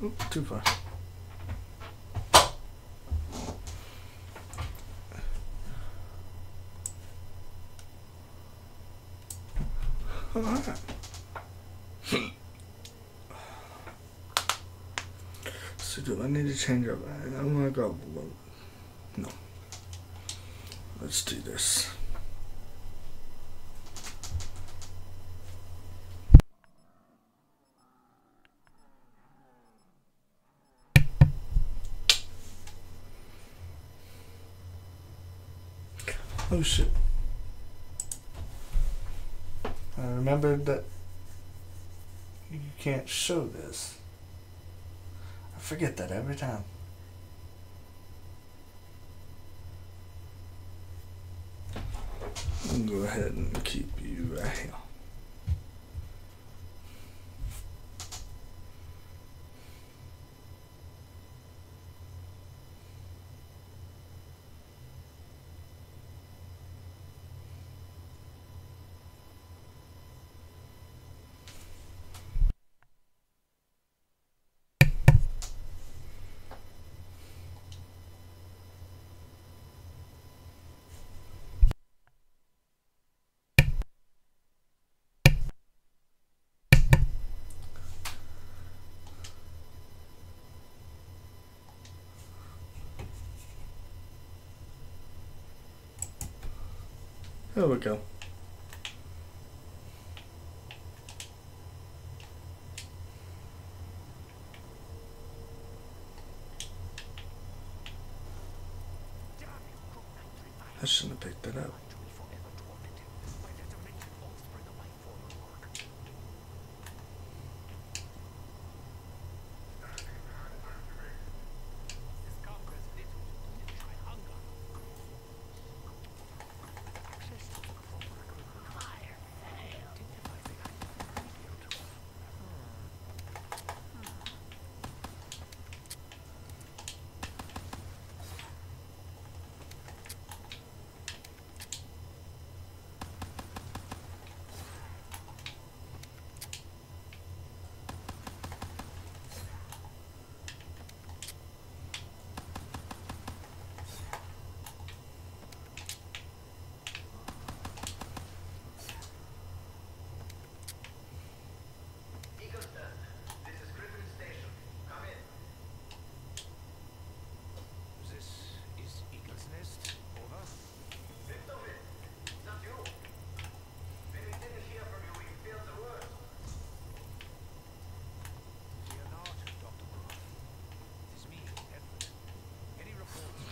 Oop, too far. Alright. So do I need to change our bag? I'm gonna go. No. Let's do this. Oh shit. I remembered that you can't show this. I forget that every time. I'm gonna go ahead and keep you right here. There we go. I shouldn't have picked it up.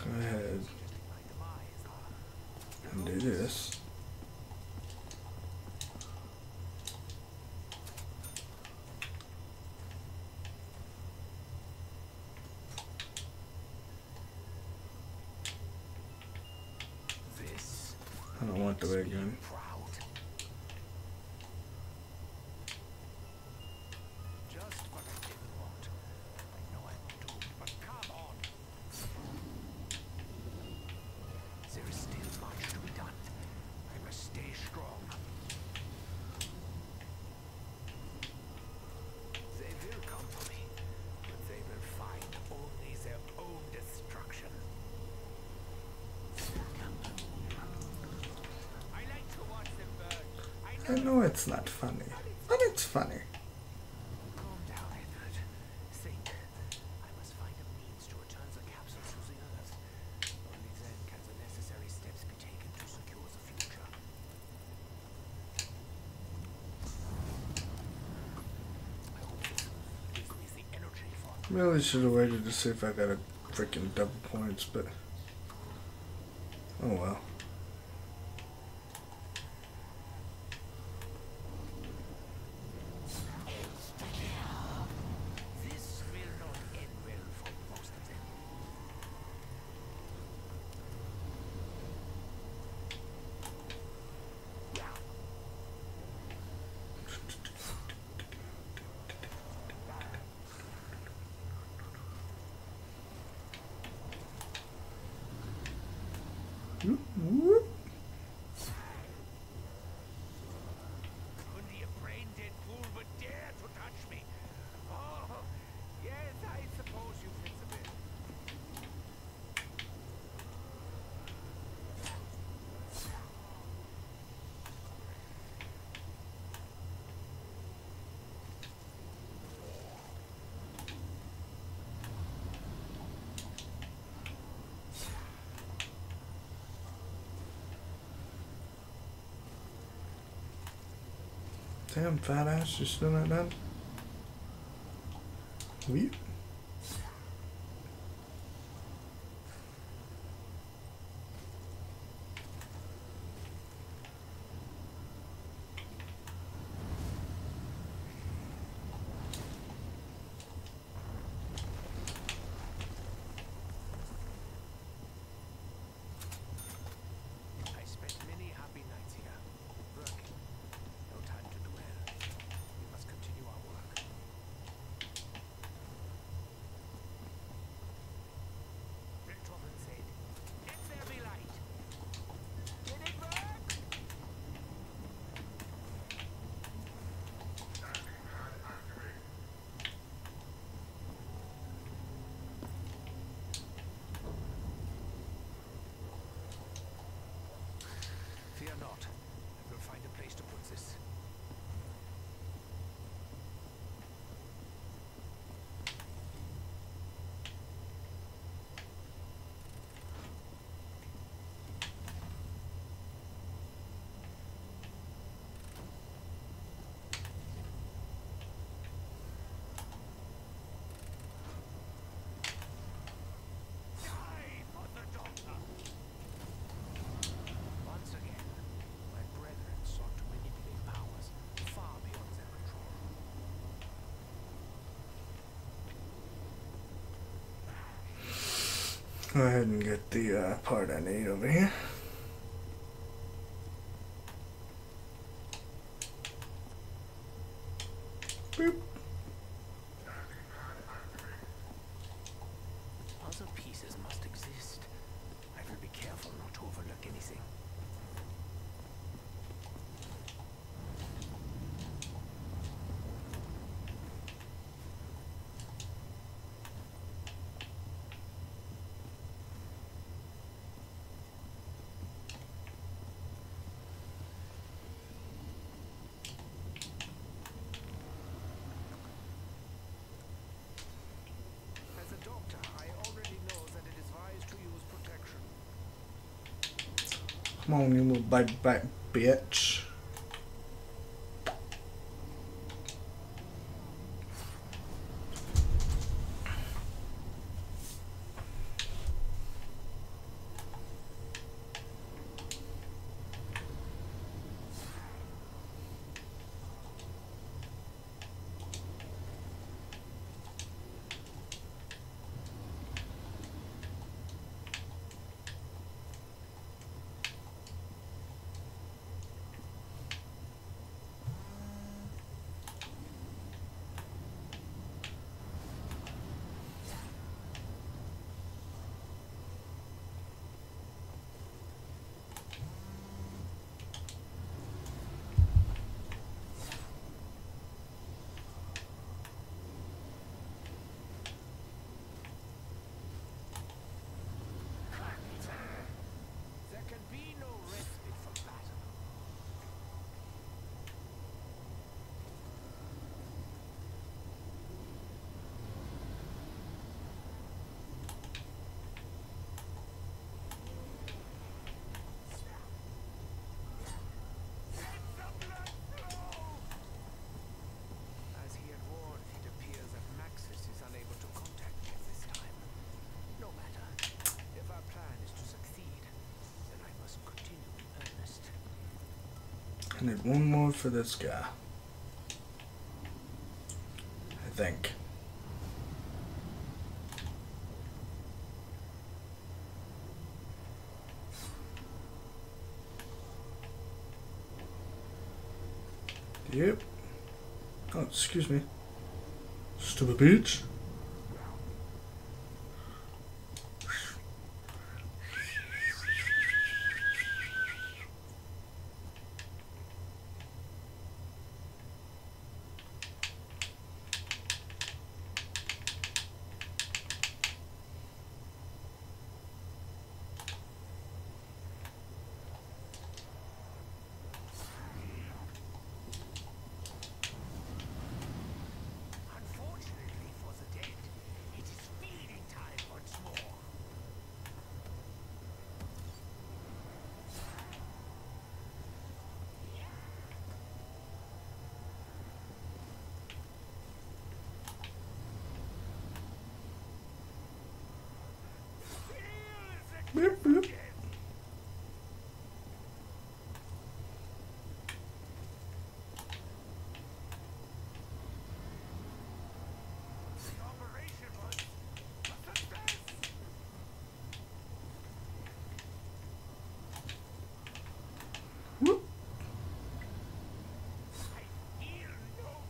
Go ahead and do this. I don't want the red gun. I know it's not funny, but it's funny. Calm down, Edward. Think. I must find a means to return the capsule to the Earth. Only then can the necessary steps be taken to secure the future. I hope this gives me the energy for... Really should have waited to see if I got a freaking double points, but oh well. This will not end well for most of them. Only a brain-dead fool would dare to touch me. Oh, yes, Damn, fat ass, you still not done? Weep. I spent many happy nights here, working. No time to dwell. We must continue our work. Beethoven said, "Let there be light." Did it work? Fear not. I will find a place to put this. Die for the doctor! Once again, my brethren sought to manipulate powers far beyond their control. Go ahead and get the part I need over here. Boop. Other pieces must exist. I will be careful not to overlook anything. As a doctor, I already know that it is wise to use protection. Come on, you little bite back bitch. There can be no respite from battle. Let the blood flow! As he had warned, it appears that Maxis is unable to contact me at this time. No matter. If our plan is to succeed, then I must continue in earnest. I need one more for this guy. I think. Yep. Oh, excuse me. Stupid bitch. Unfortunately for the Bloop, bloop. The operation was a success. Whoop. I feel no guilt.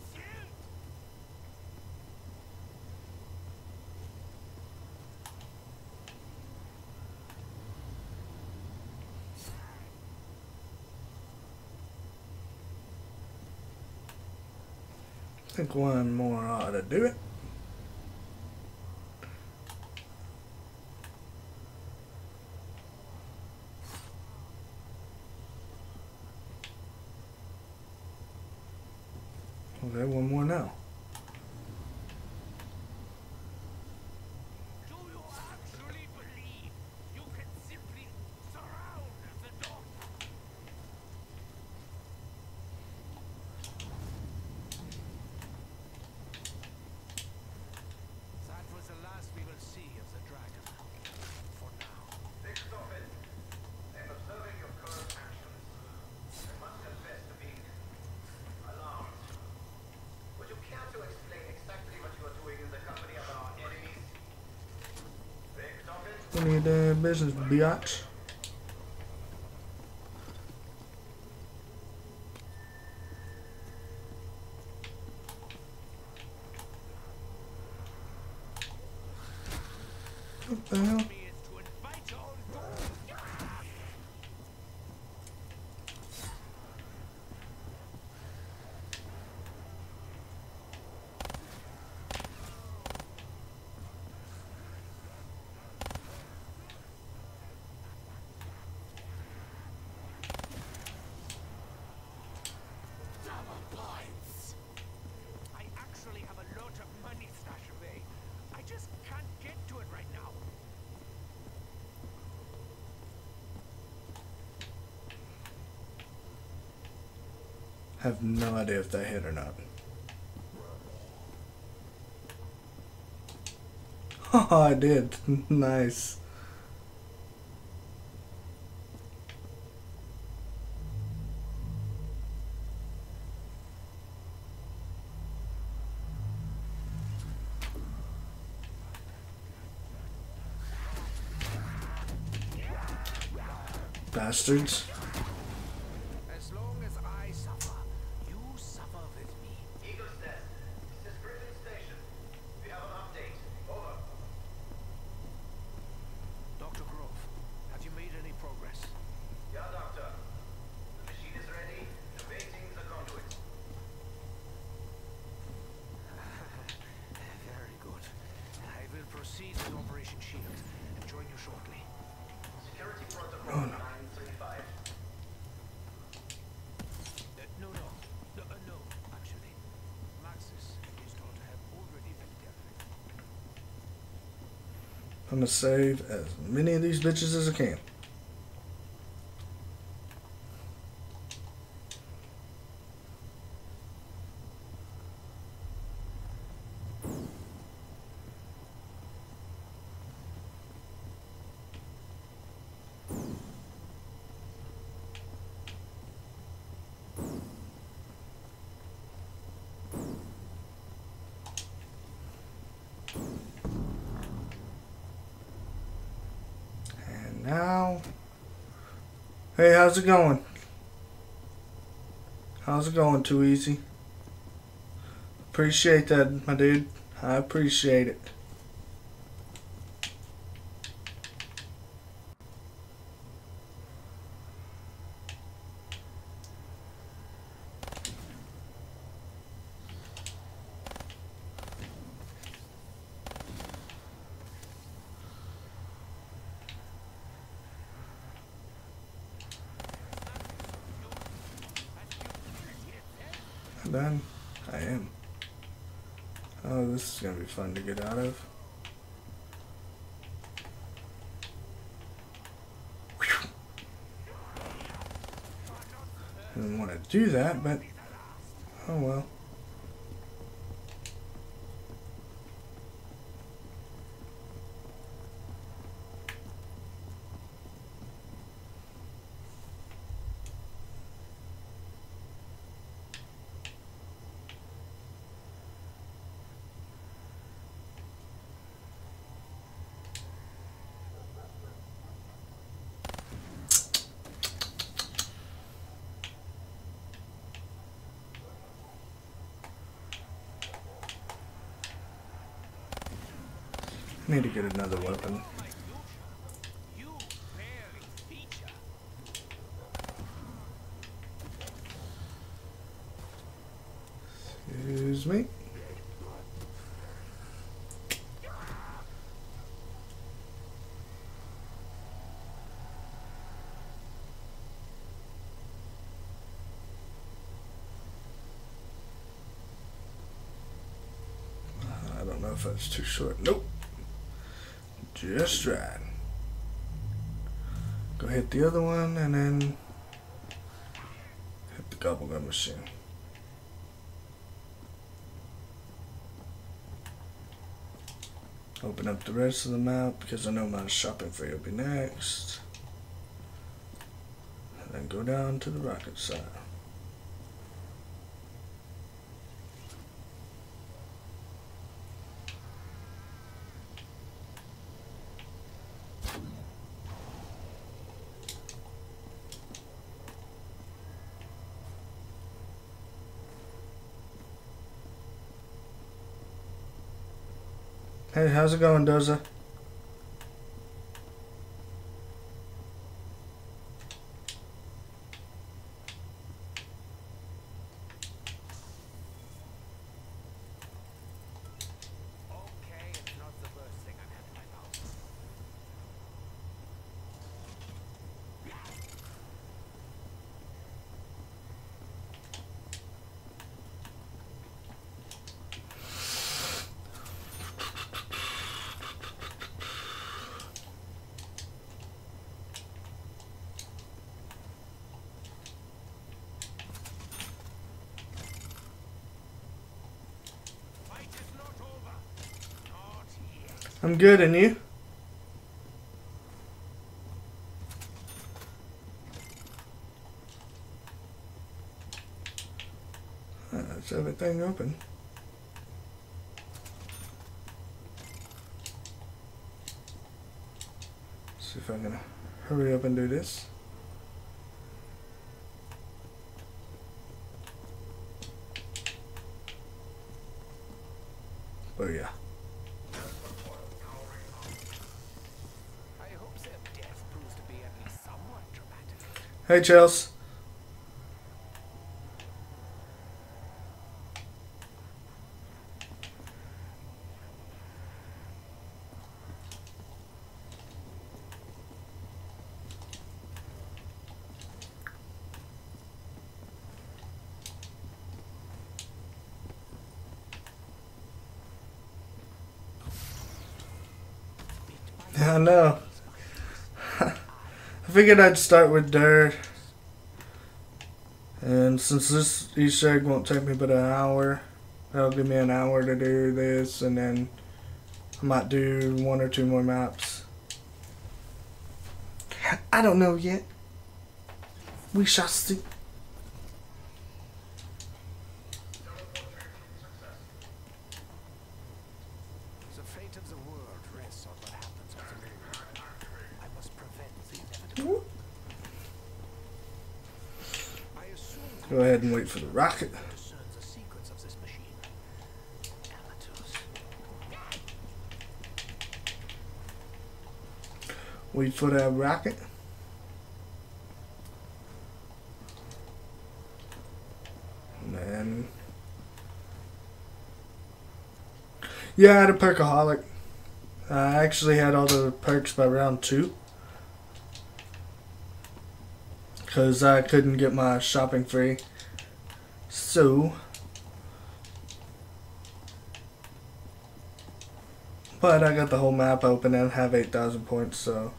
I think one more ought to do it. Okay, one more now. Do you actually believe you can simply surround the dog? That was the last we will see of the dragon. For now. Richtofen, I'm observing your current actions. I must confess to being alarmed. Would you care to explain exactly what you are doing in the company of our enemies? Richtofen? None of your damn business, biatch. What the hell? Me is to invite your own doom. Double points. I actually have a lot of money stashed away. I just can't get to it right now. Have no idea if that hit or not. Oh, I did. Nice. Bastards. As long as I suffer, you suffer with me. Eagle's Nest. This is Griffin Station. We have an update. Over. Dr. Grove, have you made any progress? Yeah, Doctor. The machine is ready. Awaiting the conduit. Very good. I will proceed with Operation Shield and join you shortly. Security protocol 935. No, actually. Maxis is thought to have already been dealt with. I'm gonna save as many of these bitches as I can. And now, hey, how's it going? How's it going, Too Easy? Appreciate that, my dude. I appreciate it. I'm done. I am. Oh, this is gonna be fun to get out of. Whew. Didn't want to do that, but oh well. I need to get another weapon. You barely feature. Excuse me. I don't know if that's too short. Nope. Just right. Go hit the other one and then hit the gobble gun machine. Open up the rest of the map because I know my shopping free will be next. And then go down to the rocket side. Hey, how's it going, Doza? Okay, it's not the worst thing I've had in my mouth. Fight is not over. Not yet. I'm good, and you? That's everything open. See if I can hurry up and do this. Oh yeah. I hope their death proves to be at least somewhat dramatic. Hey, Chels. Yeah, I know. I figured I'd start with dirt. And since this Easter egg won't take me but an hour, that'll give me an hour to do this, and then I might do 1 or 2 more maps. I don't know yet. We shall see. The fate of the world rests on what happens on the moon. I must prevent the inevitable. I assume Go ahead and wait for the rocket. discern the secrets of this machine. Amateurs. Wait for that rocket. And then... yeah, I had a perkaholic. I actually had all the perks by round 2. Because I couldn't get my shopping free. So... but I got the whole map open and have 8,000 points, so...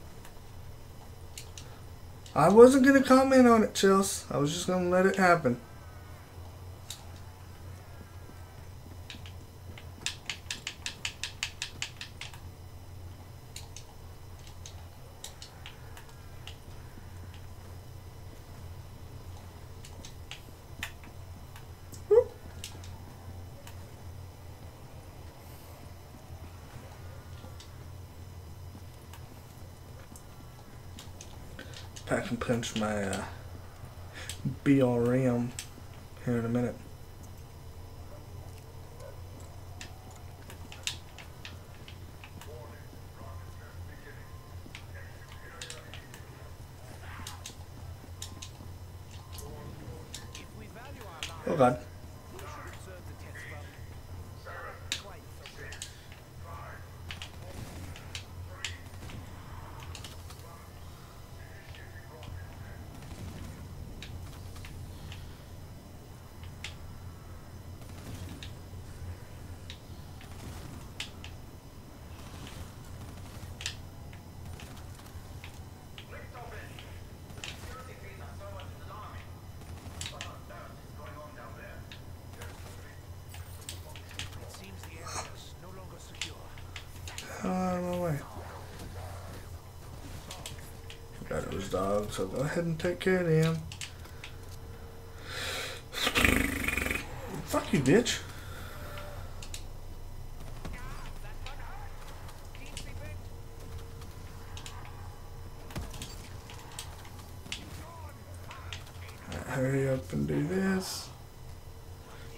I wasn't going to comment on it, Chills. I was just going to let it happen. Pack and punch my BRM here in a minute. God. We should observe the test from quite so close. Lift open. The security feeds are so much alarming. What on earth is going on down there? It seems the area is no longer secure. Out of my way. Forgot it was dogs, so go ahead and take care of them. Fuck you, bitch. Deeply bent. Alright, hurry up and do this.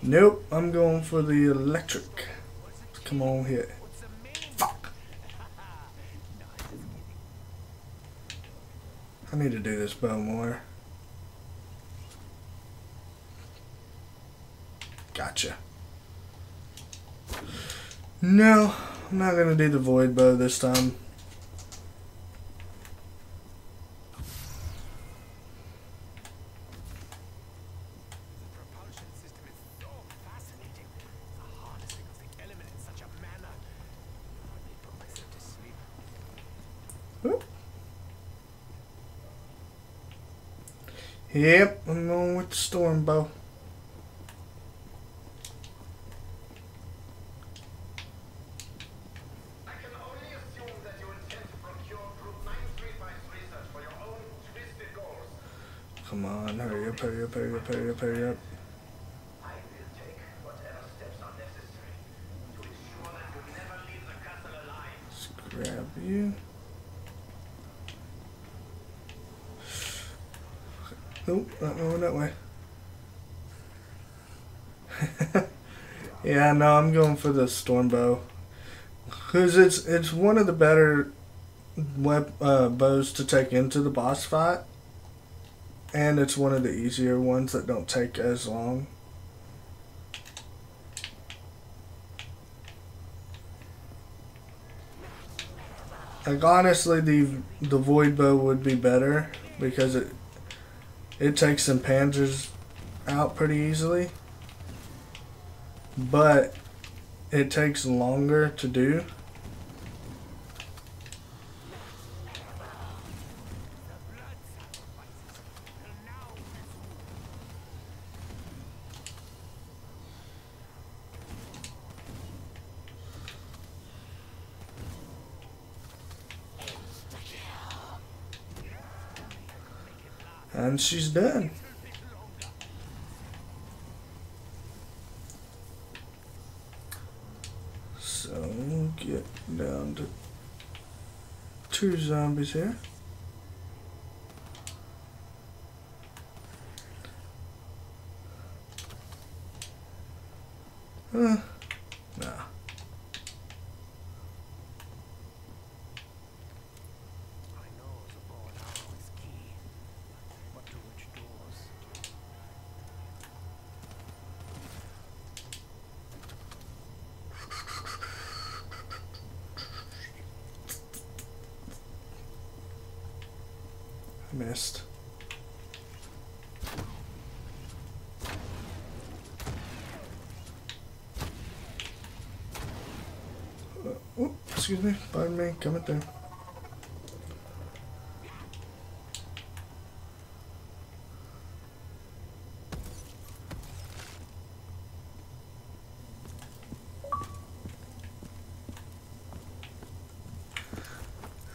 Nope, I'm going for the electric. Come on, hit. What's the main? Fuck. I need to do this bow more. Gotcha. No, I'm not gonna do the void bow this time. The propulsion system is so fascinating. The harnessing of the element in such a manner. I may put myself to sleep. Whoop. Yep, I'm going with the storm bow. I can only assume that you intend to procure Group 935's research for your own twisted goals. Come on, hurry up, hurry up, hurry up, hurry up, hurry up. I will take whatever steps are necessary to ensure that you never leave the castle alive. Let's grab you. Nope, not going that way. Yeah, no, I'm going for the storm bow. Cause it's one of the better bows to take into the boss fight, and it's one of the easier ones that don't take as long. Like honestly, the void bow would be better because it takes some panzers out pretty easily, but it takes longer to do. And she's done. So we'll get down to 2 zombies here. Nah. I know the bow and arrow is key, but to which doors? I missed. Oh, excuse me, pardon me, coming through.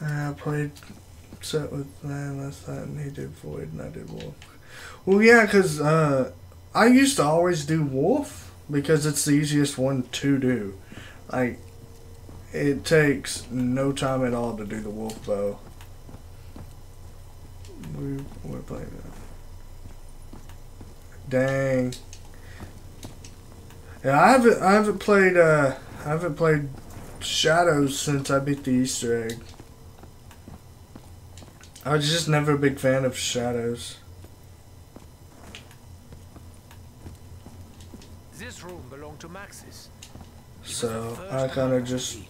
I played set with man last night and he did void and I did wolf. Well, yeah, because I used to always do wolf because it's the easiest one to do. Like, it takes no time at all to do the wolf bow. We're playing that. Dang. Yeah, I haven't played Shadows since I beat the Easter egg. I was just never a big fan of Shadows. this room belonged to Maxis. He was So the first I kind of hunter just. to be-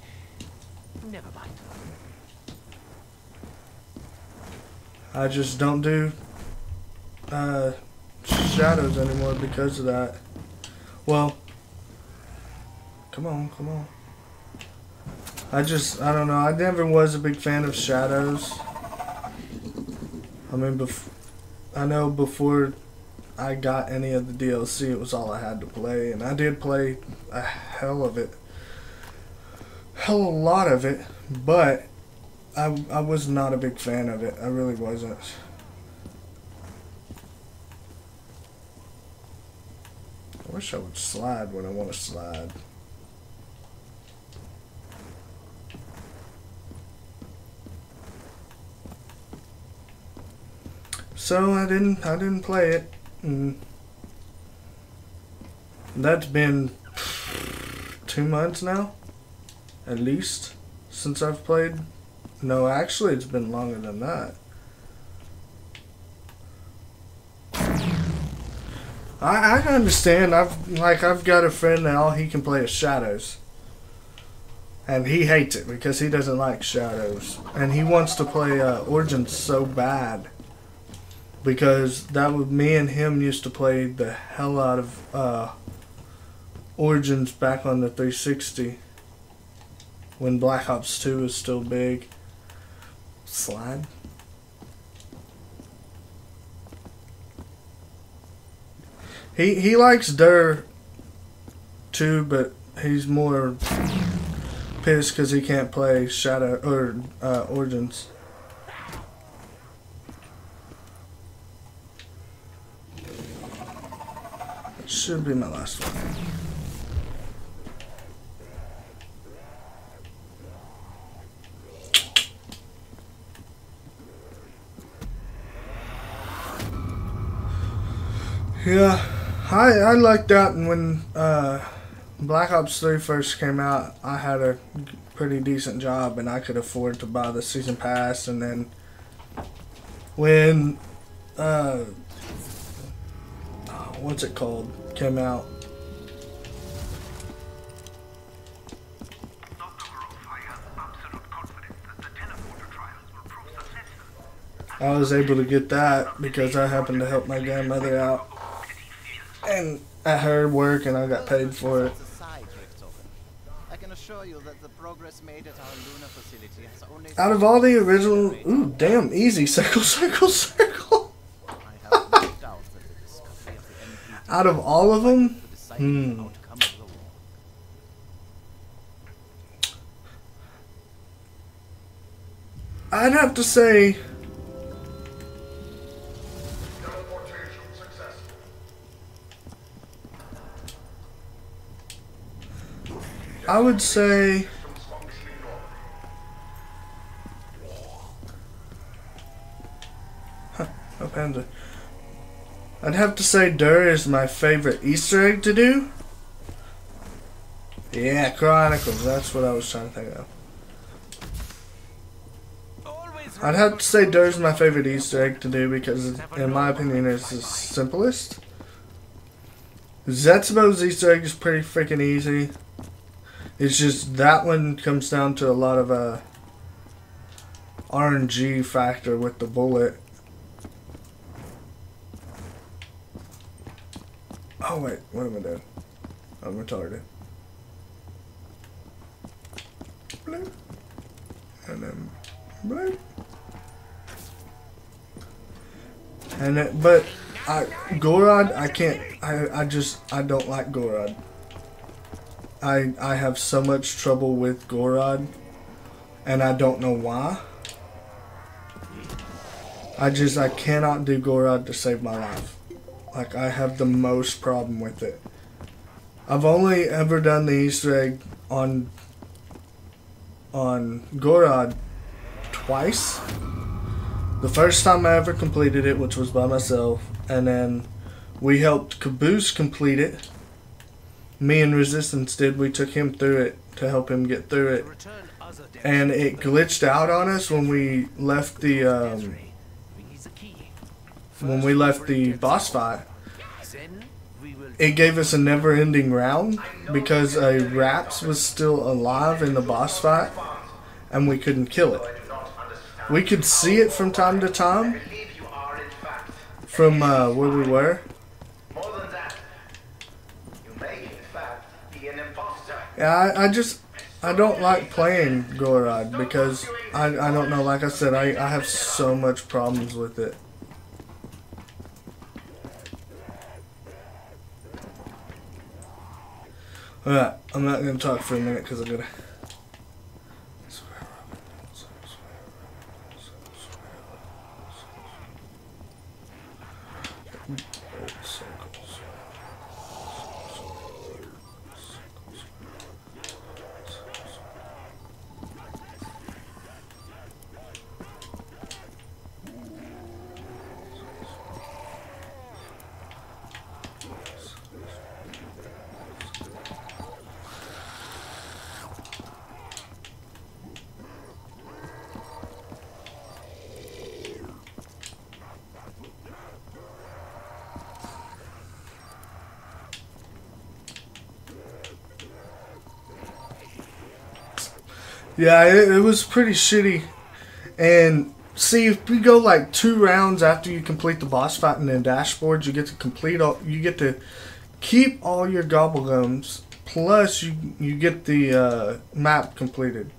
Never mind. I just don't do shadows anymore because of that. Well, come on. I don't know. I never was a big fan of shadows. I mean, I know before I got any of the DLC, it was all I had to play, and I did play a hell of a lot of it, but I was not a big fan of it. I really wasn't. I wish I would slide when I want to slide. So I didn't play it. And that's been 2 months now, at least, since I've played. No, actually, it's been longer than that. I understand. I've got a friend that all he can play is Shadows, and he hates it because he doesn't like Shadows, and he wants to play Origins so bad because me and him used to play the hell out of Origins back on the 360 when Black Ops 2 was still big. Slide. He likes Dur too, but he's more pissed because he can't play Shadow or Origins. It should be my last one. Yeah. I liked that when Black Ops 3 first came out. I had a pretty decent job and I could afford to buy the season pass, and then when what's it called came out, I was able to get that because I happened to help my grandmother out and at her work, and I got paid for it. I can assure you that the progress made at our lunar facility has only... Out of all the original, ooh, damn, easy, circle. I have no doubt that the discovery of the MPD Out of all of them, the deciding outcome of the war. I'd have to say Teleportation successful. I would say Systems functioning normally. oh, Panda. I'd have to say Dur is my favorite Easter egg to do. Yeah, Chronicles, that's what I was trying to think of. Always I'd have to say Dur's my favorite Easter egg to do because, in my opinion, it's the simplest. Zetsubo's Easter egg is pretty freaking easy. It's just that one comes down to a lot of RNG factor with the bullet. Oh wait, what am I doing? I'm retarded. Bloop. And then bloop. And it, but Gorod, I can't. I don't like Gorod. I have so much trouble with Gorod, and I don't know why. I cannot do Gorod to save my life. Like, I have the most problem with it. I've only ever done the Easter egg on Gorod twice. The first time I ever completed it, which was by myself, and then we helped Caboose complete it. Me and Resistance did. We took him through it to help him get through it, return other depths and it glitched out on us when we left the Release the key. when we left the boss fight. Then we will it gave us a never-ending round because a Raps was still alive in the boss fight, and we couldn't kill it. We could see it from time to time from where we were. More than that, you may in fact be an imposter. Yeah, I don't like playing Gorod because I don't know, like I said, I have so much problems with it. Alright, I'm not going to talk for a minute because I gotta... Yeah, it was pretty shitty. And see, if you go like 2 rounds after you complete the boss fight in the dashboard, you get to keep all your gobblegums, plus you get the map completed.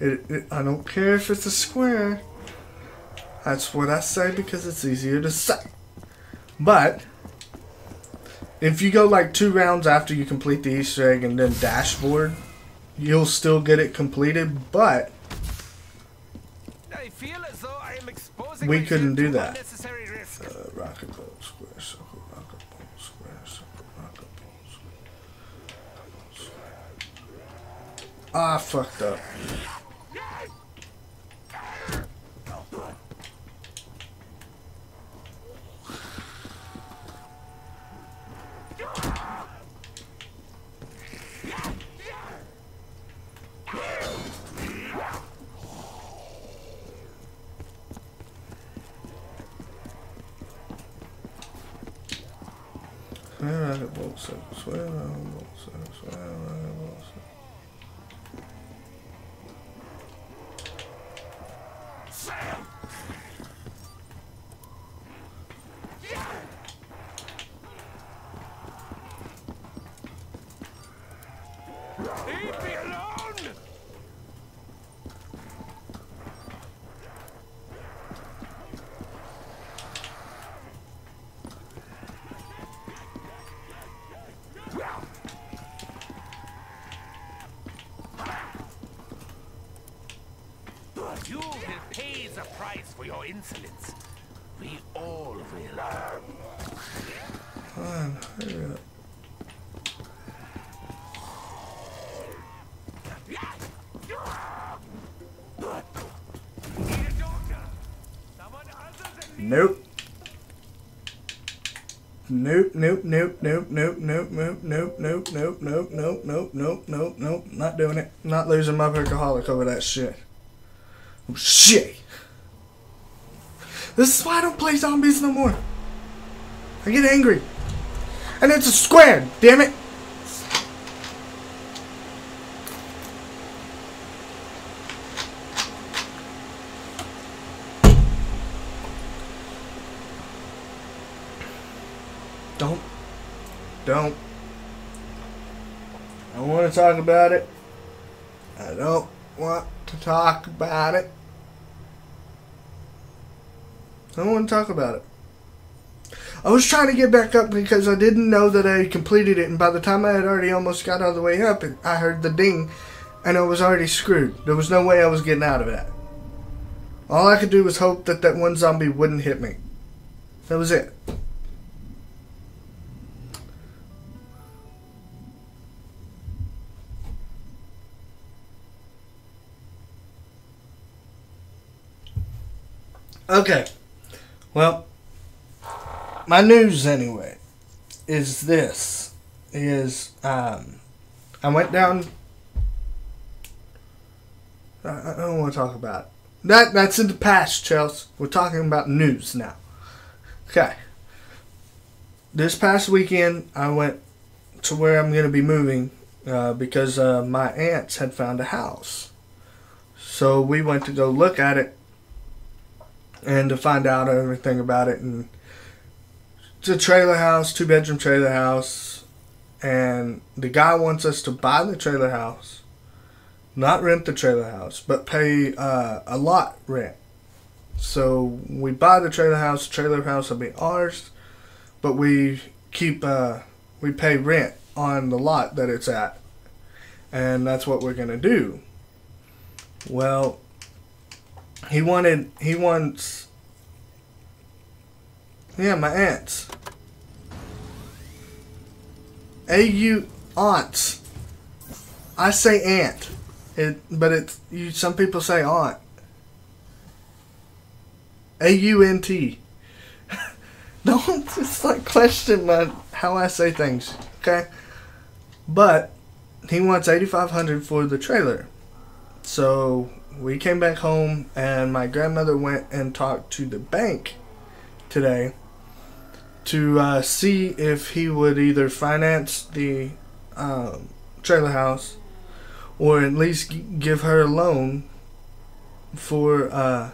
I don't care if it's a square. That's what I say because it's easier to say. But if you go like 2 rounds after you complete the Easter egg and then dashboard, you'll still get it completed, but I feel as though I am exposing we myself couldn't do to that. unnecessary risk. Rocket boat, square, circle, rocket boat, square, circle, rocket boat, square. Ah, I fucked up. Square, rocket boat, circle, square, rocket boat, circle, square, rocket boat, circle. Leave me alone! You will pay the price for your insolence. We all will. Fine, hurry up. Nope. Nope, nope, nope, nope, nope, nope, nope, nope, nope, nope, nope, nope, nope, nope, nope, nope. Not doing it. Not losing my perkaholic over that shit. Oh shit. This is why I don't play zombies no more. I get angry. And it's a square, damn it. Don't. I don't want to talk about it. I don't want to talk about it. I don't want to talk about it. I was trying to get back up because I didn't know that I had completed it, and by the time I had already almost got all the way up, I heard the ding, and I was already screwed. There was no way I was getting out of that. All I could do was hope that that one zombie wouldn't hit me. That was it. Okay, well, my news anyway is this, I went down, I don't want to talk about it. That's in the past, Chelsea. We're talking about news now. Okay. this past weekend I went to where I'm going to be moving because my aunts had found a house. So we went to go look at it and to find out everything about it. And it's a trailer house, 2-bedroom trailer house. And the guy wants us to buy the trailer house, not rent the trailer house, but pay a lot rent. So we buy the trailer house will be ours, but we pay rent on the lot that it's at. And that's what we're going to do. Well, he wants, yeah, my aunts. A-U, aunts. I say aunt. Some people say aunt. A-U-N-T. Don't just like question how I say things, okay? But he wants $8,500 for the trailer. So we came back home and my grandmother went and talked to the bank today to see if he would either finance the trailer house or at least give her a loan for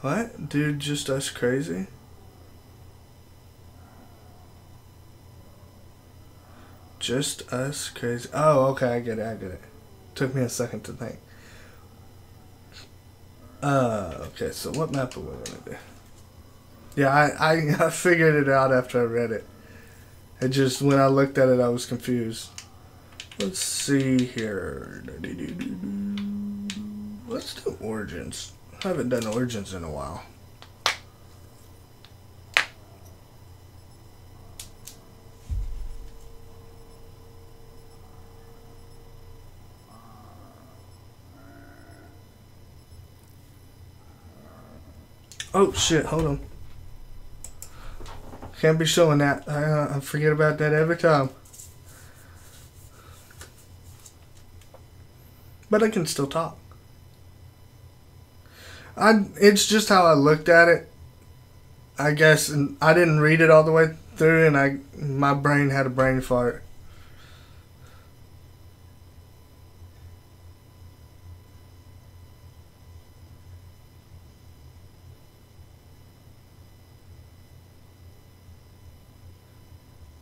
what? Dude, just us crazy? Just us crazy. Oh, okay, I get it. Took me a second to think. Okay, so what map are we gonna do? Yeah, I figured it out after I read it. It just, when I looked at it, I was confused. Let's see here. Let's do Origins. I haven't done Origins in a while. Oh shit, hold on. Can't be showing that. I forget about that every time. But I can still talk. It's just how I looked at it, I guess, and I didn't read it all the way through, and my brain had a brain fart.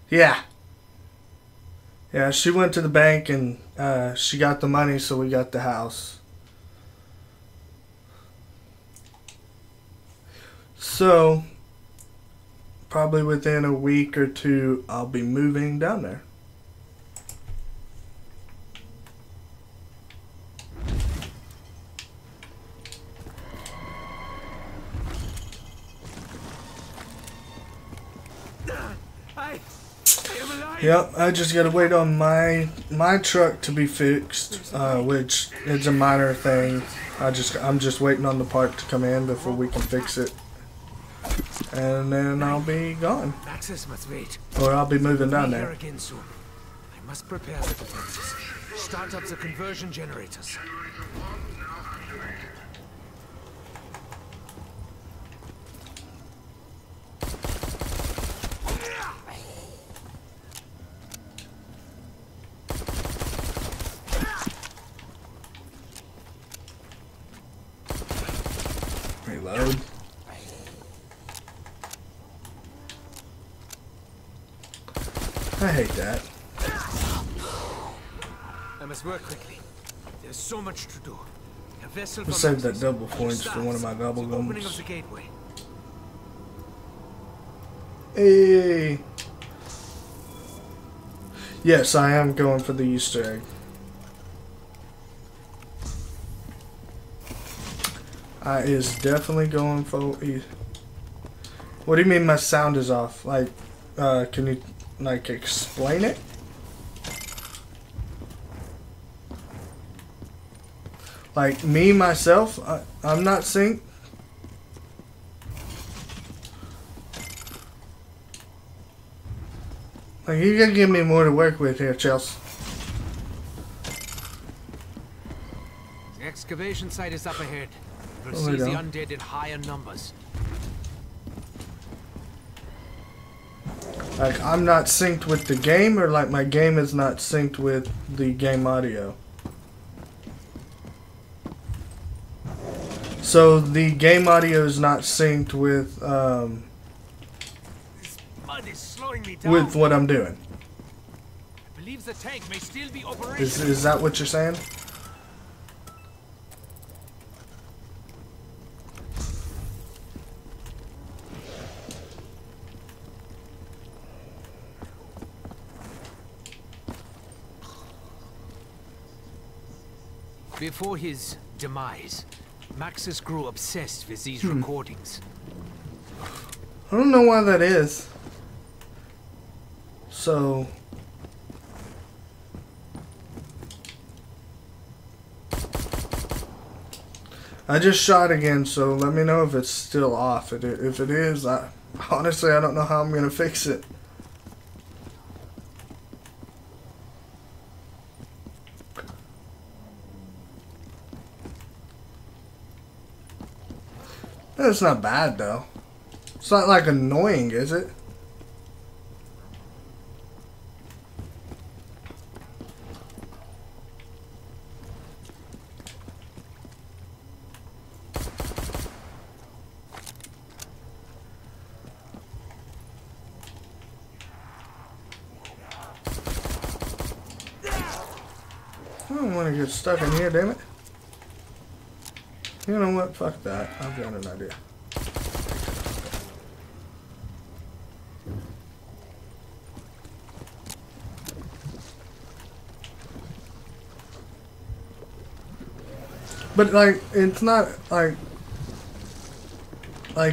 Yeah. Yeah, she went to the bank and she got the money, so we got the house. So, probably within a week or two, I'll be moving down there. Yep, I just gotta wait on my truck to be fixed, which is a minor thing. I'm just waiting on the part to come in before we can fix it, and then I'll be gone. Maxis must wait. Or I'll be moving down Here there. again soon. I must prepare the defenses. Start up the conversion generators. Reload. I hate that. I must work quickly. There's so much to do. A vessel I'll save that double points for one of my gobble the opening of gums. the gateway. Hey. Yes, I am going for the Easter egg. I is definitely going for E. What do you mean my sound is off? Like, can you, like, explain it? Like, me, myself, I'm not synced? Like, you gotta give me more to work with here, Chelsea. The excavation site is up ahead. We'll Oh, seize the yeah. undead in higher numbers. Like, I'm not synced with the game, or like my game is not synced with the game audio. So the game audio is not synced with This mud is slowing me down. with what I'm doing. I believe the tank may still be operational. Is that what you're saying? Before his demise, Maxis grew obsessed with these recordings. I don't know why that is. So I just shot again, so let me know if it's still off. If it is, honestly I don't know how I'm gonna fix it. It's not bad though. It's not like annoying, is it? I don't want to get stuck in here, damn it. You know what? Fuck that. I've got an idea. But like, it's not like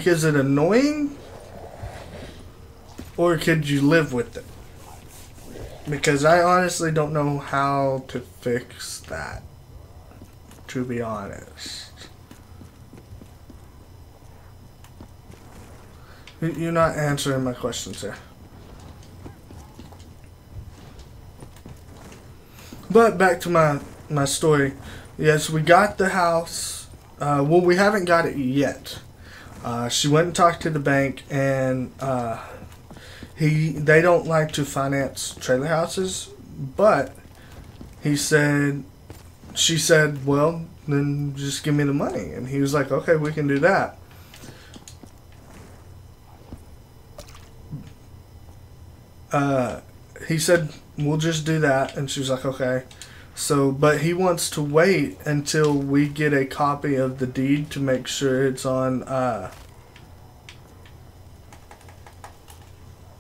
is it annoying? Or could you live with it? Because I honestly don't know how to fix that, to be honest. You're not answering my questions here. But back to my story. Yes, we got the house. Well, we haven't got it yet. She went and talked to the bank, and they don't like to finance trailer houses. But she said, well, then just give me the money. And he was like, okay, we can do that. He said, we'll just do that. And she was like, okay. So, but he wants to wait until we get a copy of the deed to make sure it's on,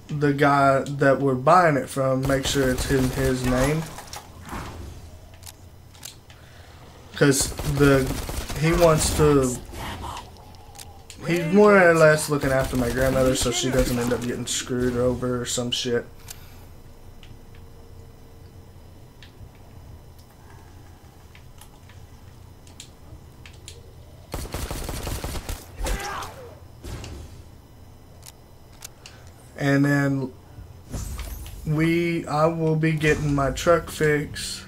the guy that we're buying it from, make sure it's in his name. Because he wants to, he's more or less looking after my grandmother so she doesn't end up getting screwed over or some shit. And then I will be getting my truck fixed.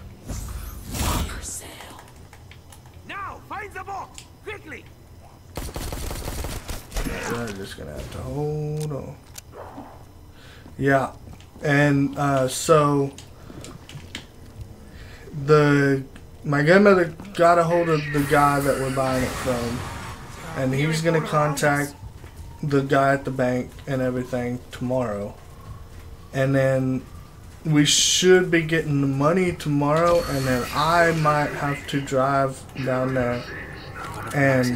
Now, find the box quickly. I'm just gonna have to hold on. Yeah, and so my grandmother got a hold of the guy that we're buying it from, and he's gonna contact the guy at the bank and everything tomorrow, and then we should be getting the money tomorrow, and then I might have to drive down there and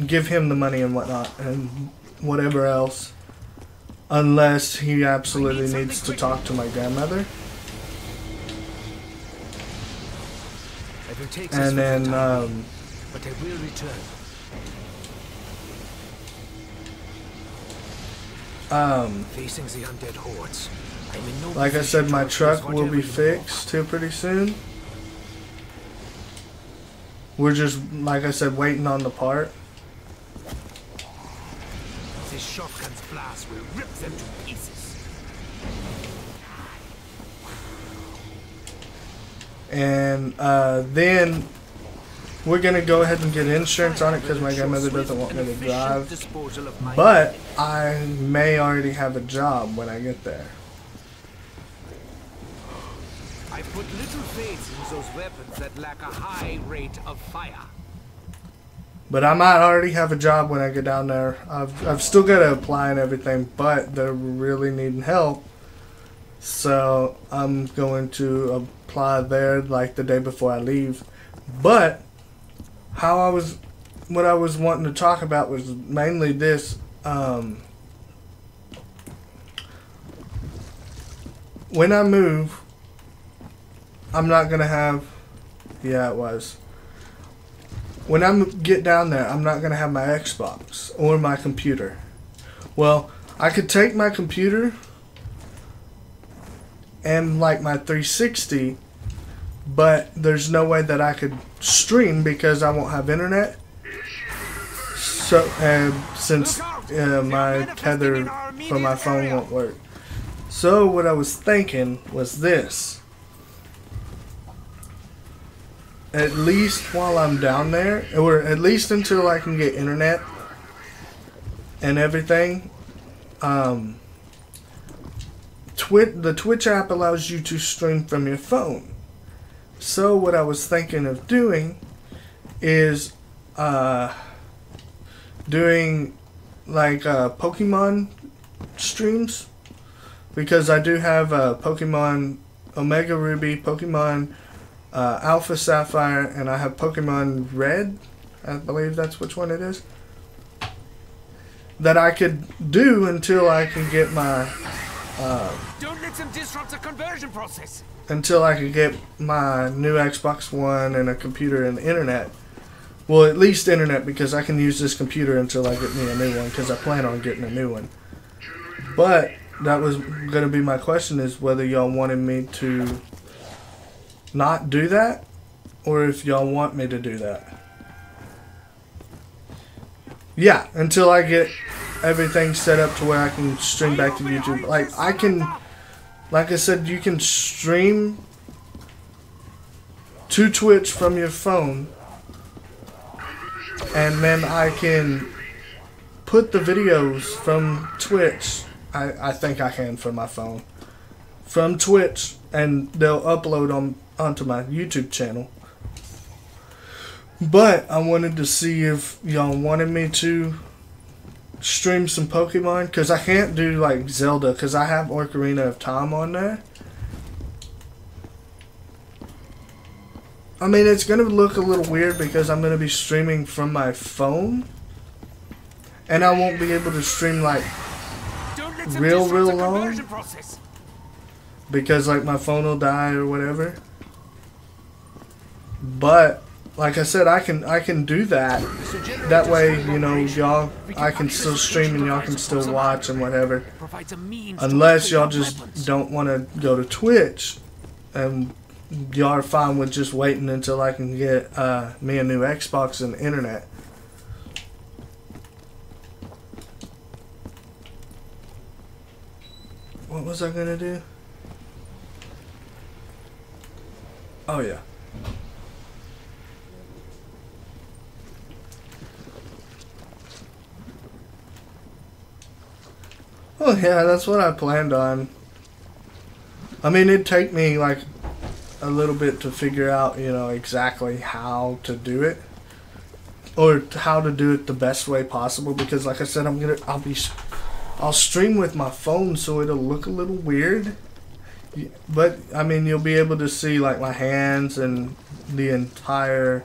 give him the money and whatnot and whatever else, unless he absolutely needs to talk to my grandmother. And then but I will return. Facing the undead hordes. Like I said, my truck will be fixed here pretty soon. We're just, like I said, waiting on the part. This shotgun's blast will rip them to pieces. And then we're gonna go ahead and get insurance on it because my grandmother doesn't want me to drive. Disposal of my But I may already have a job when I get there. I put little faith in those weapons that lack a high rate of fire. But I might already have a job when I get down there. I've still got to apply and everything, but they're really needing help. So I'm going to apply there like the day before I leave. But what I was wanting to talk about was mainly this. When I move, I'm not going to have, yeah, it was. When I get down there, I'm not going to have my Xbox or my computer. Well, I could take my computer and like my 360, but there's no way that I could stream because I won't have internet. So, since my tether for my phone won't work. So what I was thinking was this. At least while I'm down there, or at least until I can get internet and everything, the Twitch app allows you to stream from your phone. So what I was thinking of doing is doing like Pokemon streams, because I do have Pokemon Omega Ruby, Pokemon Alpha Sapphire, and I have Pokemon Red, I believe that's which one it is, that I could do until I can get my Don't let them disrupt the conversion process. until I could get my new Xbox One and a computer and internet. Well, at least internet, because I can use this computer until I get me a new one, because I plan on getting a new one. But that was going to be my question, is whether y'all wanted me to not do that, or if y'all want me to do that. Yeah, until I get everything set up to where I can stream back to YouTube. Like I said, you can stream to Twitch from your phone, and then I can put the videos from Twitch. I think I can from my phone, from Twitch, and they'll upload onto my YouTube channel. But I wanted to see if y'all wanted me to stream some Pokemon, because I can't do like Zelda, because I have Ocarina of Time on there. I mean, it's going to look a little weird because I'm going to be streaming from my phone, and I won't be able to stream like real long, because like my phone will die or whatever. But like I said, I can do that. That way, you know, y'all, I can still stream and y'all can still watch and whatever. Unless y'all just don't want to go to Twitch, and y'all are fine with just waiting until I can get me a new Xbox and internet. What was I gonna do? Oh yeah. Oh yeah, that's what I planned on. I mean, it'd take me like a little bit to figure out, you know, exactly how to do it, or how to do it the best way possible, because like I said, I'll stream with my phone, so it'll look a little weird. But I mean, you'll be able to see like my hands and the entire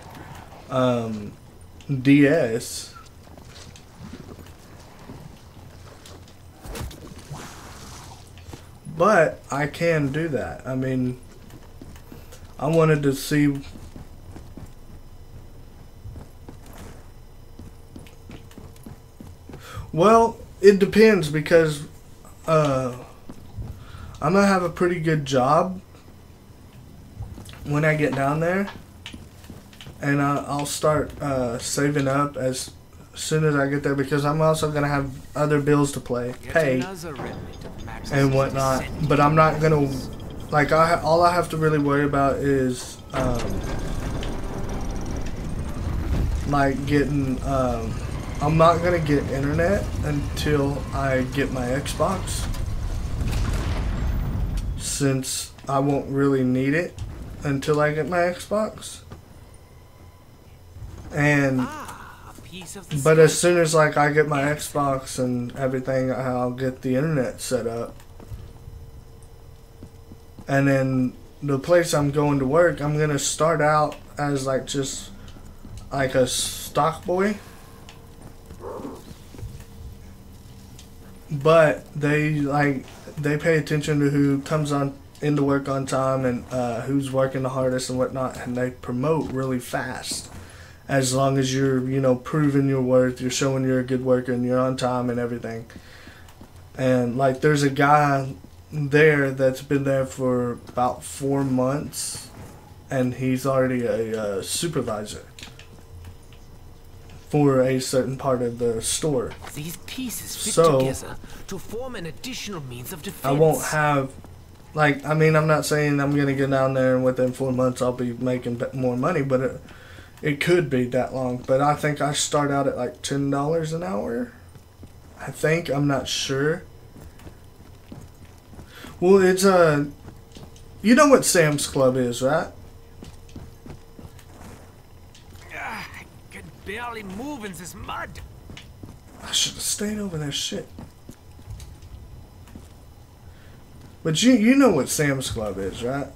DS. But I can do that. I mean, I wanted to see. Well, it depends, because I'm gonna have a pretty good job when I get down there, and I'll start saving up as soon as I get there, because I'm also gonna have other bills to pay and whatnot. But I'm not gonna, like, all I have to really worry about is like getting. I'm not gonna get internet until I get my Xbox, since I won't really need it until I get my Xbox. And but as soon as like I get my Xbox and everything, I'll get the internet set up. And then the place I'm going to work, I'm gonna start out as like just like a stock boy. But they pay attention to who comes on into work on time and who's working the hardest and whatnot, and they promote really fast. As long as you're, you know, proving your worth, you're showing you're a good worker and you're on time and everything. And like there's a guy there that's been there for about 4 months, and he's already a supervisor for a certain part of the store. These pieces fit together to form an additional means of defense. I won't have, like, I mean, I'm not saying I'm gonna get down there and within 4 months I'll be making more money, but it could be that long. But I think I start out at like $10 an hour. I think, I'm not sure. Well, it's you know what Sam's Club is, right? I can barely move in this mud. I should have stayed over there, shit. But you know what Sam's Club is, right?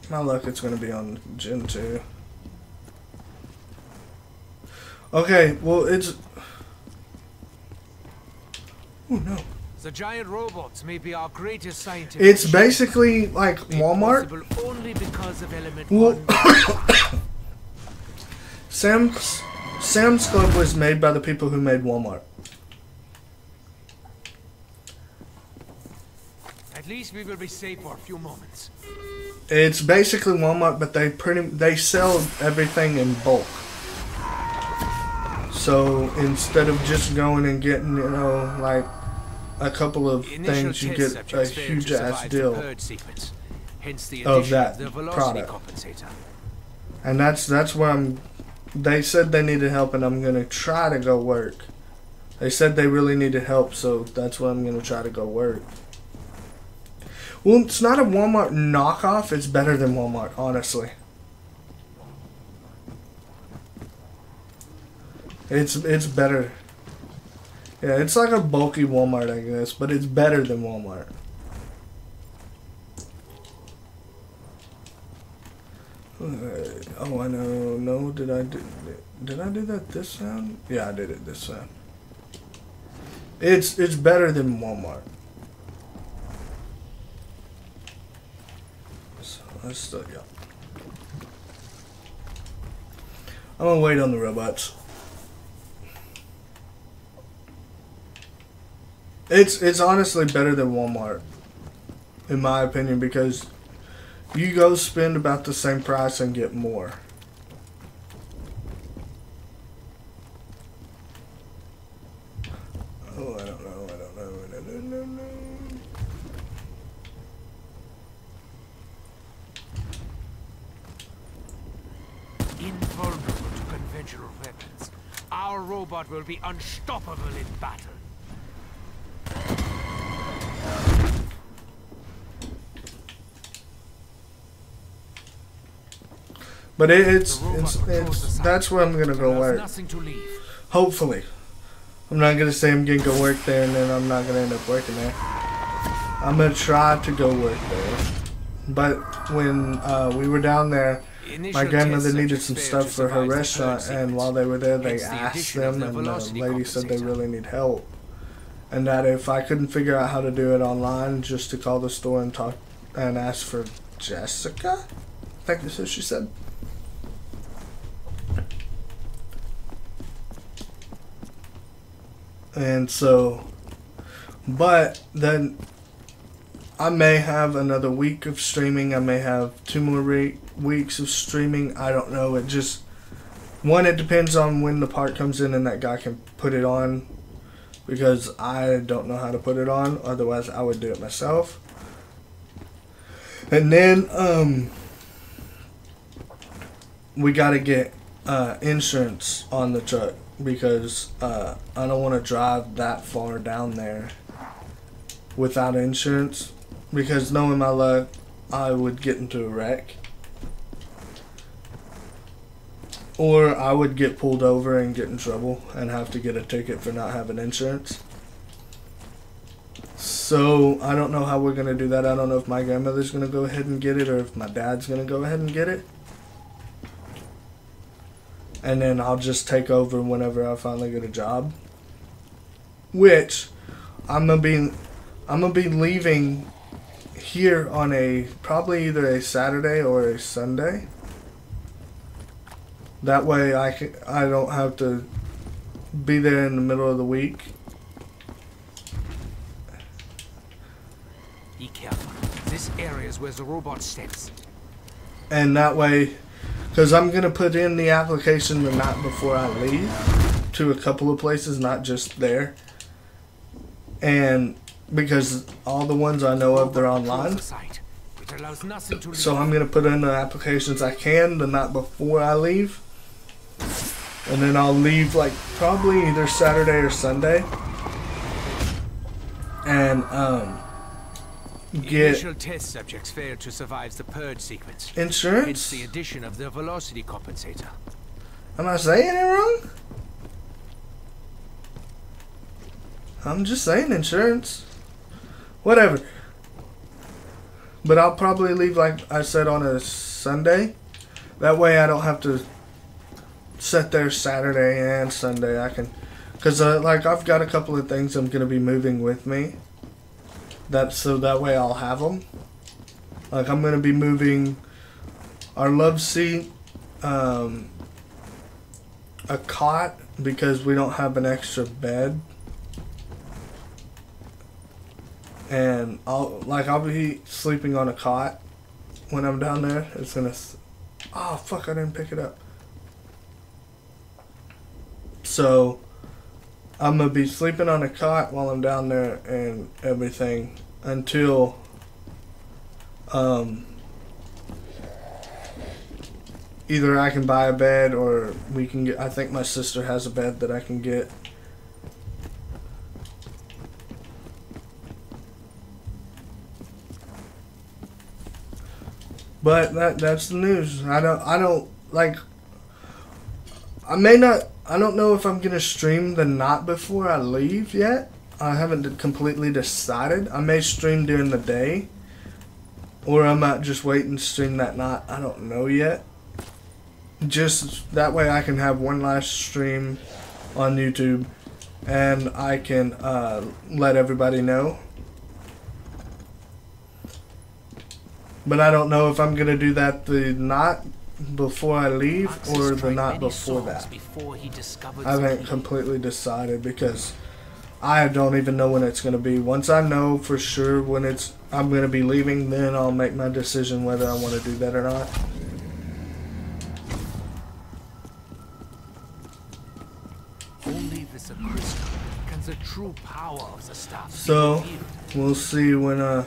My luck, it's gonna be on Gen 2. Okay, well, it's... Oh, no. The giant robots may be our greatest scientific. It's basically like Walmart. Only because of element Well, 1. Sam's Club was made by the people who made Walmart. At least we will be safe for a few moments. It's basically Walmart, but they sell everything in bulk. So instead of just going and getting, you know, like a couple of things, you get a huge ass deal of that product. And that's where they said they needed help, and I'm gonna try to go work. They said they really needed help, so that's where I'm gonna try to go work. Well, it's not a Walmart knockoff. It's better than Walmart, honestly. It's better. Yeah, it's like a bulky Walmart, I guess, but it's better than Walmart. Oh, I know. No, did I do that this time? Yeah, I did it this time. It's better than Walmart. So let's still go. I'm gonna wait on the robots. It's honestly better than Walmart, in my opinion, because you go spend about the same price and get more. Oh, I don't know. No. Invulnerable to conventional weapons, our robot will be unstoppable in battle. But it's that's where I'm gonna go work. Hopefully, I'm not gonna say I'm gonna go work there and then I'm not gonna end up working there. I'm gonna try to go work there. But when we were down there, my grandmother needed some stuff for her restaurant, and while they were there, they asked them, and the lady said they really need help, and that if I couldn't figure out how to do it online, just to call the store and talk and ask for Jessica. I think that's what she said. And so, but then I may have another week of streaming. I may have 2 more weeks of streaming. I don't know. It just, it depends on when the part comes in and that guy can put it on, because I don't know how to put it on. Otherwise, I would do it myself. And then we got to get insurance on the truck because I don't want to drive that far down there without insurance, because knowing my luck, I would get into a wreck. Or I would get pulled over and get in trouble and have to get a ticket for not having insurance. So I don't know how we're going to do that. I don't know if my grandmother's going to go ahead and get it or if my dad's going to go ahead and get it. And then I'll just take over whenever I finally get a job. Which I'm gonna be leaving here on probably either a Saturday or a Sunday. That way I don't have to be there in the middle of the week. Be careful. This area is where the robot steps. And that way, because I'm going to put in the application the night before I leave to a couple of places, not just there. And because all the ones I know of, they're online. So I'm going to put in the applications I can the night before I leave. And then I'll leave like probably either Saturday or Sunday. And get initial test subjects failed to survive the purge sequence. Insurance? Hence the addition of the velocity compensator. Am I saying it wrong? I'm just saying insurance. Whatever. But I'll probably leave, like I said, on a Sunday. That way I don't have to sit there Saturday and Sunday. I can, because like I've got a couple of things I'm going to be moving with me. So that way I'll have them. Like I'm going to be moving our love seat, a cot, because we don't have an extra bed. And I'll be sleeping on a cot when I'm down there. It's gonna, oh fuck, I didn't pick it up. So I'm gonna be sleeping on a cot while I'm down there and everything until either I can buy a bed or we can get, I think my sister has a bed that I can get. But that's the news. I don't like, I don't know if I'm gonna stream the night before I leave yet. I haven't completely decided. I may stream during the day, or I might just wait and stream that night. I don't know yet. Just that way I can have one last stream on YouTube and I can let everybody know. But I don't know if I'm going to do that the night before I leave or the night before that. I haven't completely decided because I don't even know when it's going to be. Once I know for sure when I'm going to be leaving, then I'll make my decision whether I want to do that or not. Only with the crystal can the true power of the stuff. So we'll see when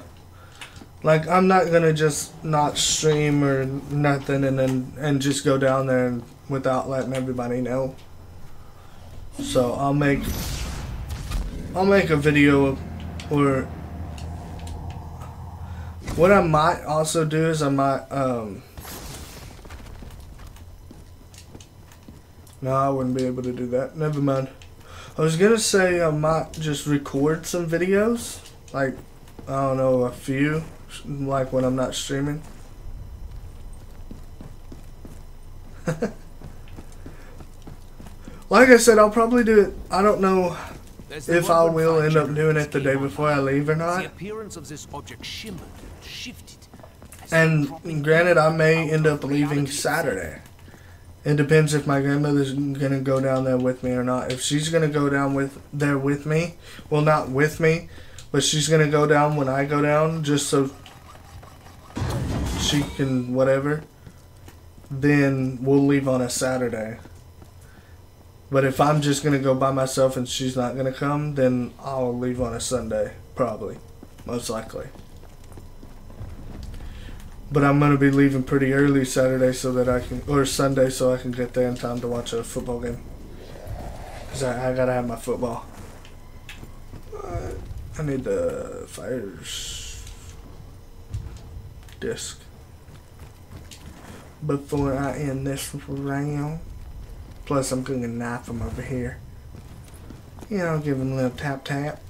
like I'm not gonna just not stream or nothing and just go down there and without letting everybody know. So I'll make a video, or what I might also do is I might no, I wouldn't be able to do that. Never mind. I was gonna say I might just record some videos, like I don't know, a few. Like when I'm not streaming. Like I said, I'll probably do it. I don't know if I will end up doing it the day before I leave or not. The appearance of this object shimmered and shifted. And granted, I may end up leaving Saturday. It depends if my grandmother's gonna go down there with me or not. If she's gonna go down there with me, well, not with me, but she's gonna go down when I go down, just so she can whatever, then we'll leave on a Saturday. But if I'm just gonna go by myself and she's not gonna come, then I'll leave on a Sunday, probably, most likely. But I'm gonna be leaving pretty early Saturday so that I can, or Sunday, so I can get there in time to watch a football game. Cause I gotta have my football. I need the fire disc before I end this round. Plus, I'm cooking a knife from over here. You know, give him a little tap tap.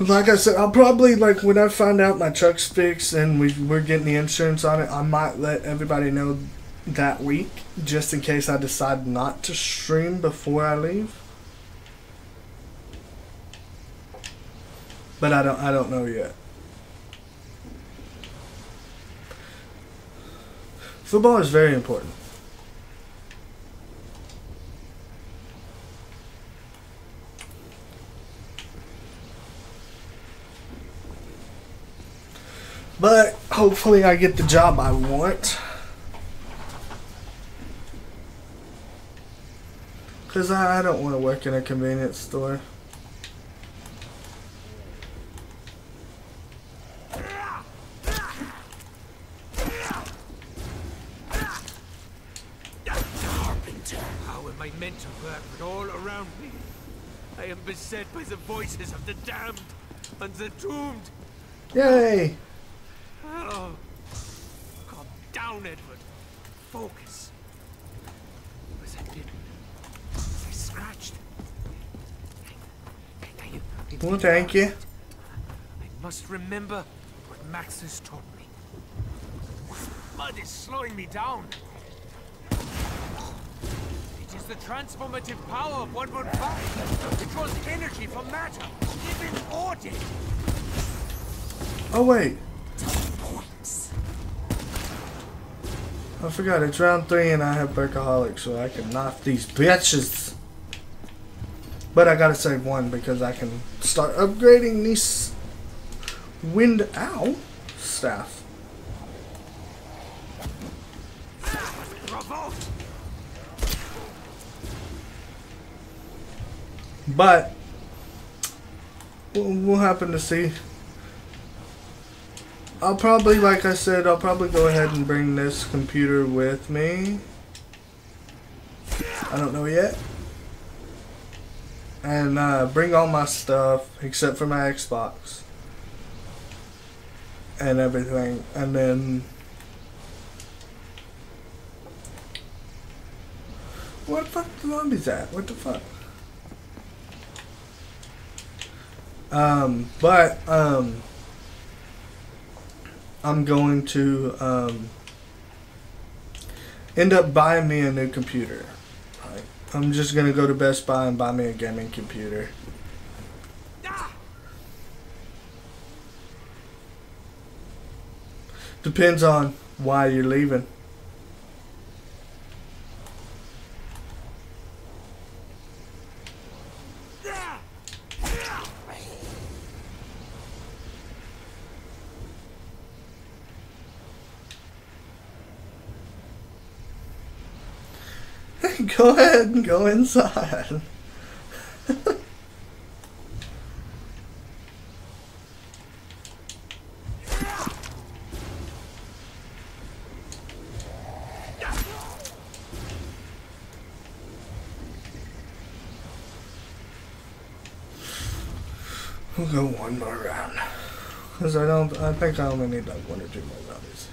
Like I said, I'll probably, like, when I find out my truck's fixed and we're getting the insurance on it, I might let everybody know that week, just in case I decide not to stream before I leave. But I don't know yet. Football is very important. But hopefully I get the job I want. Because I don't want to work in a convenience store. How am I meant to work with all around me? I am beset by the voices of the damned and the doomed. Yay! Oh. Calm down, Edward. Focus. Was I bitten? Was I scratched? Well, thank you. I must remember what Max has taught me. Mud is slowing me down. It is the transformative power of 115. It draws energy from matter, living or dead. Oh, wait. I forgot, it's round 3 and I have Berkaholic, so I can knock these bitches. But I gotta save one because I can start upgrading these wind owl staff. But we'll happen to see. I'll probably, like I said, I'll probably go ahead and bring this computer with me. I don't know yet. And bring all my stuff except for my Xbox and everything. And then where the fuck the zombies at? What the fuck? I'm going to end up buying me a new computer. Right. I'm just gonna go to Best Buy and buy me a gaming computer. Depends on why you're leaving. Go ahead and go inside. We'll go one more round. Because I think I only need like 1 or 2 more zombies.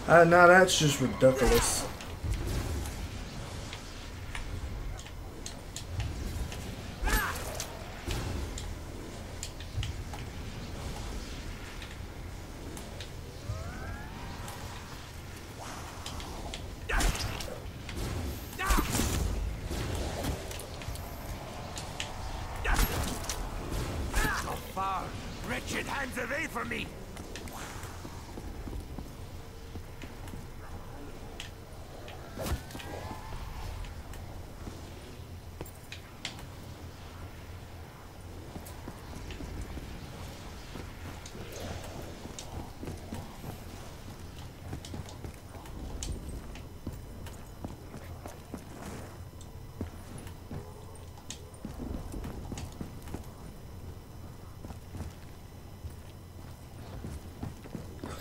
Now that's just ridiculous. How far? Wretched hands away from me!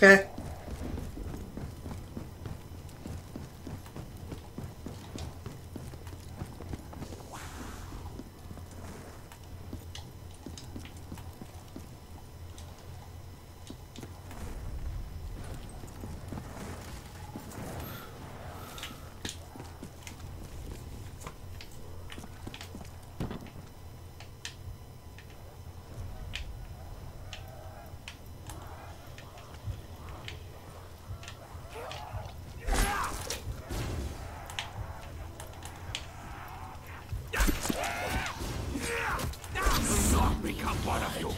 Okay. Become one of you.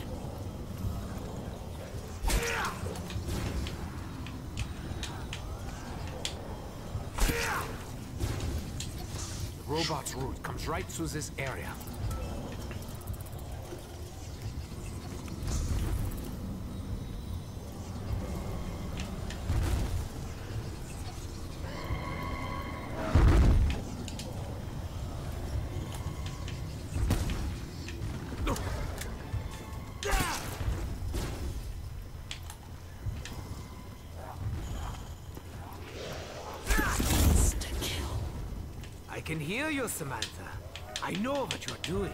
The robot's route comes right through this area. I can hear you, Samantha. I know what you're doing.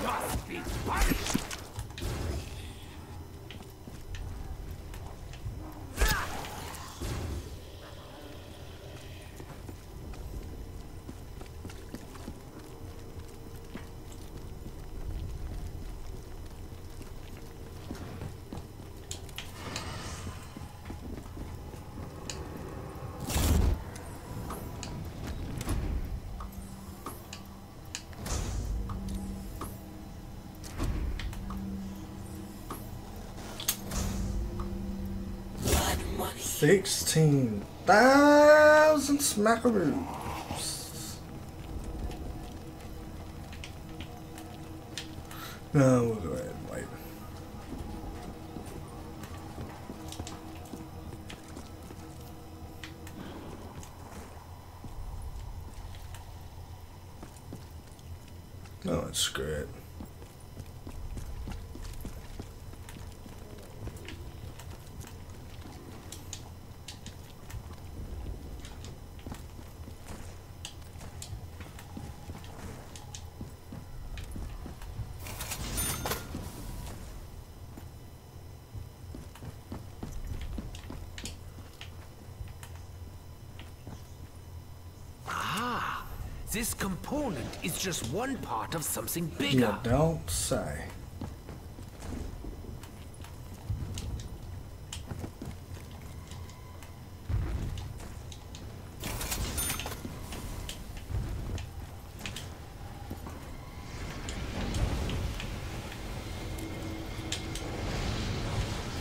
Must be punished! $16,000 smackaroos. No, we'll go ahead and wait. No, it's screw it. This component is just one part of something bigger. You don't say.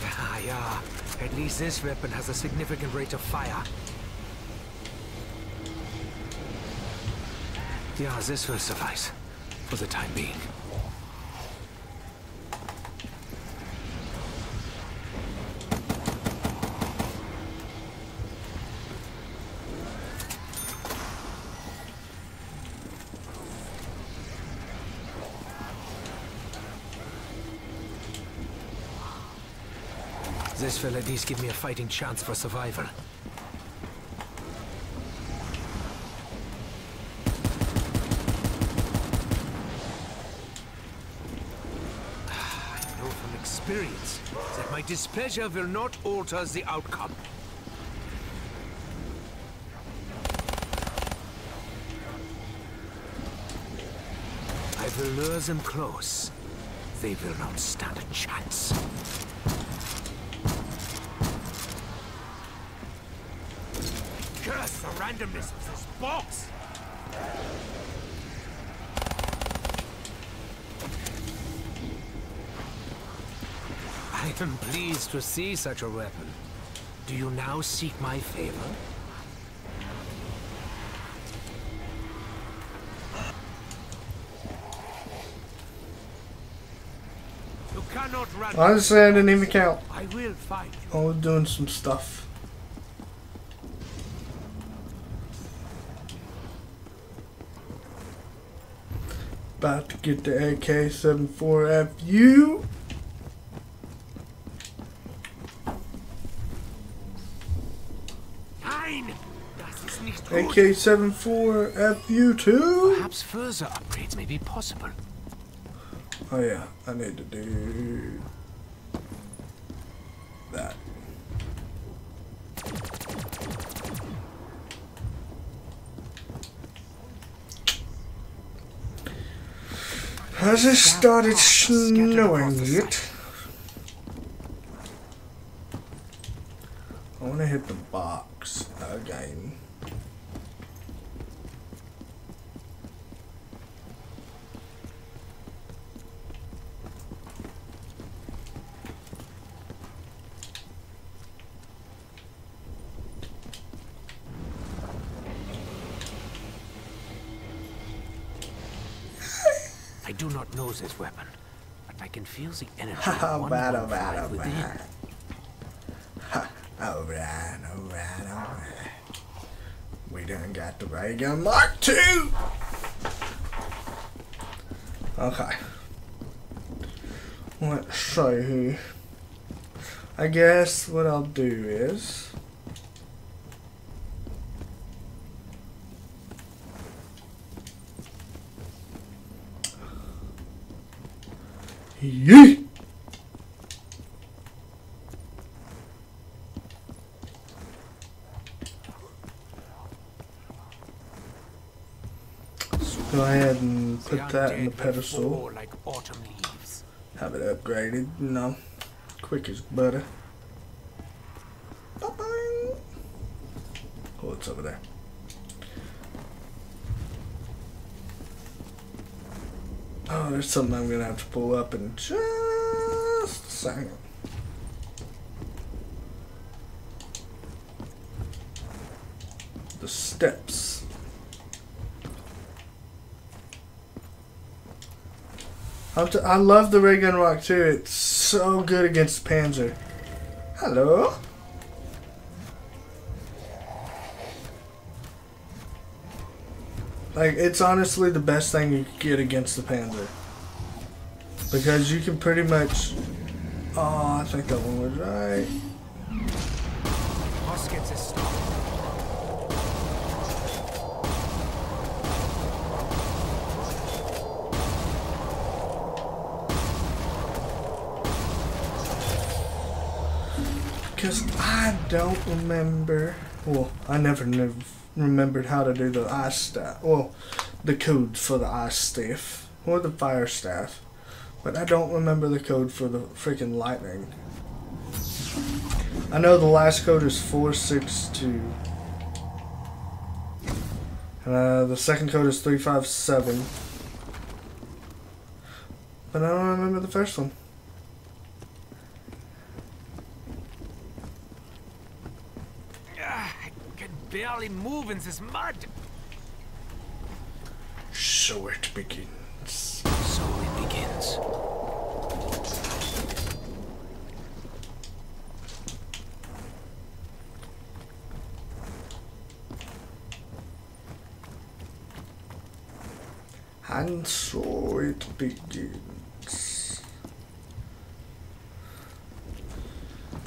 Ah, yeah. At least this weapon has a significant rate of fire. Yeah, this will suffice. For the time being. This will at least give me a fighting chance for survival. Experience that my displeasure will not alter the outcome. I will lure them close. They will not stand a chance. Curse the randomness of this box! I am pleased to see such a weapon. Do you now seek my favor? You cannot run. Honestly, I didn't even count. I will find you. I was doing some stuff. About to get the AK-74FU. Nein! Das ist nicht gut. AK-74FU2. Perhaps further upgrades may be possible. Oh yeah, I need to do that. Has it started snowing yet? I want to hit the box again. I do not know this weapon, but I can feel the energy Haha, of bad, 115 within. Alright. We done got the ray gun Mark II! Okay. Let's see. I guess what I'll do is... Yee! Go ahead and put that in the pedestal. Like autumn leaves. Have it upgraded, you know, quick as butter. Ba-bang. Oh, it's over there. Oh, there's something I'm gonna have to pull up in just a second. The steps. I love the ray gun rock too. It's so good against Panzer. Hello. Like, it's honestly the best thing you can get against the Panzer. Because you can pretty much... Oh, I think that one was right. Hoskins is stopped. Because I don't remember... Well, I never remembered how to do the ice staff. Well, the code for the ice staff. Or the fire staff. But I don't remember the code for the freaking lightning. I know the last code is 462. The second code is 357. But I don't remember the first one. I can barely move in this mud. So it begins. So it begins. And so it begins.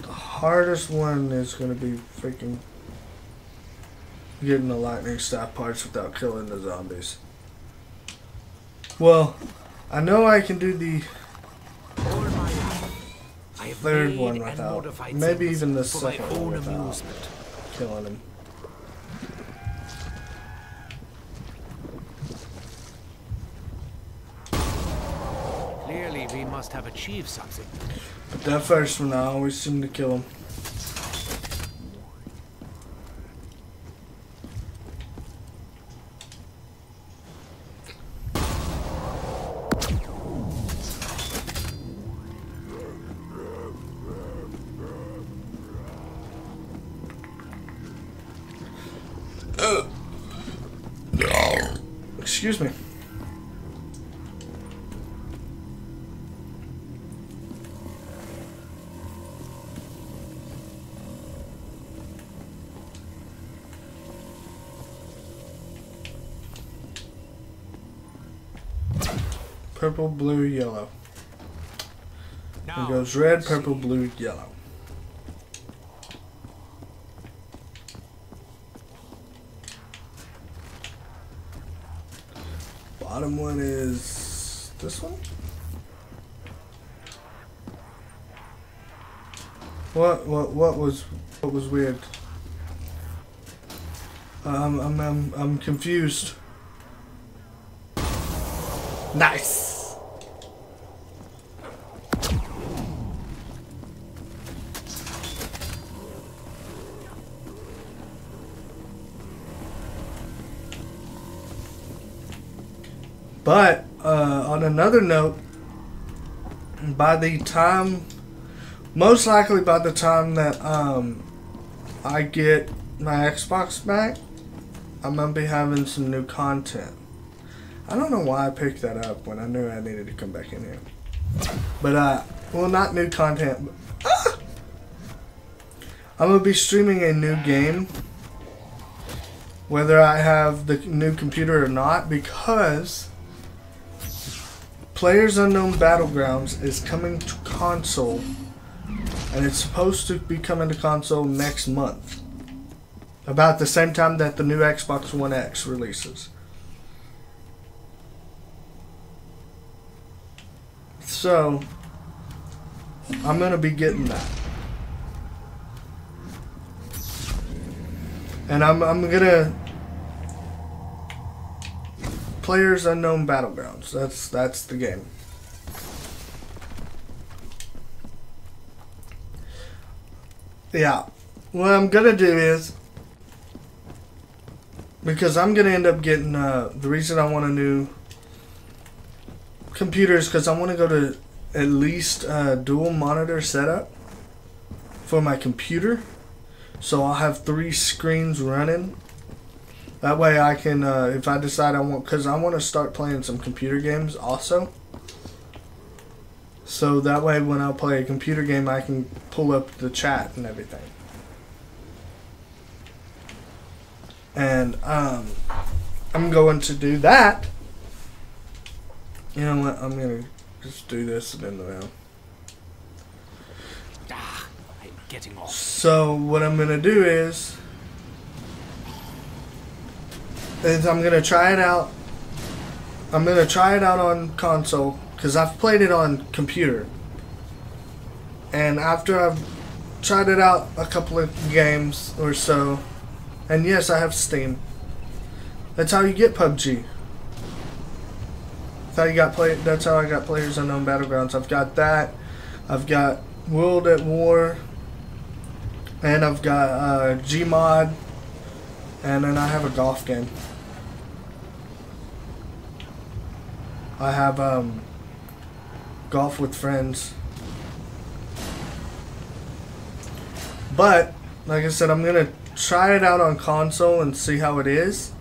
The hardest one is going to be freaking getting the lightning staff parts without killing the zombies. Well, I know I can do the All my life, I have third made one and without, modified maybe things even the for my second one own without amusement. killing him. Clearly, we must have achieved something. But that first one, I always seem to kill him. Excuse me. purple, blue, yellow. Now, It goes red, purple, blue, yellow. Bottom one is this one. What was weird? I'm confused. Nice. But on another note, by the time, most likely by the time that I get my Xbox back, I'm gonna be having some new content. I don't know why I picked that up when I knew I needed to come back in here. But well, not new content. But, I'm gonna be streaming a new game, whether I have the new computer or not, because PlayerUnknown's Battlegrounds is coming to console, and it's supposed to be coming to console next month, about the same time that the new Xbox One X releases. So I'm gonna be getting that, and I'm gonna PlayerUnknown's Battlegrounds. That's the game. Yeah, what I'm gonna do is, because I'm gonna end up getting the reason I want a new computer is because I want to go to at least dual monitor setup for my computer, so I'll have 3 screens running. That way I can, if I decide I want, because I want to start playing some computer games also. So that way when I play a computer game, I can pull up the chat and everything. And I'm going to do that. You know what, I'm going to just do this and then around. I'm getting off. So what I'm going to do is I'm going to try it out. I'm going to try it out on console, because I've played it on computer. And after I've tried it out a couple of games or so, and yes, I have Steam. That's how you get PUBG. That's how you got play. That's how I got PlayerUnknown's Battlegrounds. I've got that. I've got World at War, and I've got Gmod, and then I have a golf game. I have Golf with Friends. But like I said, I'm gonna try it out on console and see how it is,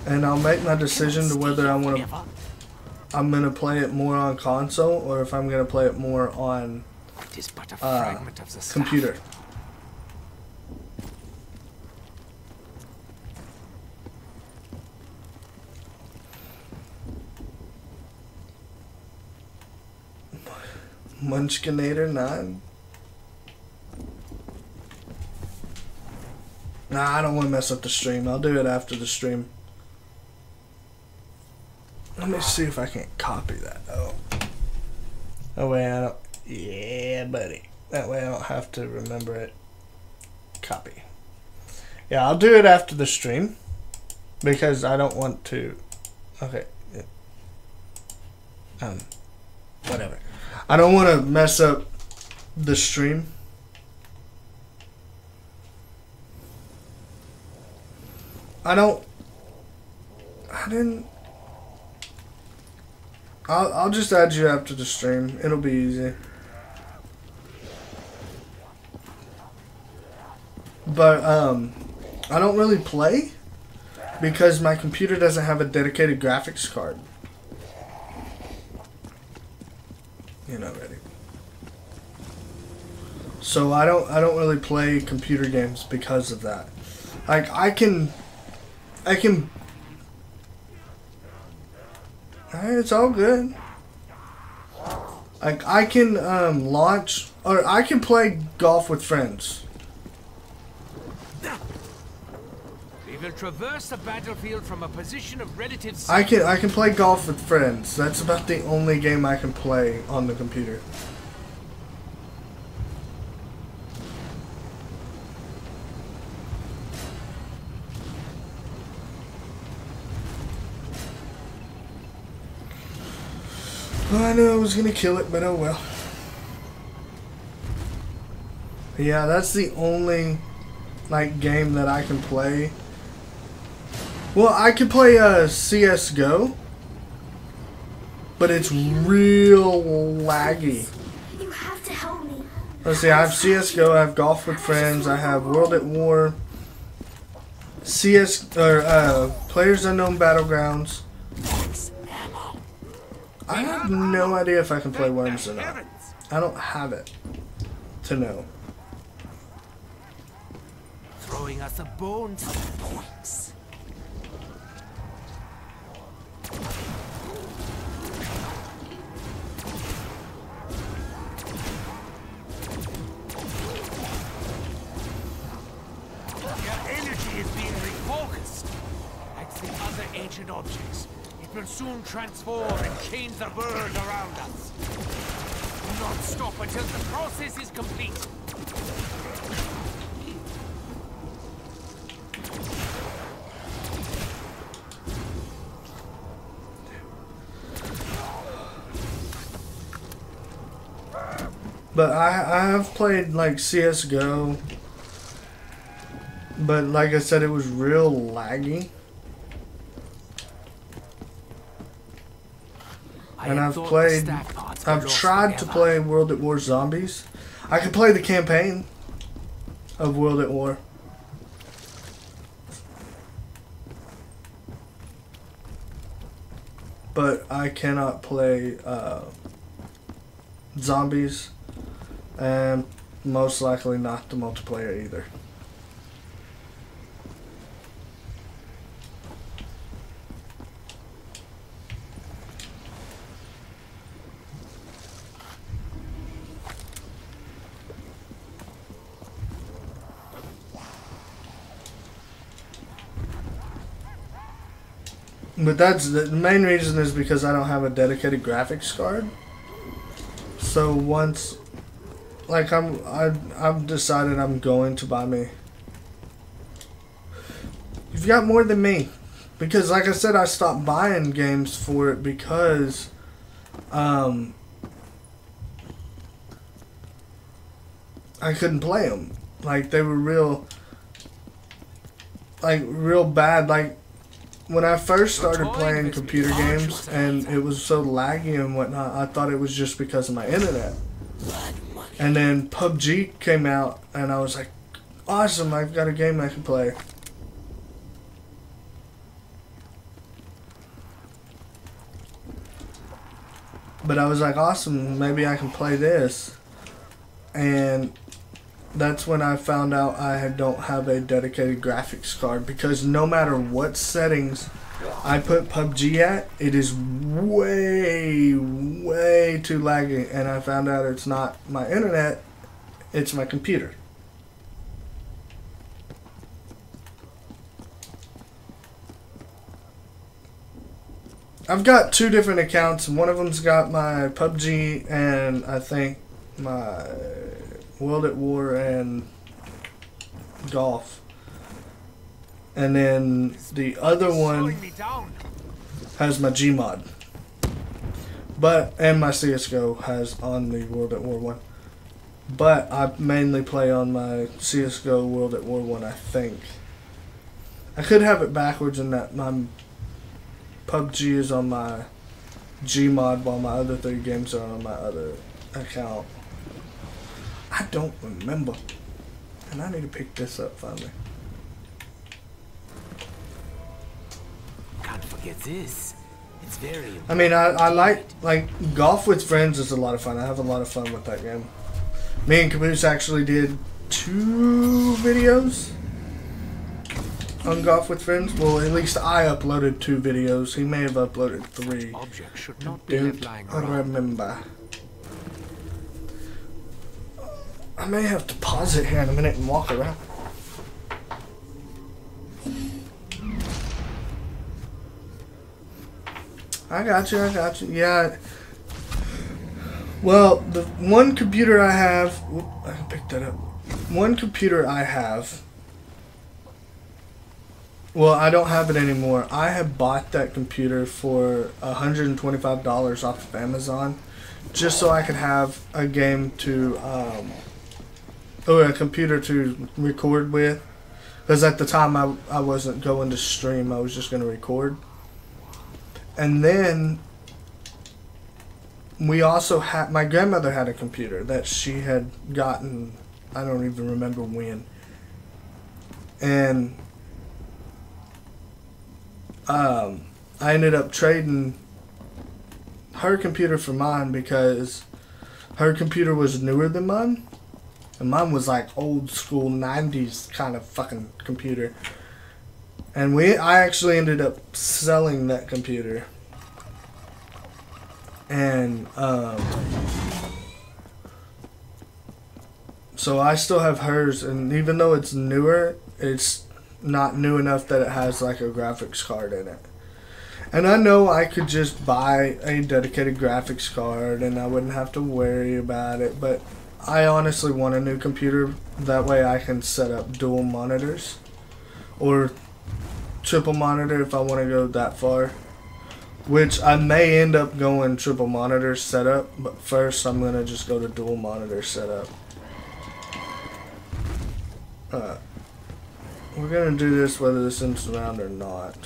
and I'll make my decision to whether I'm gonna play it more on console or if I'm gonna play it more on It is but a fragment of the staff. computer. Munchkinator 9. Nah, I don't want to mess up the stream. I'll do it after the stream. Let me see if I can't copy that. Oh. That way I don't... Yeah, buddy. That way I don't have to remember it. Copy. Yeah, I'll do it after the stream, because I don't want to... Okay. Whatever. I don't want to mess up the stream. I didn't... I'll just add you after the stream. It'll be easy. But, I don't really play because my computer doesn't have a dedicated graphics card. You know, ready. So I don't really play computer games because of that. Like I can it's all good. Like I can launch, or I can play golf with friends. We will traverse the battlefield from a position of relative I can play golf with friends. That's about the only game I can play on the computer. Well, I knew I was gonna kill it, but oh well. Yeah, that's the only like game that I can play. Well, I can play CS:GO, but it's real laggy. You have to help me. Let's see, I have CS:GO, I have Golf with Friends, I have World at War, Players Unknown Battlegrounds. I have no idea if I can play Worms or not. I don't have it to know. throwing us a bone to the points. Your energy is being refocused. Like the other ancient objects, it will soon transform and change the world around us. Do not stop until the process is complete. But I have played like CS:GO, but like I said, it was real laggy. And I've tried to play World at War Zombies. I can play the campaign of World at War. But I cannot play Zombies, and most likely not the multiplayer either. But that's the main reason is because I don't have a dedicated graphics card. So once, like I've decided I'm going to buy me. You've got more than me, because like I said, I stopped buying games for it because, I couldn't play them. Like they were real bad. Like when I first started playing computer games and it was so laggy and whatnot, I thought it was just because of my internet. And then PUBG came out and I was like, awesome, I've got a game I can play. But I was like, awesome, maybe I can play this. And that's when I found out I don't have a dedicated graphics card, because no matter what settings I put PUBG at, it is way, way too laggy. And I found out it's not my internet, it's my computer. I've got two different accounts. One of them's got my PUBG and I think my World at War and Golf. And then the other one has my Gmod. And my CS:GO has on the World at War one. But I mainly play on my CS:GO World at War one, I think. I could have it backwards in that my PUBG is on my Gmod while my other 3 games are on my other account. I don't remember. And I need to pick this up finally. Can't forget this. It's very important. I mean, I like Golf with Friends is a lot of fun. I have a lot of fun with that game. Me and Caboose actually did 2 videos on Golf with Friends. Well, at least I uploaded 2 videos. He may have uploaded 3. Object should not be left Don't lying around. remember. I may have to pause it here in a minute and walk around. I got you. Yeah. Well, the one computer I have... Whoop, I can pick that up. One computer I have... Well, I don't have it anymore. I have bought that computer for $125 off of Amazon, just so I could have a game to, or a computer to record with. Because at the time I wasn't going to stream, I was just going to record. And then we also had, my grandmother had a computer that she had gotten, I don't even remember when. And I ended up trading her computer for mine because her computer was newer than mine. And mine was like old school 90s kind of fucking computer. And I actually ended up selling that computer. And so I still have hers, and even though it's newer, it's not new enough that it has like a graphics card in it. And I know I could just buy a dedicated graphics card and I wouldn't have to worry about it, but I honestly want a new computer. That way I can set up dual monitors or triple monitor if I want to go that far, which I may end up going triple monitor setup, but first I'm going to just go to dual monitor setup. We're going to do this whether this ends around or not.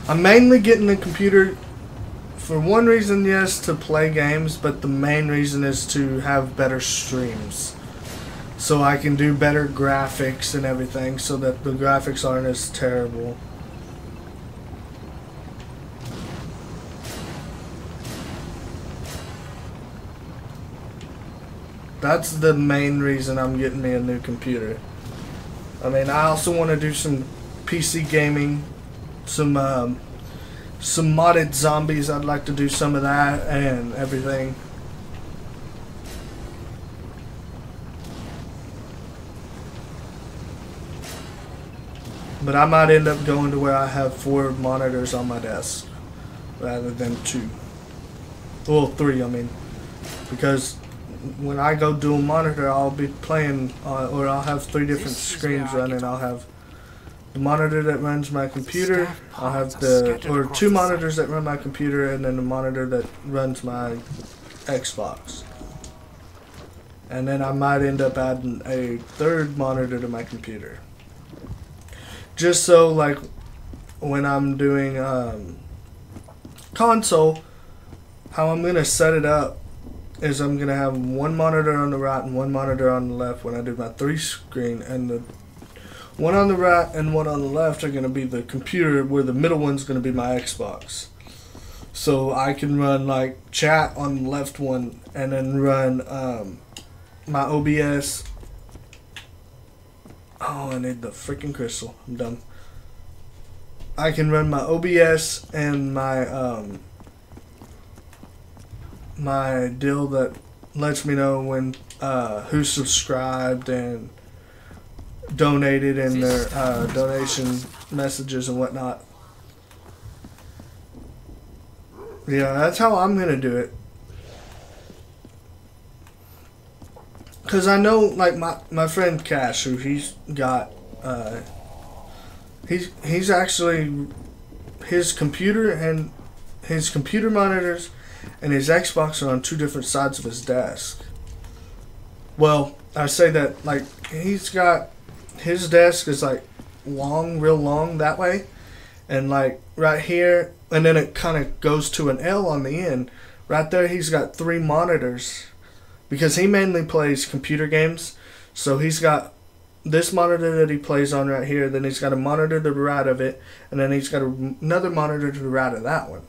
I'm mainly getting the computer for one reason, yes, to play games, but the main reason is to have better streams. So I can do better graphics and everything so that the graphics aren't as terrible. That's the main reason I'm getting me a new computer. I mean, I also want to do some PC gaming, some modded zombies. I'd like to do some of that and everything. But I might end up going to where I have 4 monitors on my desk rather than 2. Well, 3, I mean, because when I go dual monitor, I'll be playing, or I'll have 3 different screens running. I'll have the monitor that runs my computer, I'll have or 2 monitors that run my computer, and then the monitor that runs my Xbox. And then I might end up adding a 3rd monitor to my computer. Just so, like, when I'm doing console, how I'm going to set it up is I'm going to have 1 monitor on the right and 1 monitor on the left when I do my 3 screen, and the one on the right and one on the left are going to be the computer, where the middle one's going to be my Xbox. So I can run like chat on the left one and then run my OBS. Oh, I need the freaking crystal. I'm dumb. I can run my OBS and my my deal that lets me know when who subscribed and donated and their donation messages and whatnot. Yeah, that's how I'm gonna do it. Cause I know, like my friend Cash, who he's got, he's actually, his computer and his computer monitors and his Xbox are on 2 different sides of his desk. Well, I say that, like, he's got, his desk is like long, real long that way, and like right here, and then it kind of goes to an L on the end. Right there, he's got 3 monitors because he mainly plays computer games. So he's got this monitor that he plays on right here, then he's got a monitor to the right of it, and then he's got another monitor to the right of that one.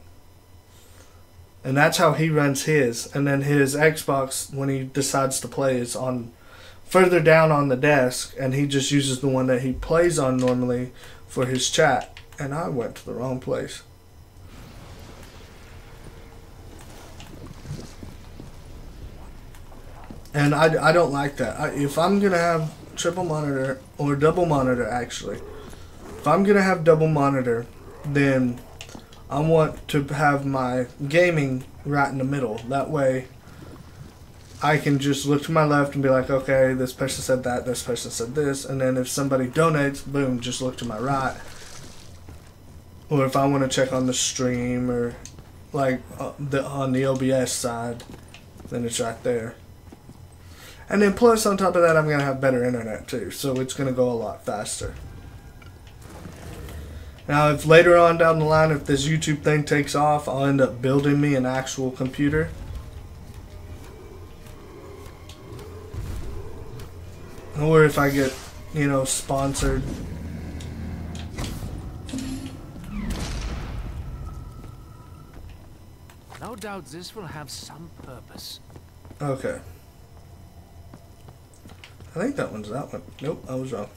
And that's how he runs his. And then his Xbox, when he decides to play, is on further down on the desk, and he just uses the one that he plays on normally for his chat. And I went to the wrong place. And I don't like that. If I'm going to have triple monitor, or double monitor actually, if I'm going to have double monitor, then I want to have my gaming right in the middle. That way I can just look to my left and be like, okay, this person said that, this person said this, and then if somebody donates, boom, just look to my right. Or if I want to check on the stream, or like on the OBS side, then it's right there. And then plus on top of that, I'm going to have better internet too, so it's going to go a lot faster. Now, if later on down the line, if this YouTube thing takes off, I'll end up building me an actual computer. Or if I get, you know, sponsored. No doubt this will have some purpose. Okay. I think that one's that one. Nope, I was wrong.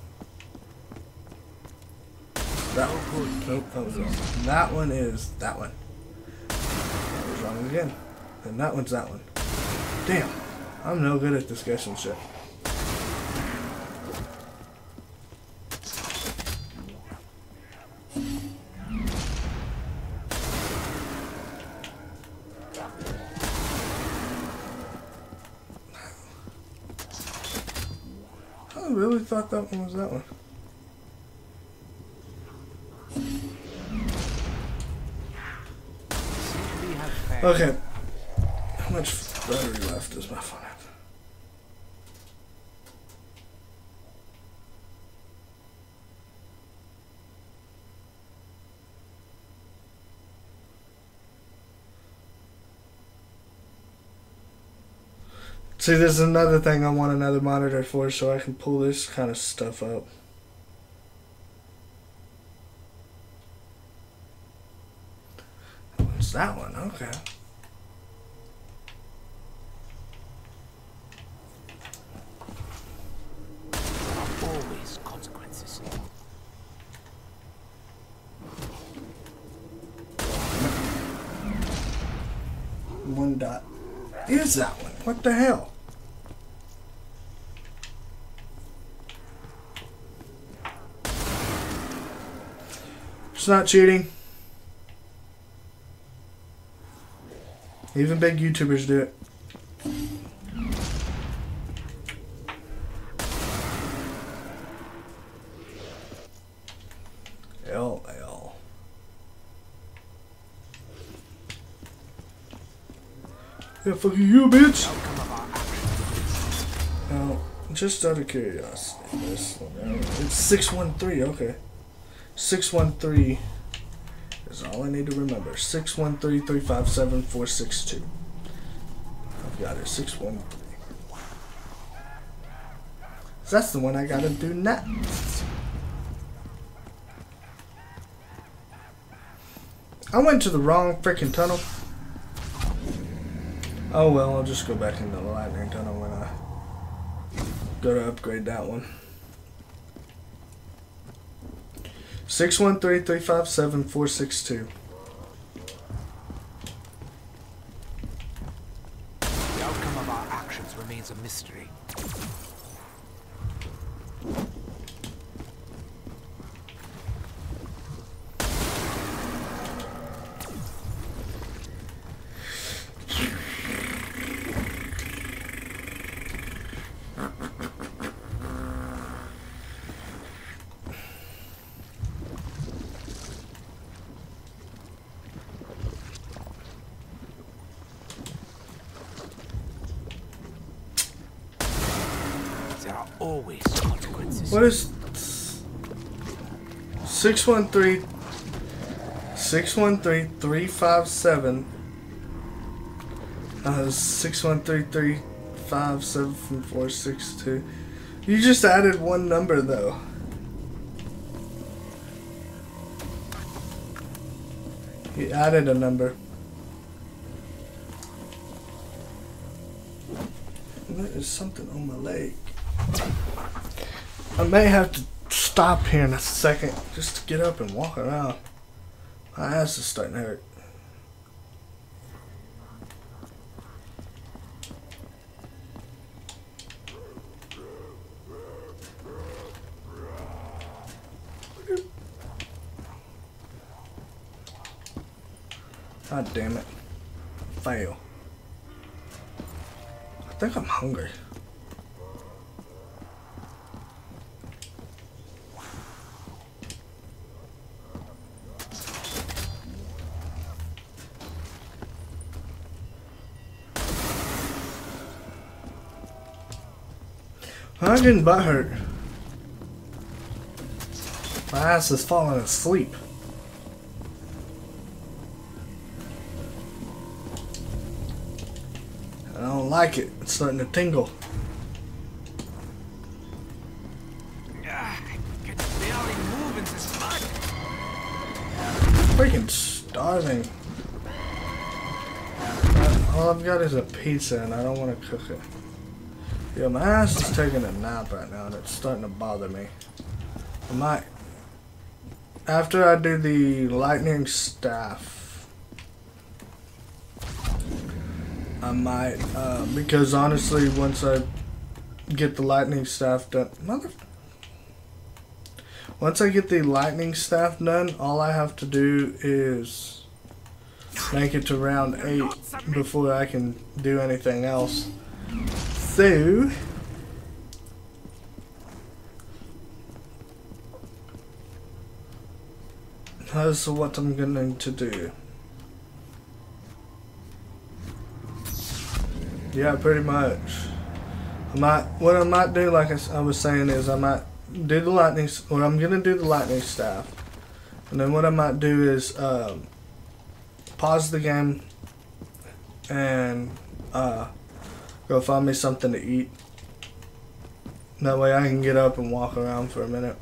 That one. Nope, I was wrong. That one is that one. I was wrong again. And that one's that one. Damn. I'm no good at this guessing shit. I really thought that one was that one. Okay. How much battery left does my phone have? See, there's another thing I want another monitor for, so I can pull this kind of stuff up. What's that one? Okay. There are always consequences. One dot. Is that one? What the hell? It's not cheating. Even big YouTubers do it. LL. Yeah, fuck you, bitch. Now, just out of curiosity, this one, it's 613. Okay, 613 is all I need to remember. 613-357-462. I've got it. 613. That's the one I gotta do next. I went to the wrong freaking tunnel. Oh well, I'll just go back into the lightning tunnel when I go to upgrade that one. 613-357-462. The outcome of our actions remains a mystery. There are always consequences. What is 613-357 613-357-462. You just added one number though. You added a number. There is something on my leg. I may have to stop here in a second just to get up and walk around. My ass is starting to hurt. God damn it. Fail. I think I'm hungry. I'm getting butthurt. My ass is falling asleep. I don't like it. It's starting to tingle. I can barely move in this mud. Freaking starving. All I've got is a pizza and I don't want to cook it. Yeah, my ass is taking a nap right now and it's starting to bother me. I might, after I do the lightning staff, I might, because honestly, once I get the lightning staff done, once I get the lightning staff done, all I have to do is make it to round 8 before I can do anything else. So, that's what I'm going to do. Yeah, pretty much. What I might do, like I was saying, is I might do the lightning, or I'm going to do the lightning staff. And then what I might do is pause the game and go find me something to eat. That way I can get up and walk around for a minute.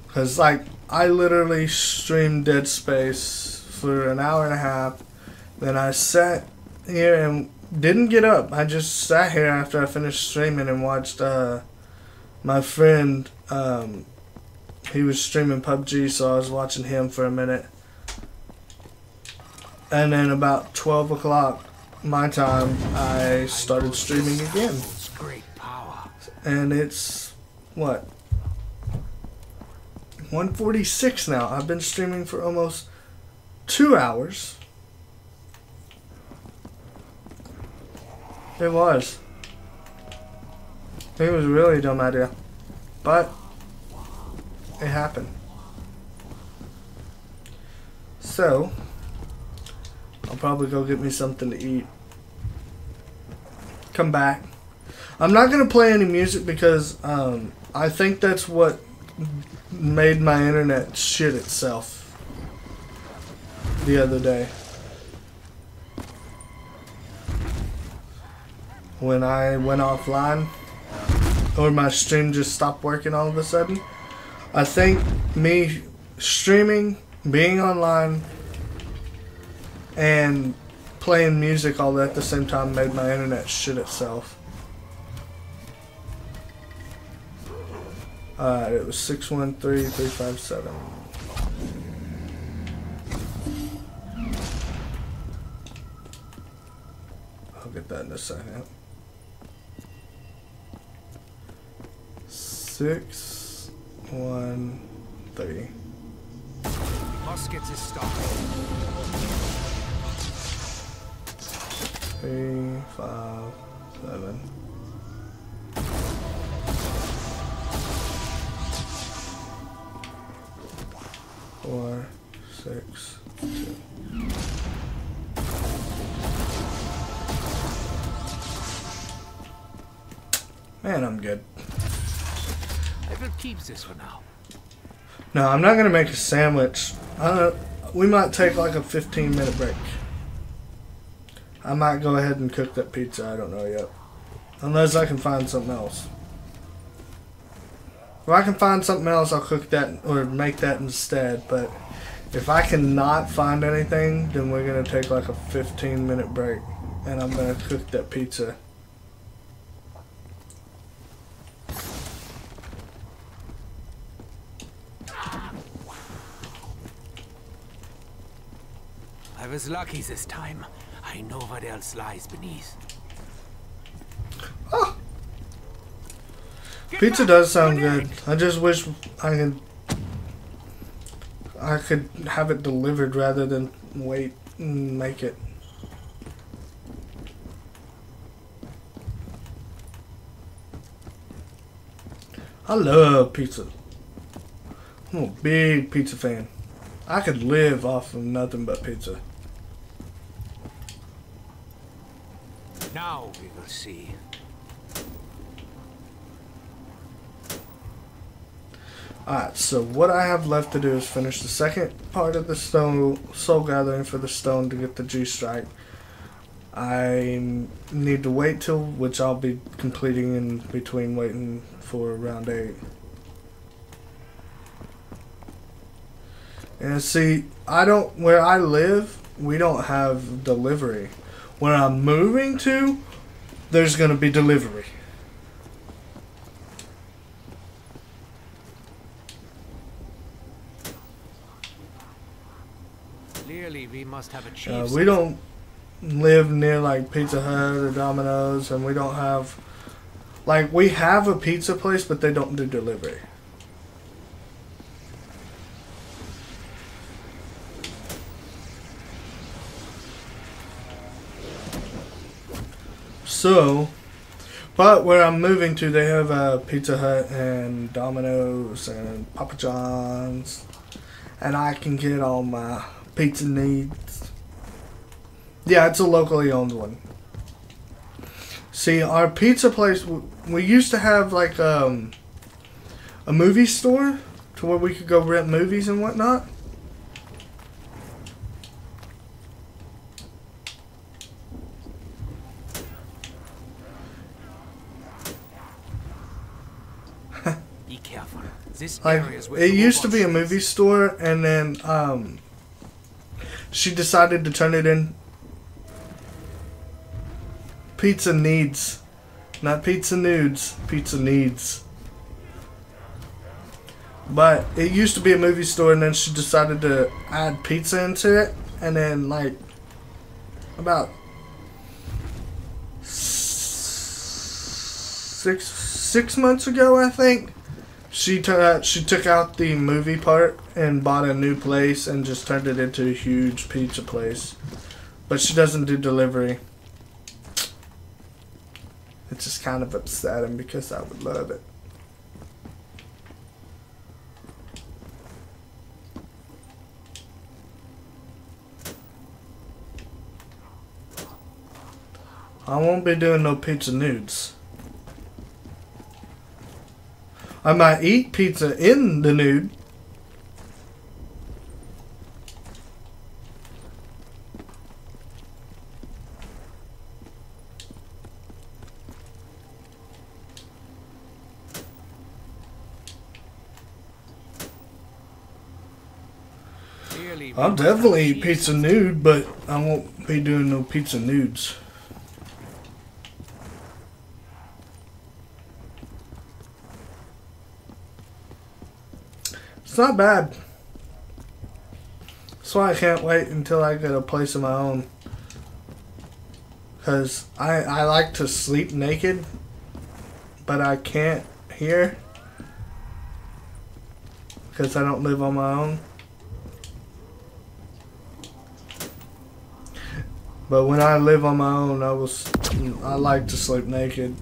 Because, like, I literally streamed Dead Space for an hour and a half. Then I sat here and didn't get up. I just sat here after I finished streaming and watched my friend. He was streaming PUBG, so I was watching him for a minute. And then about 12 o'clock my time, I started streaming again. Great power. And it's, what, 1:46 now. I've been streaming for almost 2 hours. It was a really dumb idea, but it happened. So I'll probably go get me something to eat. Come back. I'm not gonna play any music because I think that's what made my internet shit itself the other day. When I went offline, or my stream just stopped working all of a sudden. I think me streaming, being online, and playing music all at the same time made my internet shit itself. Alright, it was 613-357. I'll get that in a second. 613. Muskets is stopped. 357. 4, 6, 2. Man, I'm good. I will keep this for now. No, I'm not gonna make a sandwich. We might take like a 15-minute break. I might go ahead and cook that pizza. I don't know yet. Unless I can find something else. If I can find something else, I'll cook that or make that instead. But if I cannot find anything, then we're gonna take like a 15-minute break, and I'm gonna cook that pizza. I was lucky this time. I know what else lies beneath. Oh. Pizza does sound good. I just wish I could have it delivered rather than wait and make it. I love pizza. I'm a big pizza fan. I could live off of nothing but pizza. Now we will see. Alright, so what I have left to do is finish the second part of the soul gathering for the stone to get the G-Strike. I need to wait till, which I'll be completing in between waiting for round 8. And see, where I live, we don't have delivery. Where I'm moving to, there's going to be delivery. Clearly, we must have a chief. We don't live near like Pizza Hut or Domino's, and we don't have, like, we have a pizza place, but they don't do delivery. So, but where I'm moving to, they have a Pizza Hut and Domino's and Papa John's, and I can get all my pizza needs. Yeah, it's a locally owned one. See, our pizza place, we used to have like a movie store to where we could go rent movies and whatnot. Be careful. This Like, area is where it the used to be a robots movie store, and then she decided to turn it in Pizza Needs. Not Pizza Nudes, Pizza Needs. But it used to be a movie store, and then she decided to add pizza into it, and then like about six months ago, I think, she took out the movie part and bought a new place and just turned it into a huge pizza place. But she doesn't do delivery. It's just kind of upsetting because I would love it. I won't be doing no pizza nudes. I might eat pizza in the nude. Clearly, we I'll must have definitely a eat chief. pizza nude, but I won't be doing no pizza nudes. It's not bad. That's why I can't wait until I get a place of my own. Because I like to sleep naked, but I can't here. Because I don't live on my own. But when I live on my own, I like to sleep naked.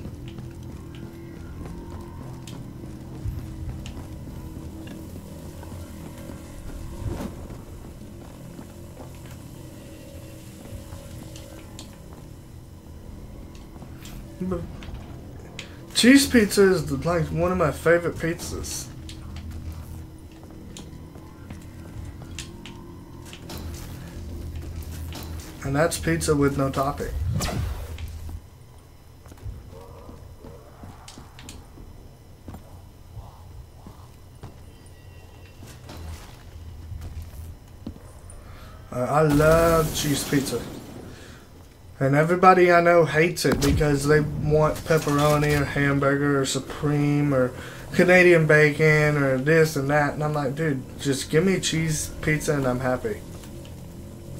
But cheese pizza is like one of my favorite pizzas. And that's pizza with no topping. I love cheese pizza. And everybody I know hates it because they want pepperoni or hamburger or supreme or Canadian bacon or this and that. And I'm like, dude, just give me cheese pizza and I'm happy.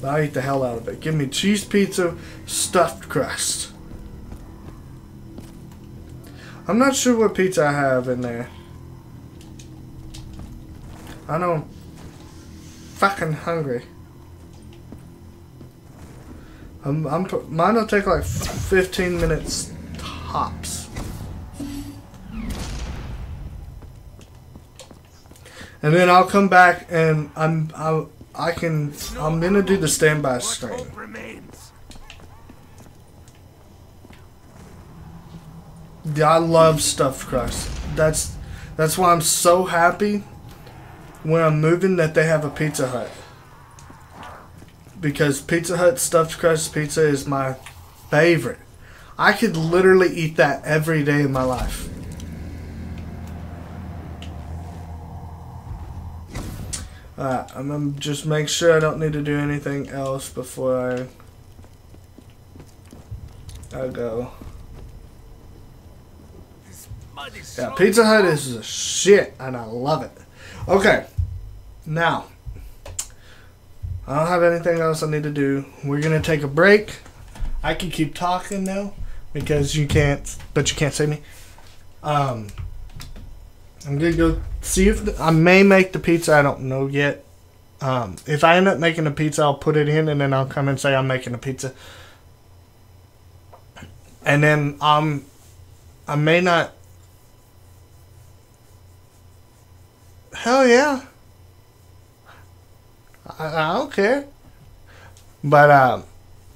I'll eat the hell out of it. Give me cheese pizza, stuffed crust. I'm not sure what pizza I have in there. I know I'm fucking hungry. Mine will take like 15 minutes tops. And then I'll come back and I'm gonna do the standby screen. Yeah, I love stuffed crust. That's why I'm so happy when I'm moving that they have a Pizza Hut. Because Pizza Hut stuffed crust pizza is my favorite. I could literally eat that every day of my life. I'm gonna just make sure I don't need to do anything else before I go. Yeah, Pizza Hut is a shit, and I love it. Okay, now I don't have anything else I need to do. We're gonna take a break. I can keep talking now because you can't, but you can't see me. I'm gonna go see if I may make the pizza. I don't know yet. If I end up making a pizza, I'll put it in, and then I'll come and say I'm making a pizza. And then I may not. Hell yeah. I don't care. But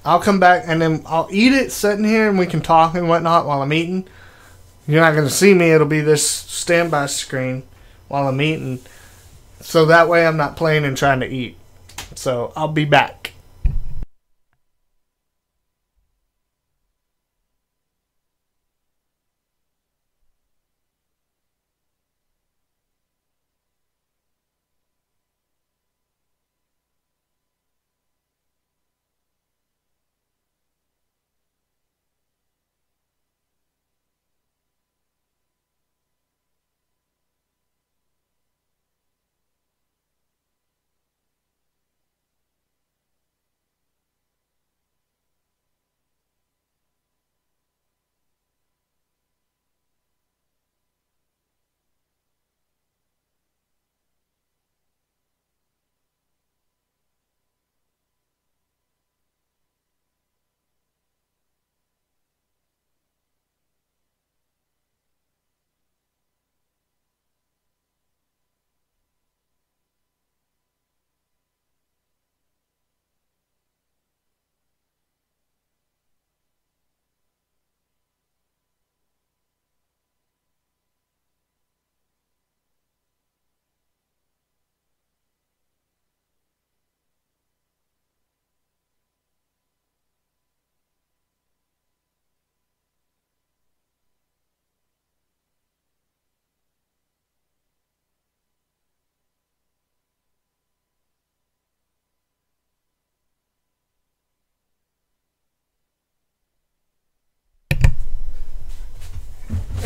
I'll come back and then I'll eat it sitting here and we can talk and whatnot while I'm eating. You're not going to see me. It'll be this standby screen while I'm eating. So that way I'm not playing and trying to eat. So I'll be back.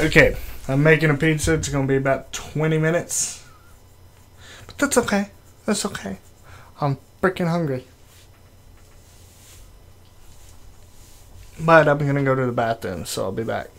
Okay, I'm making a pizza. It's going to be about 20 minutes. But that's okay. That's okay. I'm freaking hungry. But I'm going to go to the bathroom, so I'll be back.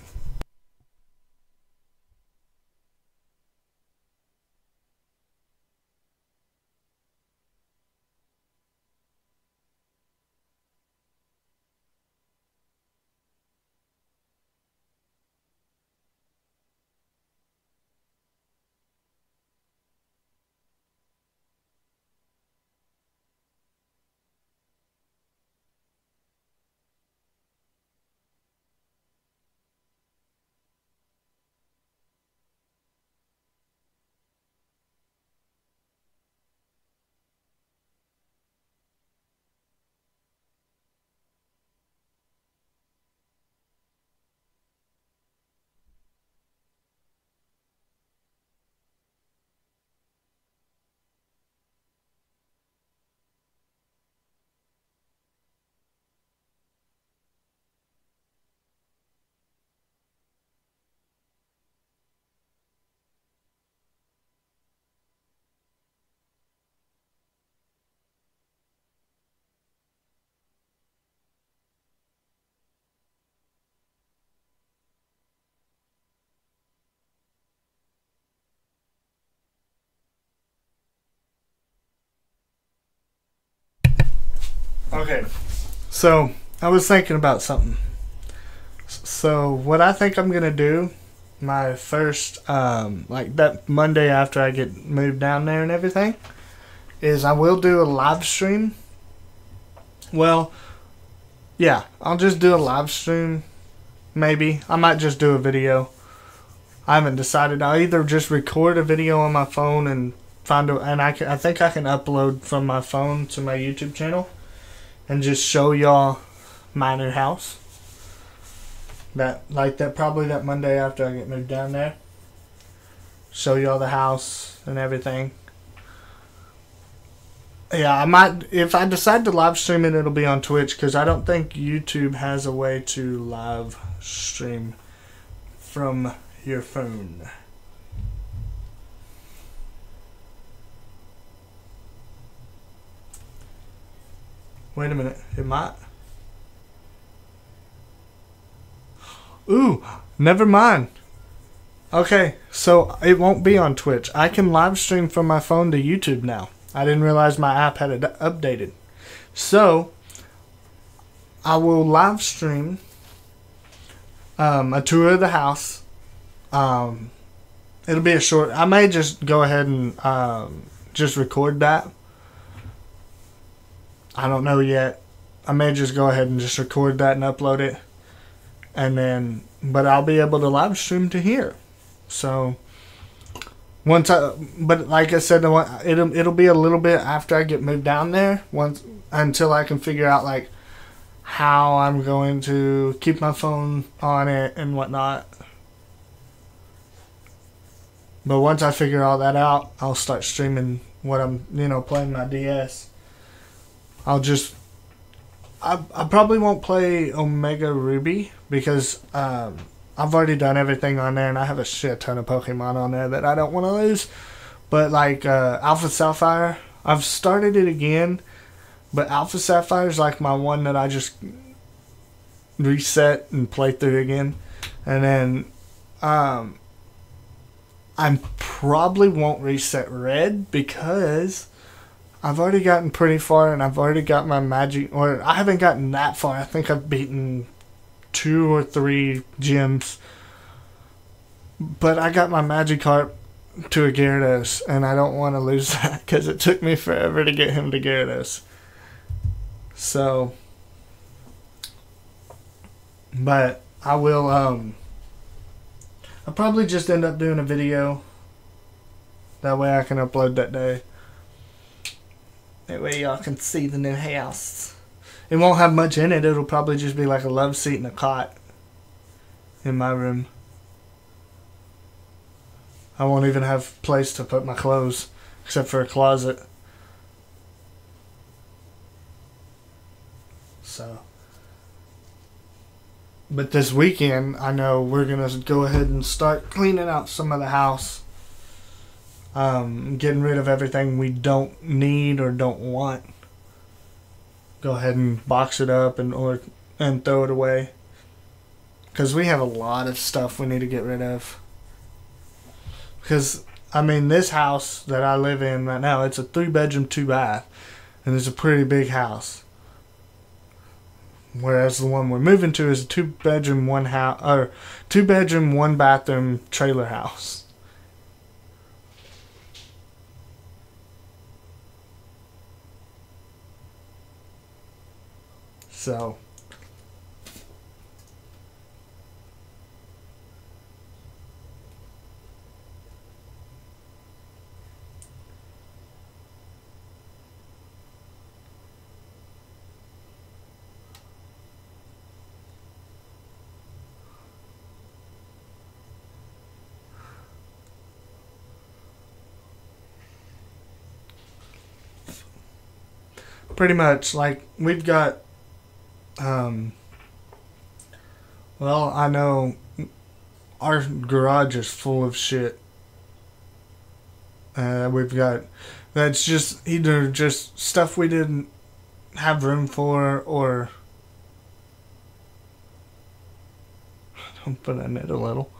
Okay. So, I was thinking about something. So, what I think I'm going to do, my first, like that Monday after I get moved down there and everything, is I will do a live stream. Well, yeah, I'll just do a live stream. Maybe. I might just do a video. I haven't decided. I'll either just record a video on my phone and I think I can upload from my phone to my YouTube channel and just show y'all my new house. Probably that Monday after I get moved down there. Show y'all the house and everything. Yeah, I might, if I decide to live stream it, it'll be on Twitch, because I don't think YouTube has a way to live stream from your phone. Wait a minute, it might. Ooh, never mind. Okay, so it won't be on Twitch. I can live stream from my phone to YouTube now. I didn't realize my app had it updated. So, I will live stream a tour of the house. It'll be a short... I may just go ahead and just record that. I don't know yet. I may just go ahead and just record that and upload it. And then... But I'll be able to live stream to here. So... but like I said, it'll be a little bit after I get moved down there, until I can figure out like how I'm going to keep my phone on it and whatnot. But once I figure all that out, I'll start streaming what I'm, playing my DS. I probably won't play Omega Ruby because I've already done everything on there, and I have a shit ton of Pokemon on there that I don't want to lose. But like Alpha Sapphire, I've started it again, but Alpha Sapphire is like my one that I just reset and play through again. And then I probably won't reset Red because I've already gotten pretty far, and I've already got my magic, or I haven't gotten that far. I think I've beaten 2 or 3 gyms, but I got my Magikarp to a Gyarados, and I don't want to lose that because it took me forever to get him to Gyarados. So, but I will, I'll probably just end up doing a video. That way I can upload that day. That way y'all can see the new house. It won't have much in it. It'll probably just be like a love seat and a cot in my room. I won't even have place to put my clothes except for a closet. So. But this weekend, I know we're going to go ahead and start cleaning out some of the house. Getting rid of everything we don't need or don't want. Go ahead and box it up and throw it away. Because we have a lot of stuff we need to get rid of. Because, I mean, this house that I live in right now, it's a 3-bedroom, 2-bath. And it's a pretty big house. Whereas the one we're moving to is a 2-bedroom, 2-bedroom, 1-bathroom trailer house. So, pretty much, like, we've got, well, I know our garage is full of shit. We've got, that's just either just stuff we didn't have room for, or, don't put in it a little.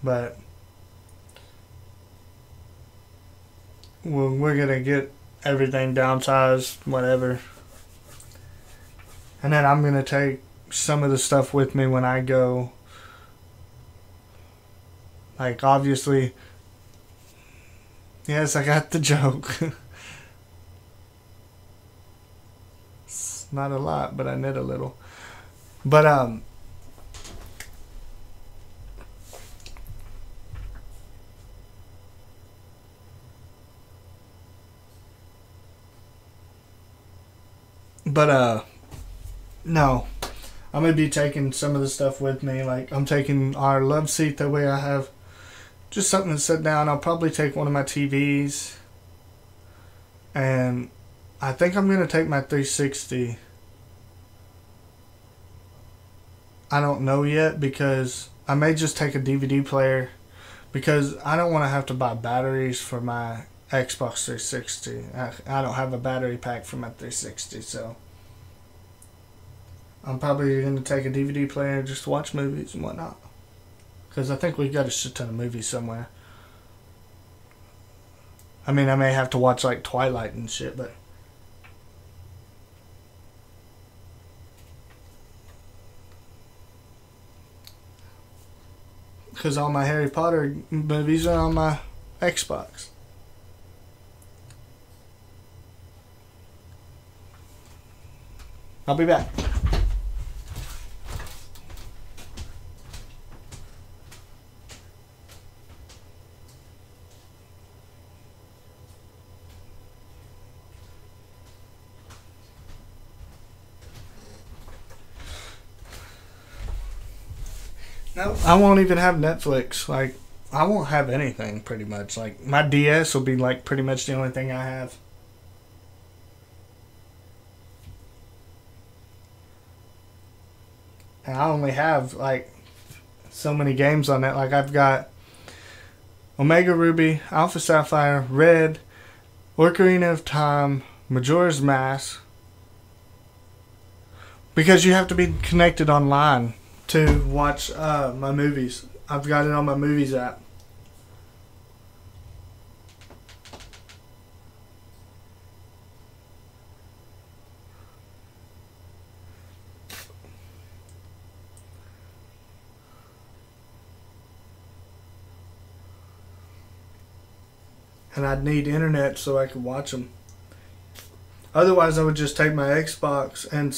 but we're gonna get everything downsized, whatever. And then I'm gonna take some of the stuff with me when I go. Like, obviously, yes, I got the joke. It's not a lot, but I knit a little. But no, I'm gonna be taking some of the stuff with me. Like, I'm taking our love seat, that way I have just something to sit down. I'll probably take one of my TVs, and I think I'm gonna take my 360. I don't know yet, because I may just take a DVD player, because I don't want to have to buy batteries for my Xbox 360. I don't have a battery pack for my 360, so I'm probably going to take a DVD player just to watch movies and whatnot. Because I think we've got a shit ton of movies somewhere. I mean, I may have to watch like Twilight and shit, but because all my Harry Potter movies are on my Xbox. I'll be back. No, I won't even have Netflix. Like, I won't have anything, pretty much. Like, my DS will be, like, pretty much the only thing I have. And I only have, like, so many games on it. Like, I've got Omega Ruby, Alpha Sapphire, Red, Ocarina of Time, Majora's Mask. Because you have to be connected online to watch my movies. I've got it on my movies app. And I'd need internet so I could watch them. Otherwise, I would just take my Xbox and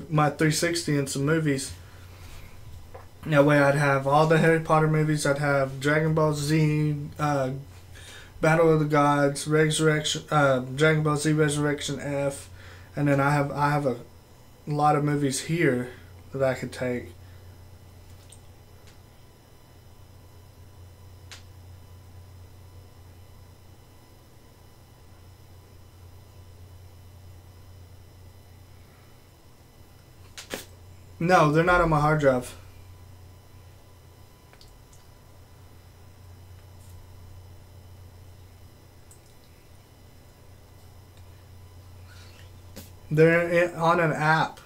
my 360 and some movies. That way I'd have all the Harry Potter movies. I'd have Dragon Ball Z, Battle of the Gods, Resurrection, Dragon Ball Z Resurrection F, and then I have a lot of movies here that I could take. No, they're not on my hard drive. They're on an app.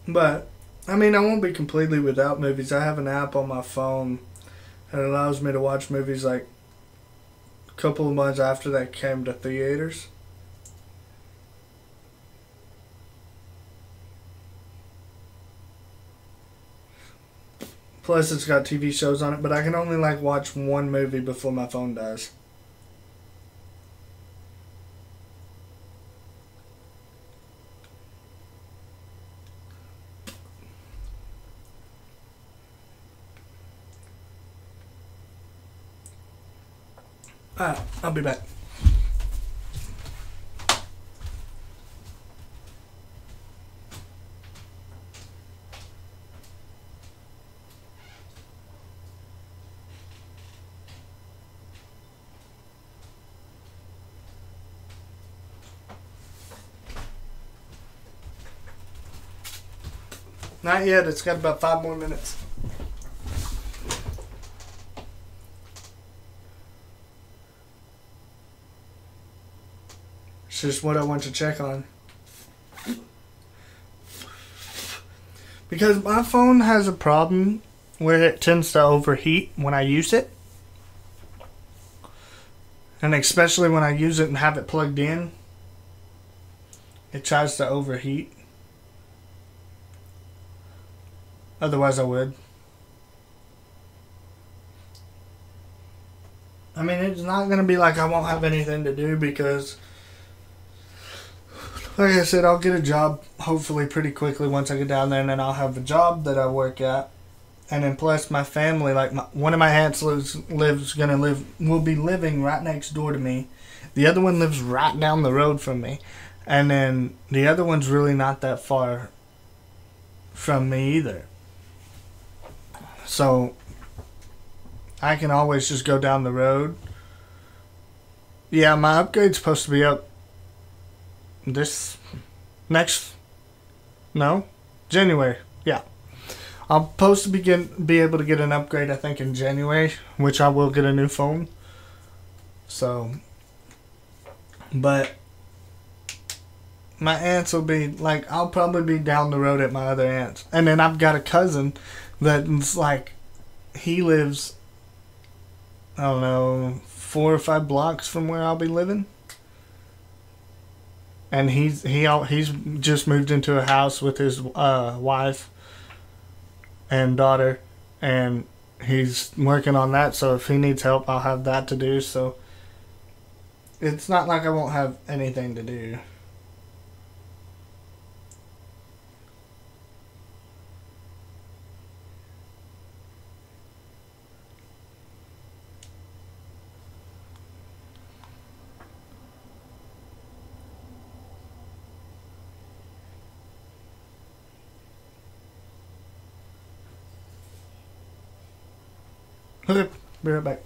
But I mean, I won't be completely without movies. I have an app on my phone that allows me to watch movies like a couple of months after they came to theaters. Plus, it's got TV shows on it, but I can only like watch one movie before my phone dies. Alright, I'll be back. Not yet, it's got about 5 more minutes. It's just what I want to check on. Because my phone has a problem where it tends to overheat when I use it. And especially when I use it and have it plugged in, it tries to overheat. Otherwise I would. I mean, it's not going to be like I won't have anything to do because, like I said, I'll get a job hopefully pretty quickly once I get down there, and then I'll have a job that I work at. And then plus my family, like one of my aunts will be living right next door to me. The other one lives right down the road from me. And then the other one's really not that far from me either. So I can always just go down the road. Yeah, my upgrade's supposed to be up January. Yeah. I'm supposed to be able to get an upgrade, I think, in January, which I will get a new phone. So, but my aunts will be, like, I'll probably be down the road at my other aunt's. And then I've got a cousin that's, like, he lives, I don't know, 4 or 5 blocks from where I'll be living. And he's just moved into a house with his wife and daughter, and he's working on that, so if he needs help I'll have that to do. So it's not like I won't have anything to do. Okay, be right back.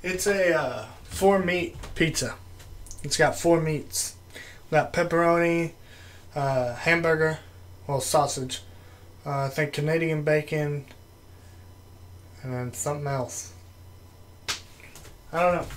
It's a 4-meat pizza. It's got 4 meats. Got pepperoni, hamburger, well, sausage. I think Canadian bacon, and then something else. I don't know.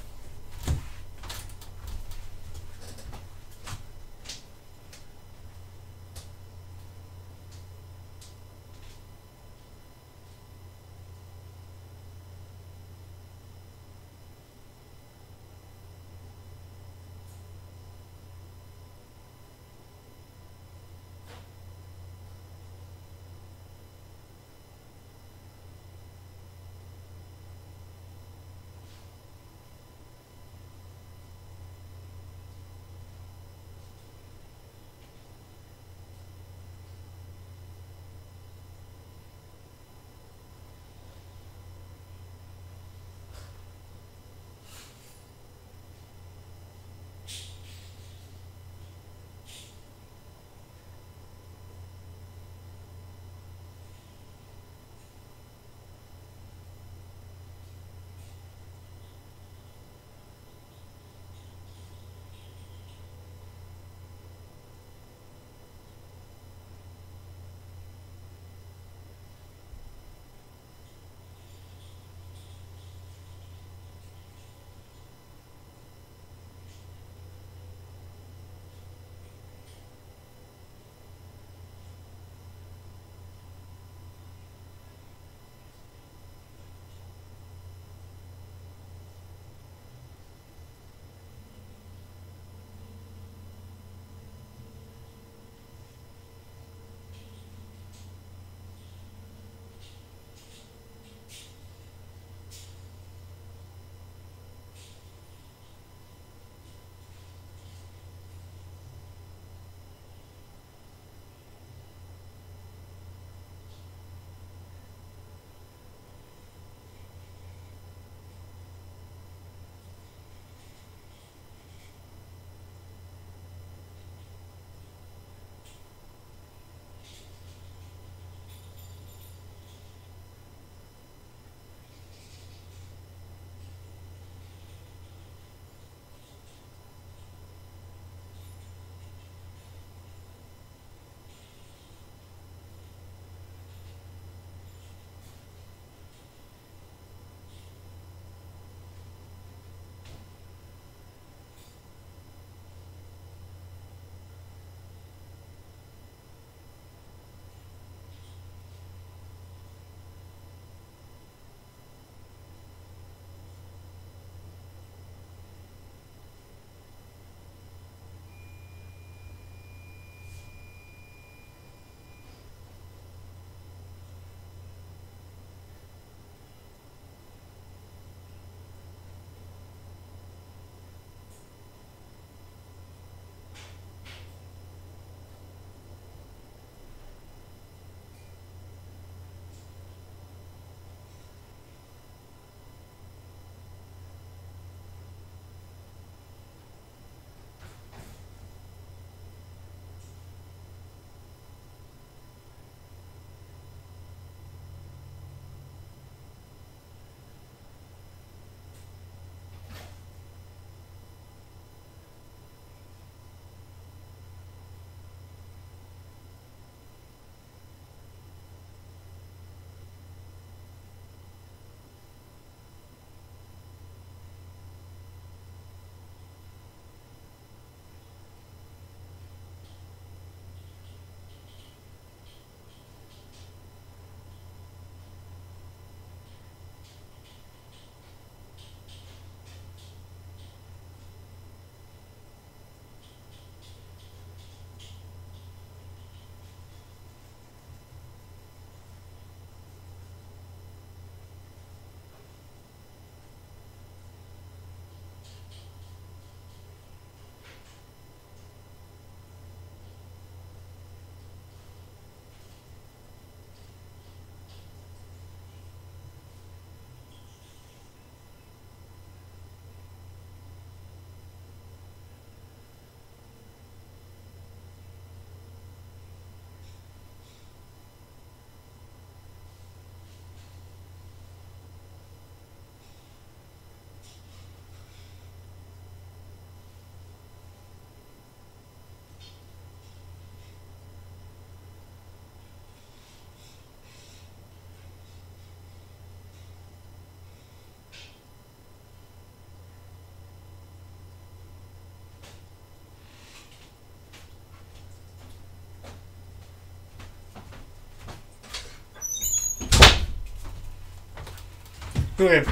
Okay,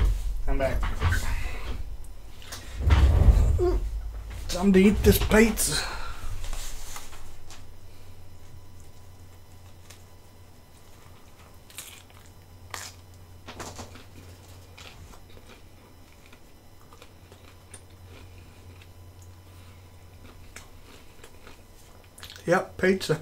I'm back. Time to eat this pizza. Yep, pizza.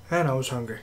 And I was hungry.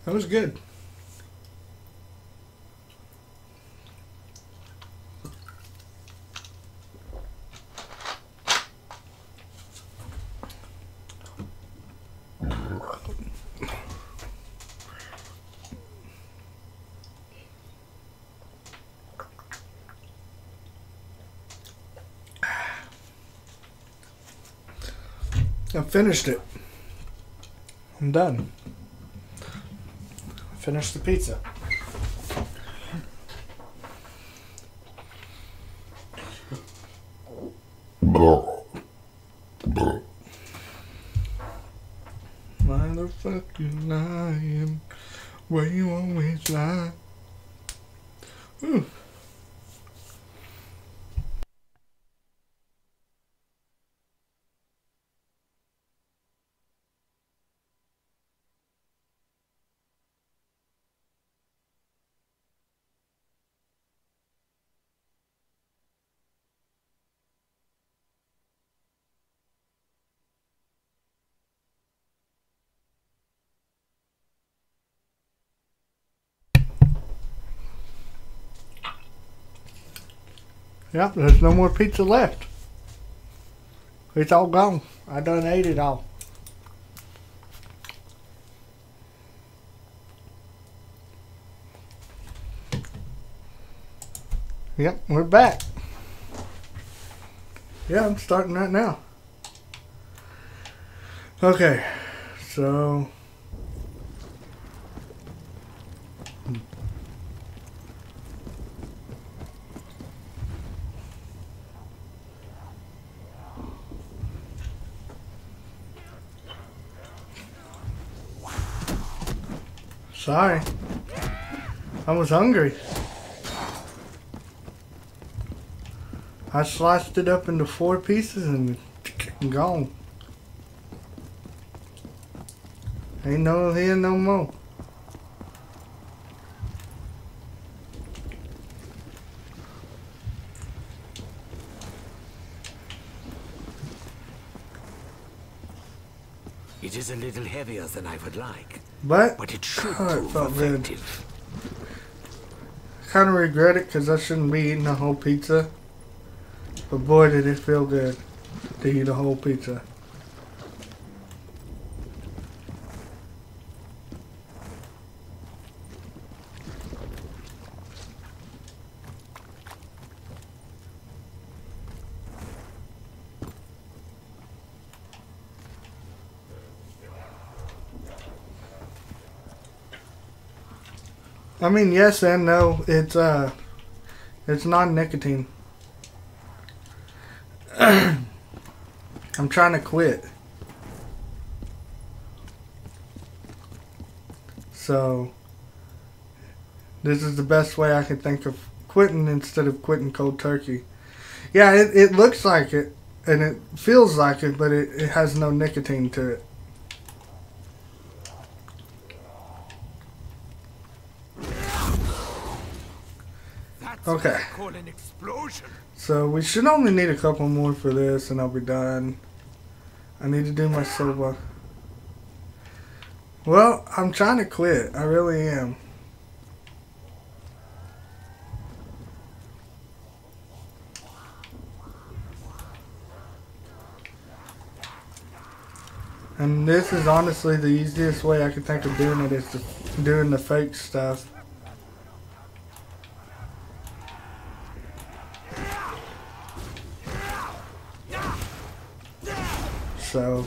That was good. I finished it. I'm done. Finished the pizza. Motherfucking lying, where you always lie. Ooh. Yep, there's no more pizza left. It's all gone. I done ate it all. Yep, we're back. Yeah, I'm starting right now. Okay, so... Sorry. I was hungry. I sliced it up into 4 pieces and gone. Ain't no here no more. It is a little heavier than I would like, But it should it prove felt good. effective. Kind of regret it because I shouldn't be eating the whole pizza. But boy, did it feel good to eat a whole pizza. I mean, yes and no. It's non-nicotine. I'm trying to quit. So, this is the best way I can think of quitting instead of quitting cold turkey. Yeah, it looks like it, and it feels like it, but it has no nicotine to it. Okay. Call an explosion. So we should only need a couple more for this and I'll be done. I need to do my soba. Well, I'm trying to quit. I really am. And this is honestly the easiest way I can think of doing it is doing the fake stuff. So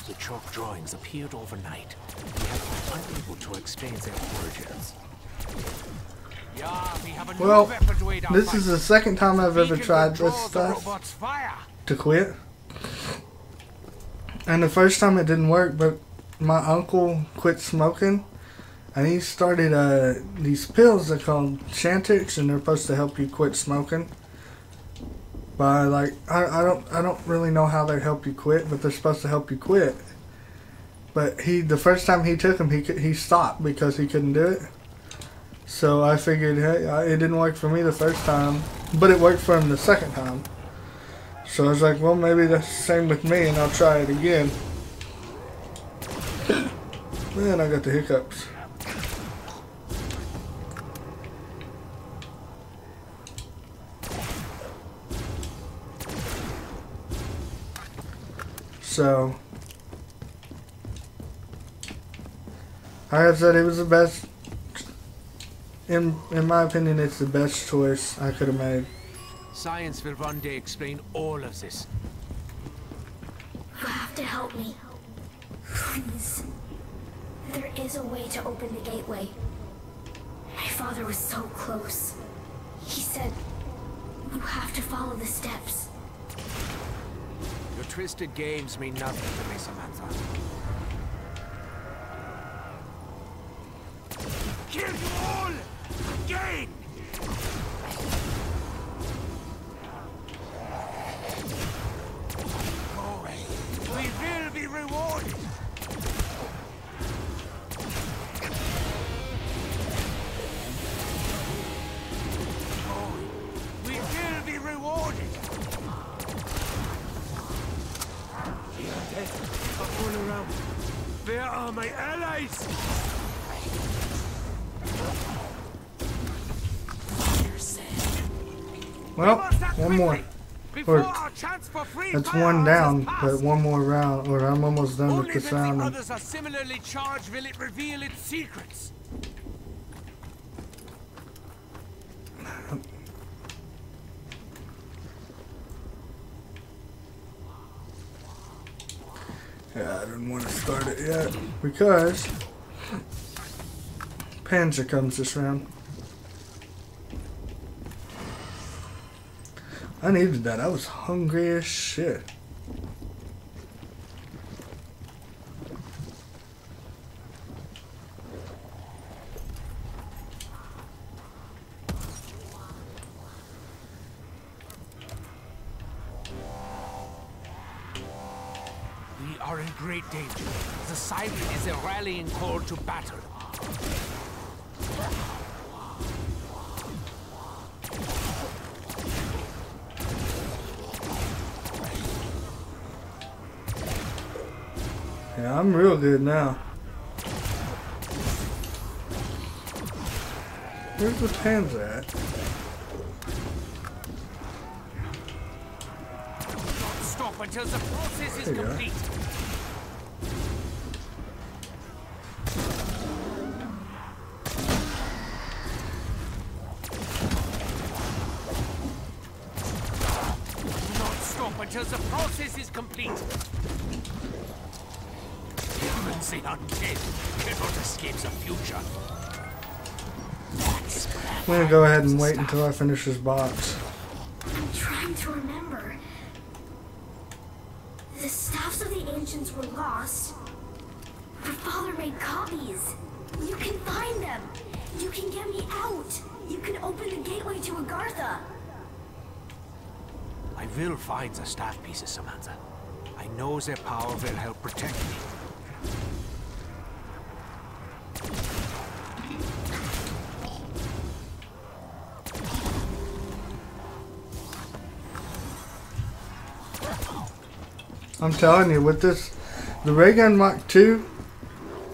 The chalk drawings appeared overnight. We have been unable to explain their origins. Yeah, we have a new well, weapon to aid our this fight. is the second time I've ever We can tried this withdraw the stuff robot's fire. to quit. And the first time it didn't work, but my uncle quit smoking and he started these pills they're called Chantix and they're supposed to help you quit smoking. By like I don't really know how they help you quit, but they're supposed to help you quit. But the first time he took him, he stopped because he couldn't do it. So I figured, hey, it didn't work for me the first time, but it worked for him the second time. So I was like, well, maybe that's the same with me, and I'll try it again. Man, I got the hiccups. So, like I said, it was the best. In my opinion, it's the best choice I could have made. Science will one day explain all of this. You have to help me. Please. There is a way to open the gateway. My father was so close. He said, you have to follow the steps. Your twisted games mean nothing to me, Samantha. Kill you all! Again! Go away. We will be rewarded! We will be rewarded! The undead are all around. Where are my allies? Well, one more. Or, that's one down, but one more round, or I'm almost done with this round. Only if the others are similarly charged will it reveal its secrets. Yeah, I didn't want to start it yet because Panzer comes this round. I needed that. I was hungry as shit. We are in great danger. The siren is a rallying call to battle. Yeah, I'm real good now. Where's the Panzer at? Stop until the process is complete. Do not stop until the process is complete. Even the undead cannot escape the future. I'm gonna go ahead and wait until I finish this box. I'm trying to remember. The staffs of the ancients were lost. Your father made copies. You can find them. You can get me out. You can open the gateway to Agartha. I will find the staff pieces, Samantha. I know their power will help protect me. I'm telling you, with this, the Ray Gun Mark II,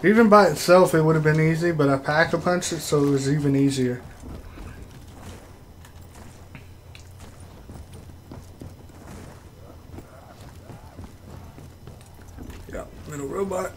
even by itself it would have been easy, but I pack-a-punched it so it was even easier. Yeah, little robot.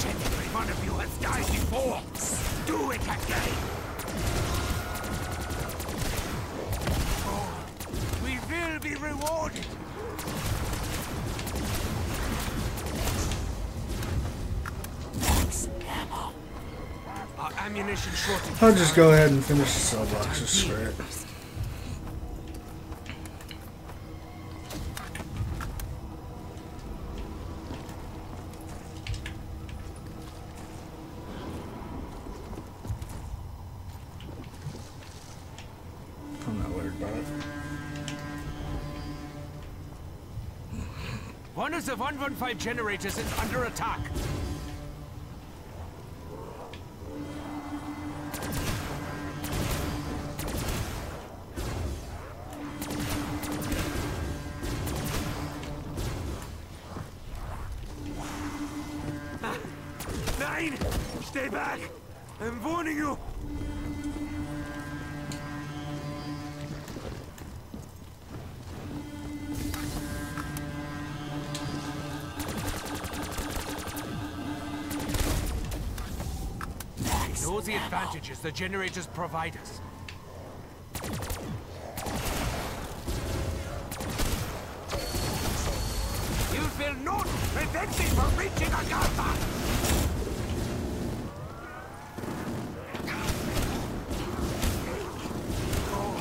Every one of you has died before. Do it again. Oh, we will be rewarded. ammunition shortage. I'll just go ahead and finish the cell boxes straight. I'm not worried about it. One of the 115 generators is under attack. Nine! Stay back! I'm warning you! Know the advantages the generators provide us. You will not prevent me from reaching Agatha! Oh,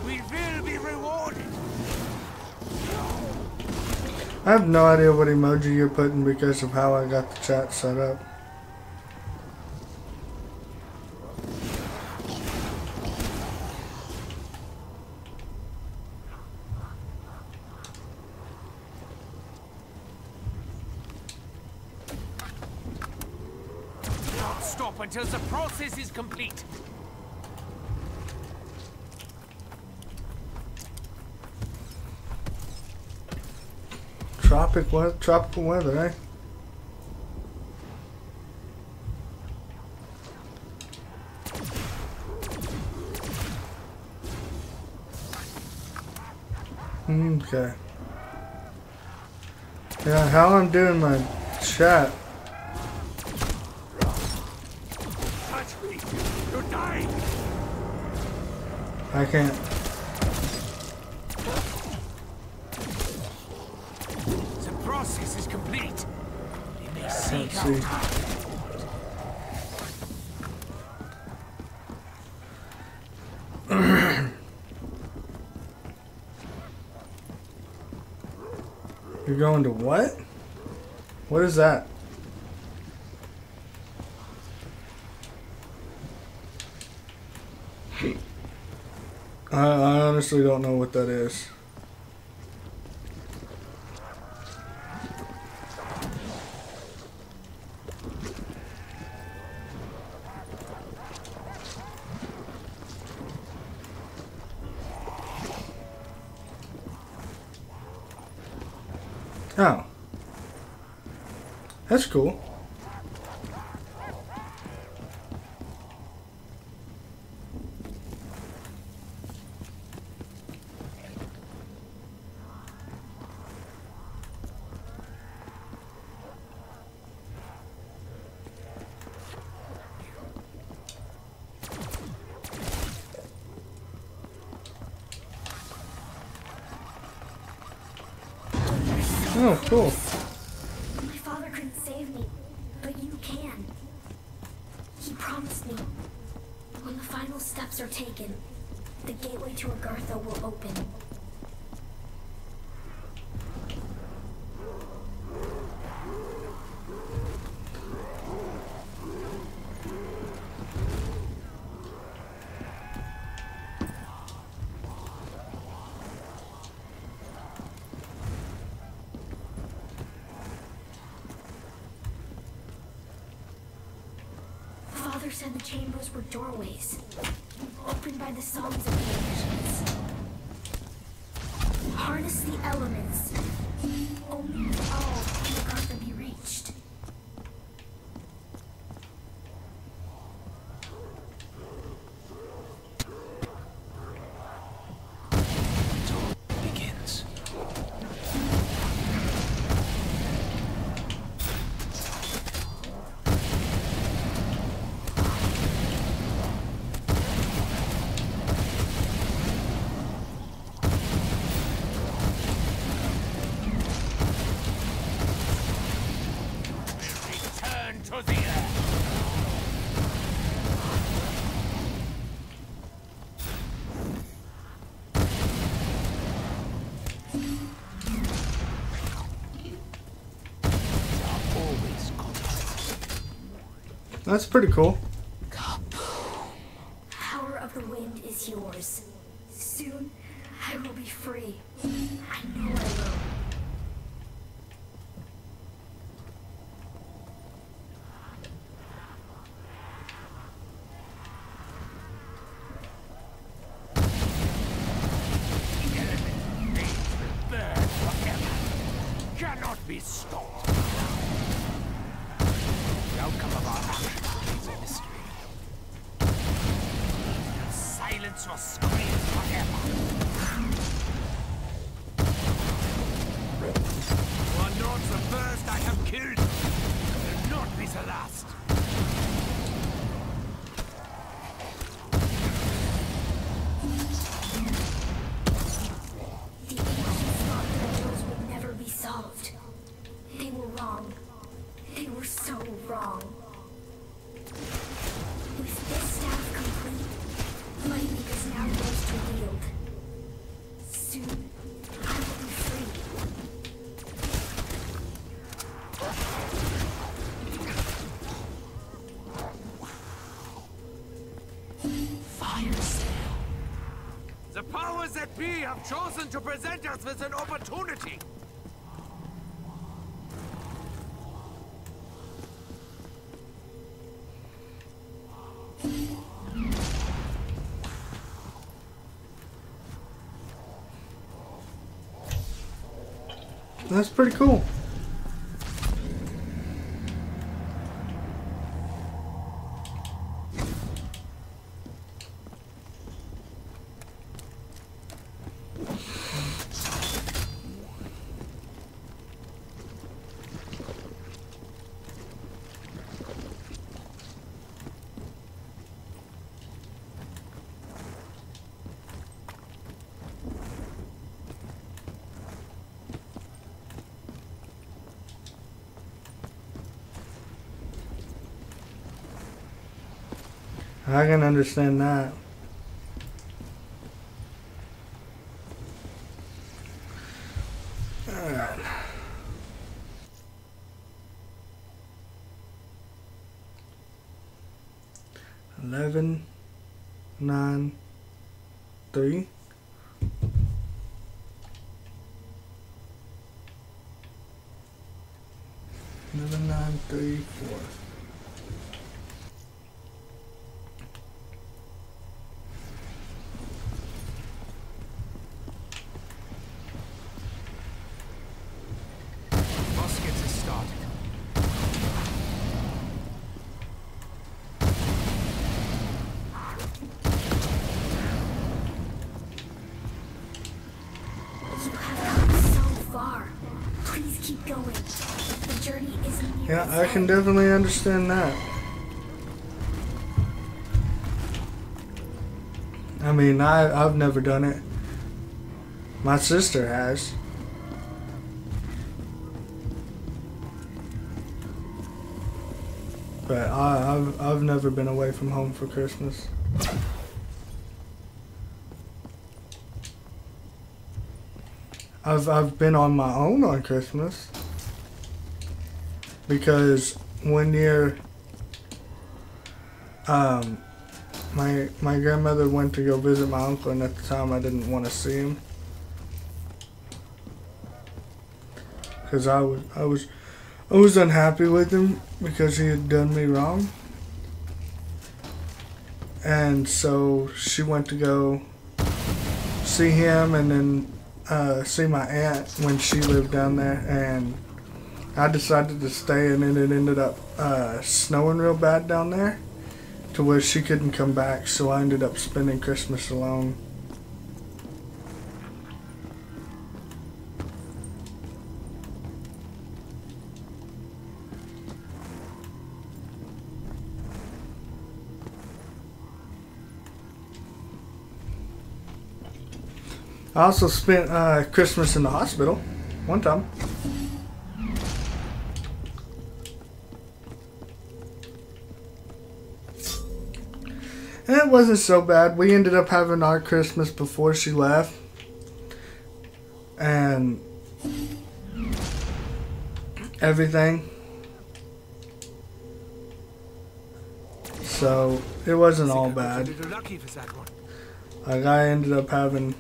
we will be rewarded! I have no idea what emoji you're putting because of how I got the chat set up. Not stop until the process is complete. Tropical weather, eh? Okay. Yeah, how I'm doing my chat. Touch me! You're dying! I can't. The process is complete. We may seek see. out. You're going to what? What is that? I honestly don't know what that is. Oh. That's cool. Oh, cool. My father couldn't save me, but you can. He promised me. When the final steps are taken, the gateway to Agartha will open. Father said the chambers were doorways, opened by the songs of the ancients. Harness the elements. Only with all can Agartha be reached. Begins. That's pretty cool. Power of the wind is yours. Soon, I will be free. I know I will. Burn forever. Cannot be stopped. The outcome of our action remains a mystery. Silence your screams forever. You are not the first I have killed. Will not be the last. The ancients thought the riddles would never be solved. They were wrong. They were so wrong. With this staff complete, lightning is now yours to wield. Soon, I will be free. Fire sale. The powers that be have chosen to present us with an opportunity. That's pretty cool. I can understand that. Alright. Eleven, 9, 3. 11, 9, 3, 4. Muskets has started. You have come so far. Please keep going. The journey isn't near Yeah, its I can end. definitely understand that. I mean, I've never done it. My sister has. But I've never been away from home for Christmas. I've been on my own on Christmas because one year my grandmother went to go visit my uncle, and at the time I didn't want to see him because I was unhappy with him because he had done me wrong. And so she went to go see him and then see my aunt when she lived down there. And I decided to stay, and then it ended up snowing real bad down there to where she couldn't come back. So I ended up spending Christmas alone. I also spent Christmas in the hospital one time. And it wasn't so bad. We ended up having our Christmas before she left. And everything. So it wasn't all I got bad. a little lucky with that one. Like I ended up having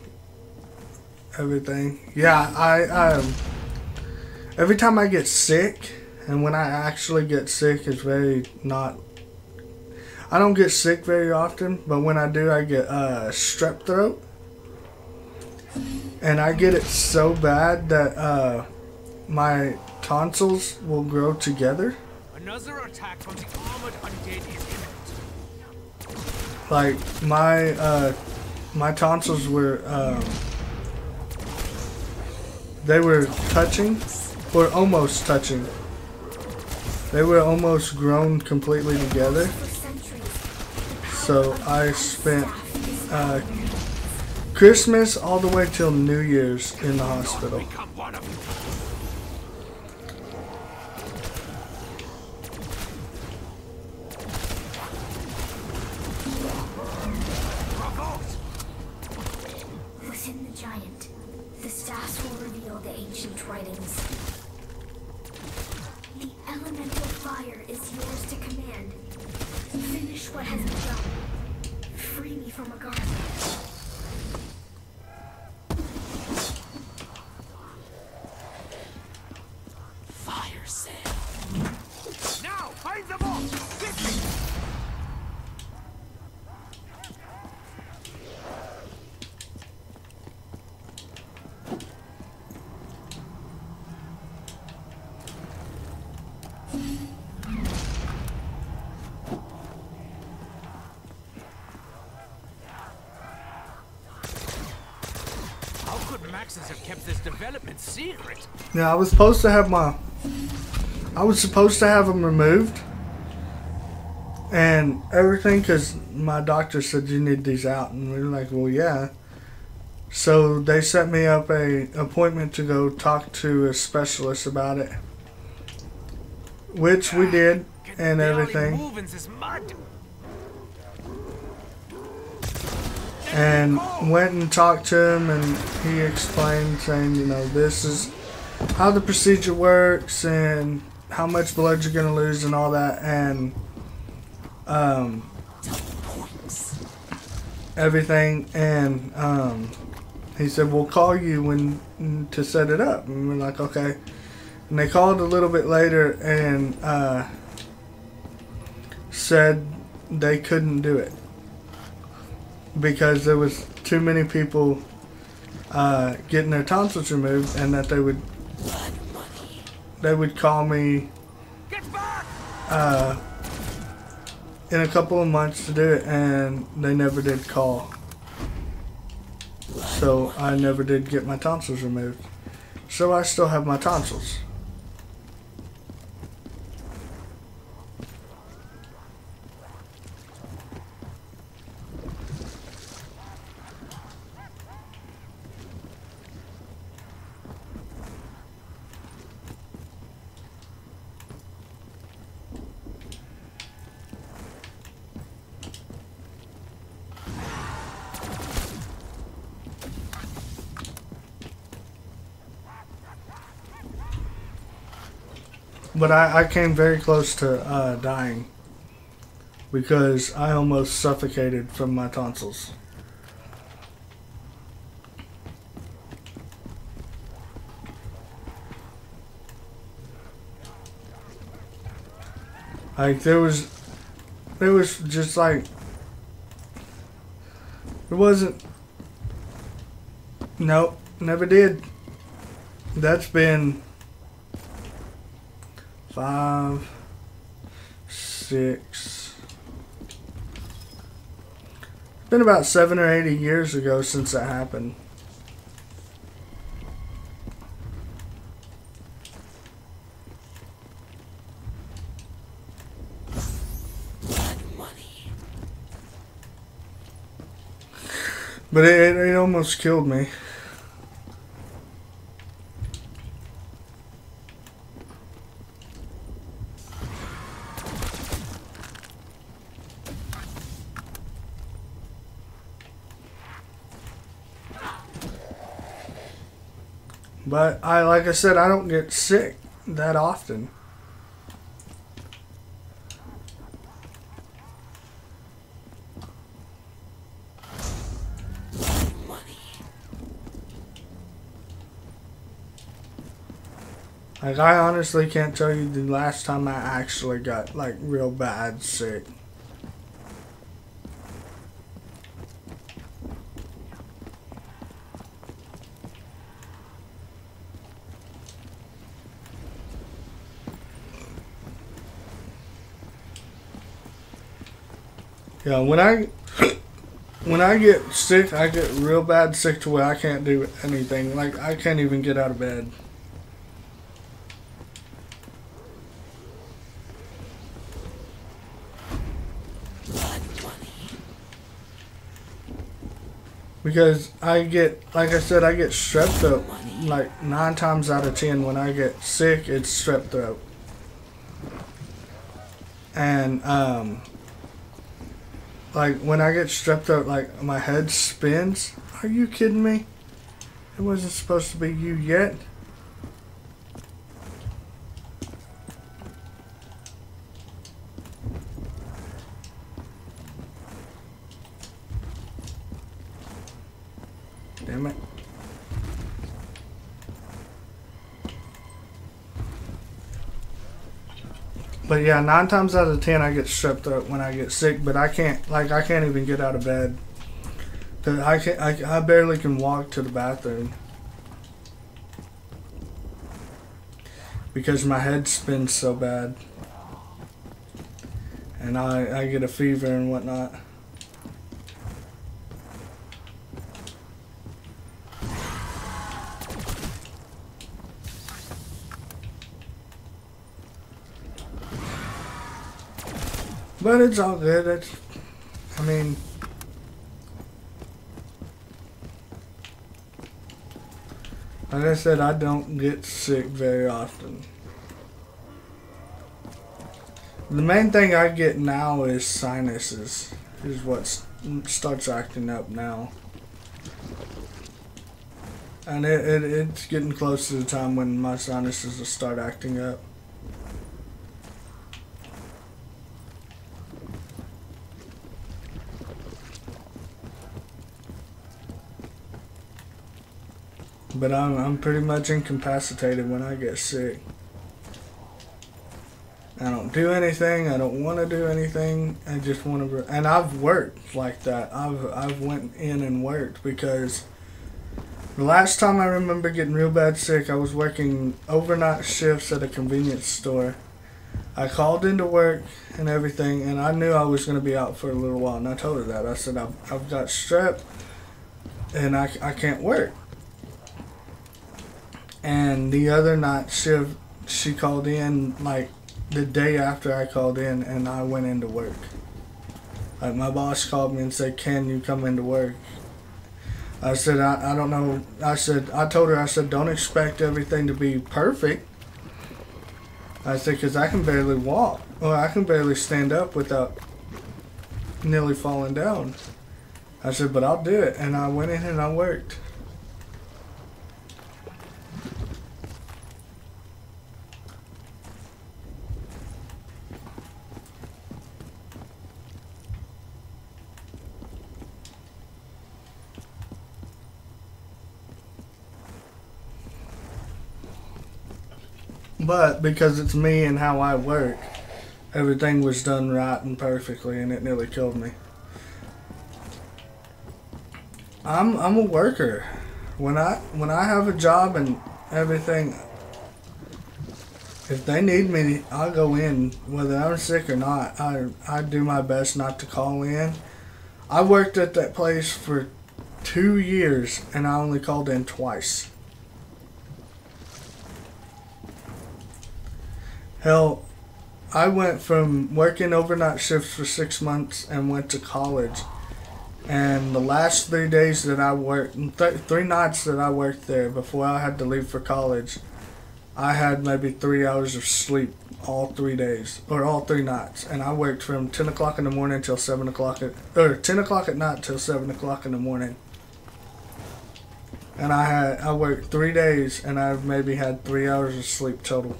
everything. Yeah, I every time I get sick, and when I actually get sick, it's very not. I don't get sick very often, but when I do, I get strep throat, and I get it so bad that my tonsils will grow together. Another attack from the armored undead is imminent. Like my tonsils were they were touching, or almost touching. They were almost grown completely together. For centuries, So I spent Christmas all the way till New Year's in the hospital. Become one of you. Provoked. within the giant, the stars will reveal the ancient writings. The elemental fire is yours to command. Finish what has begun. Free me from a guard. Fire sale. Now find the vault. Quickly. How could Maxis have kept this development secret? Now I was supposed to have them removed and everything because my doctor said you need these out, and we were like, well, yeah. So they set me up a appointment to go talk to a specialist about it, which we did and everything. Moving this mud. And went and talked to him, and he explained, saying, you know, this is how the procedure works and how much blood you're gonna lose and all that, and everything. And he said, we'll call you when to set it up, and we're like, okay. And they called a little bit later and said they couldn't do it because there was too many people getting their tonsils removed, and that they would call me Get back! in a couple of months to do it, and they never did call. So I never did get my tonsils removed. So I still have my tonsils. But I came very close to dying because I almost suffocated from my tonsils. Like there was just like, there wasn't, nope, never did. That's been 5, 6, been about 7 or 8 years ago since that happened. But it almost killed me. But like I said, I don't get sick that often. Like, I honestly can't tell you the last time I actually got, like, real bad sick. Yeah, when I get sick, I get real bad sick to where I can't do anything. Like, I can't even get out of bed. Because I get, like I said, I get strep throat. Like 9 times out of 10 when I get sick, it's strep throat. And, like when I get strep throat, like my head spins. Are you kidding me? It wasn't supposed to be you yet. Damn it. But yeah, 9 times out of 10 I get strep throat when I get sick, but I can't even get out of bed. 'Cause I barely can walk to the bathroom. Because my head spins so bad. And I get a fever and whatnot. But it's all good. I mean, like I said, I don't get sick very often. The main thing I get now is sinuses, is what starts acting up now. And it's getting close to the time when my sinuses will start acting up. But I'm pretty much incapacitated when I get sick. I don't do anything. I don't want to do anything. I just want to. And I've worked like that. I've went in and worked because the last time I remember getting real bad sick, I was working overnight shifts at a convenience store. I called into work and everything, and I knew I was going to be out for a little while. And I told her that. I said I've got strep, and I can't work. And the other night shift, she called in like the day after I called in, and I went into work. Like my boss called me and said, "Can you come into work?" I said, I don't know. I told her, I said, don't expect everything to be perfect. I said, because I can barely walk. Or I can barely stand up without nearly falling down. I said, but I'll do it. And I went in and I worked. But because it's me and how I work, everything was done right and perfectly, and it nearly killed me. I'm a worker. When I have a job and everything, if they need me, I'll go in, whether I'm sick or not. I do my best not to call in. I worked at that place for 2 years, and I only called in twice. Hell, I went from working overnight shifts for 6 months and went to college. And the last 3 days that I worked, 3 nights that I worked there before I had to leave for college, I had maybe 3 hours of sleep all 3 days, or all 3 nights. And I worked from 10 o'clock in the morning till 7 o'clock, or 10 o'clock at night till 7 o'clock in the morning. And I worked 3 days, and I maybe had 3 hours of sleep total.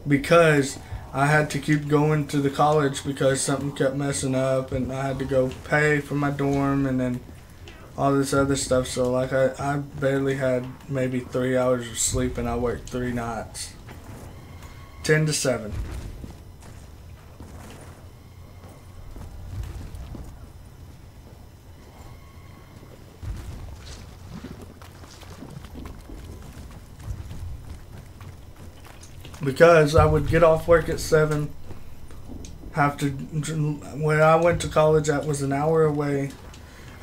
Because I had to keep going to the college because something kept messing up, and I had to go pay for my dorm, and then all this other stuff. So like I barely had maybe 3 hours of sleep, and I worked 3 nights, 10 to 7. Because I would get off work at 7, have to, where I went to college, that was an hour away.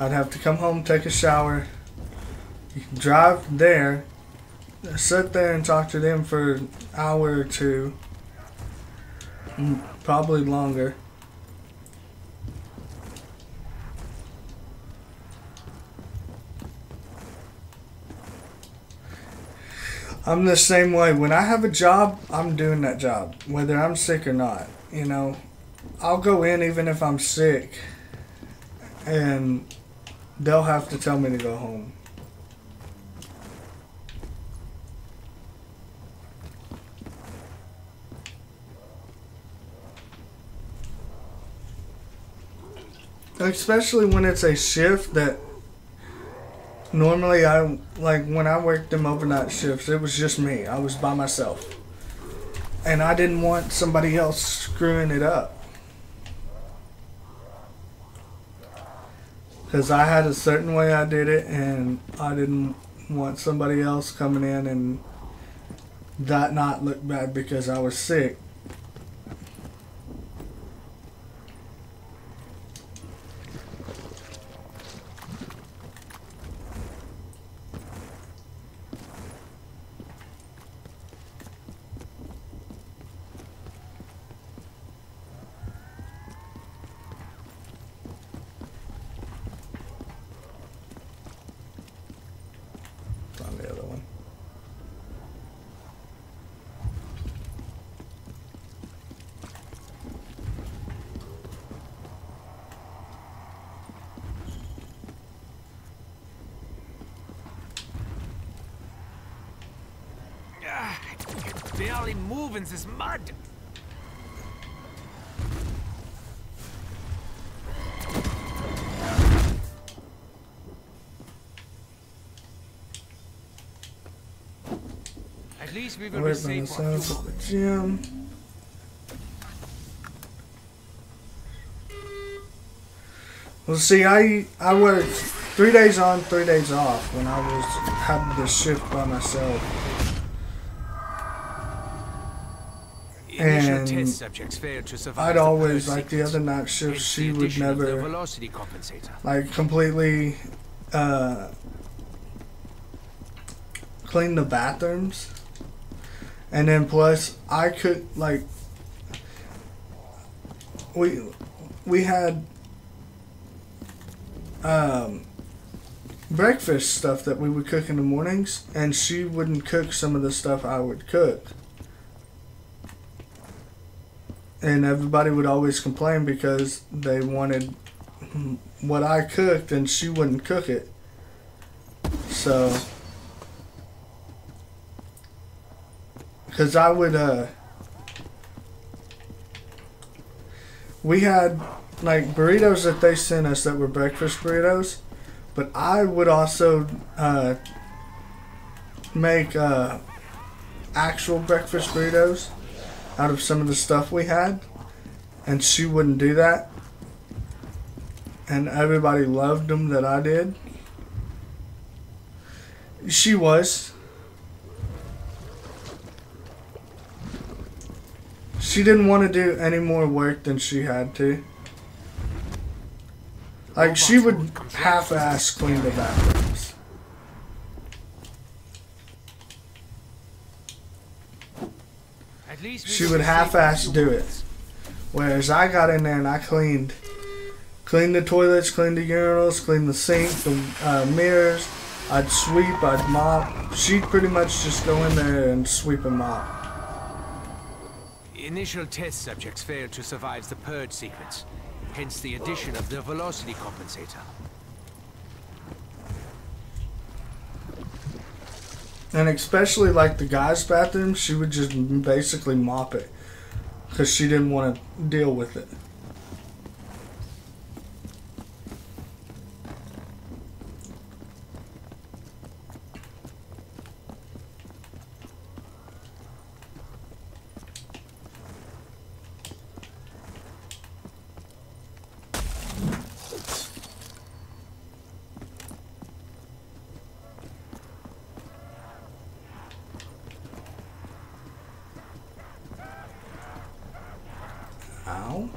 I'd have to come home, take a shower, drive there, sit there and talk to them for an hour or two, probably longer. I'm the same way. When I have a job, I'm doing that job, whether I'm sick or not. You know, I'll go in even if I'm sick, and they'll have to tell me to go home. Especially when it's a shift that normally when I worked them overnight shifts, it was just me. I was by myself. And I didn't want somebody else screwing it up. Because I had a certain way I did it, and I didn't want somebody else coming in and that not look bad because I was sick. On the other one. I can barely move in this mud. At least we will be Away from safe the for a few sounds of the moments. gym. Well, see, I worked 3 days on, 3 days off when I was having this shift by myself. Initial And test subjects failed to survive I'd the always, purge like the sequence, other night shift, hence she the would addition of the never, velocity compensator. like, completely clean the bathrooms. And then plus, I could, like, we had breakfast stuff that we would cook in the mornings, and she wouldn't cook some of the stuff I would cook. And everybody would always complain because they wanted what I cooked and she wouldn't cook it. So, because I would, we had like burritos that they sent us that were breakfast burritos, but I would also make actual breakfast burritos out of some of the stuff we had, and she wouldn't do that, and everybody loved them that I did. She was. She didn't want to do any more work than she had to. Like, she would half-ass clean the bathrooms. At least we She will would be safe for a half-ass few do it. moments. Whereas I got in there and I cleaned the toilets, cleaned the urinals, cleaned the sink, the mirrors. I'd sweep, I'd mop. She'd pretty much just go in there and sweep and mop. Initial test subjects failed to survive the purge sequence, hence the addition of the velocity compensator. And especially like the guys' bathroom, she would just basically mop it because she didn't want to deal with it. now?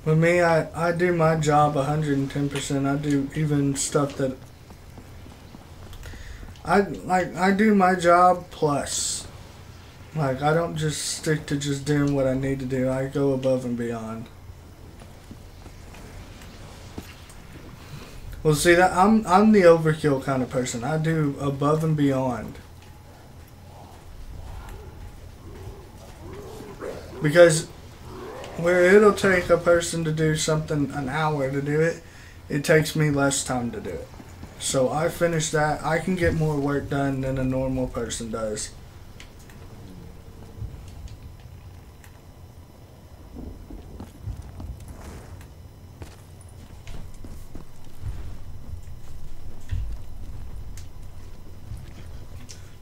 With me, I do my job 110%. I do even stuff that I do my job plus. Like, I don't just stick to just doing what I need to do. I go above and beyond. Well, see, that I'm the overkill kind of person. I do above and beyond. Because where it'll take a person to do something an hour to do it, it takes me less time to do it. So I finish that. I can get more work done than a normal person does.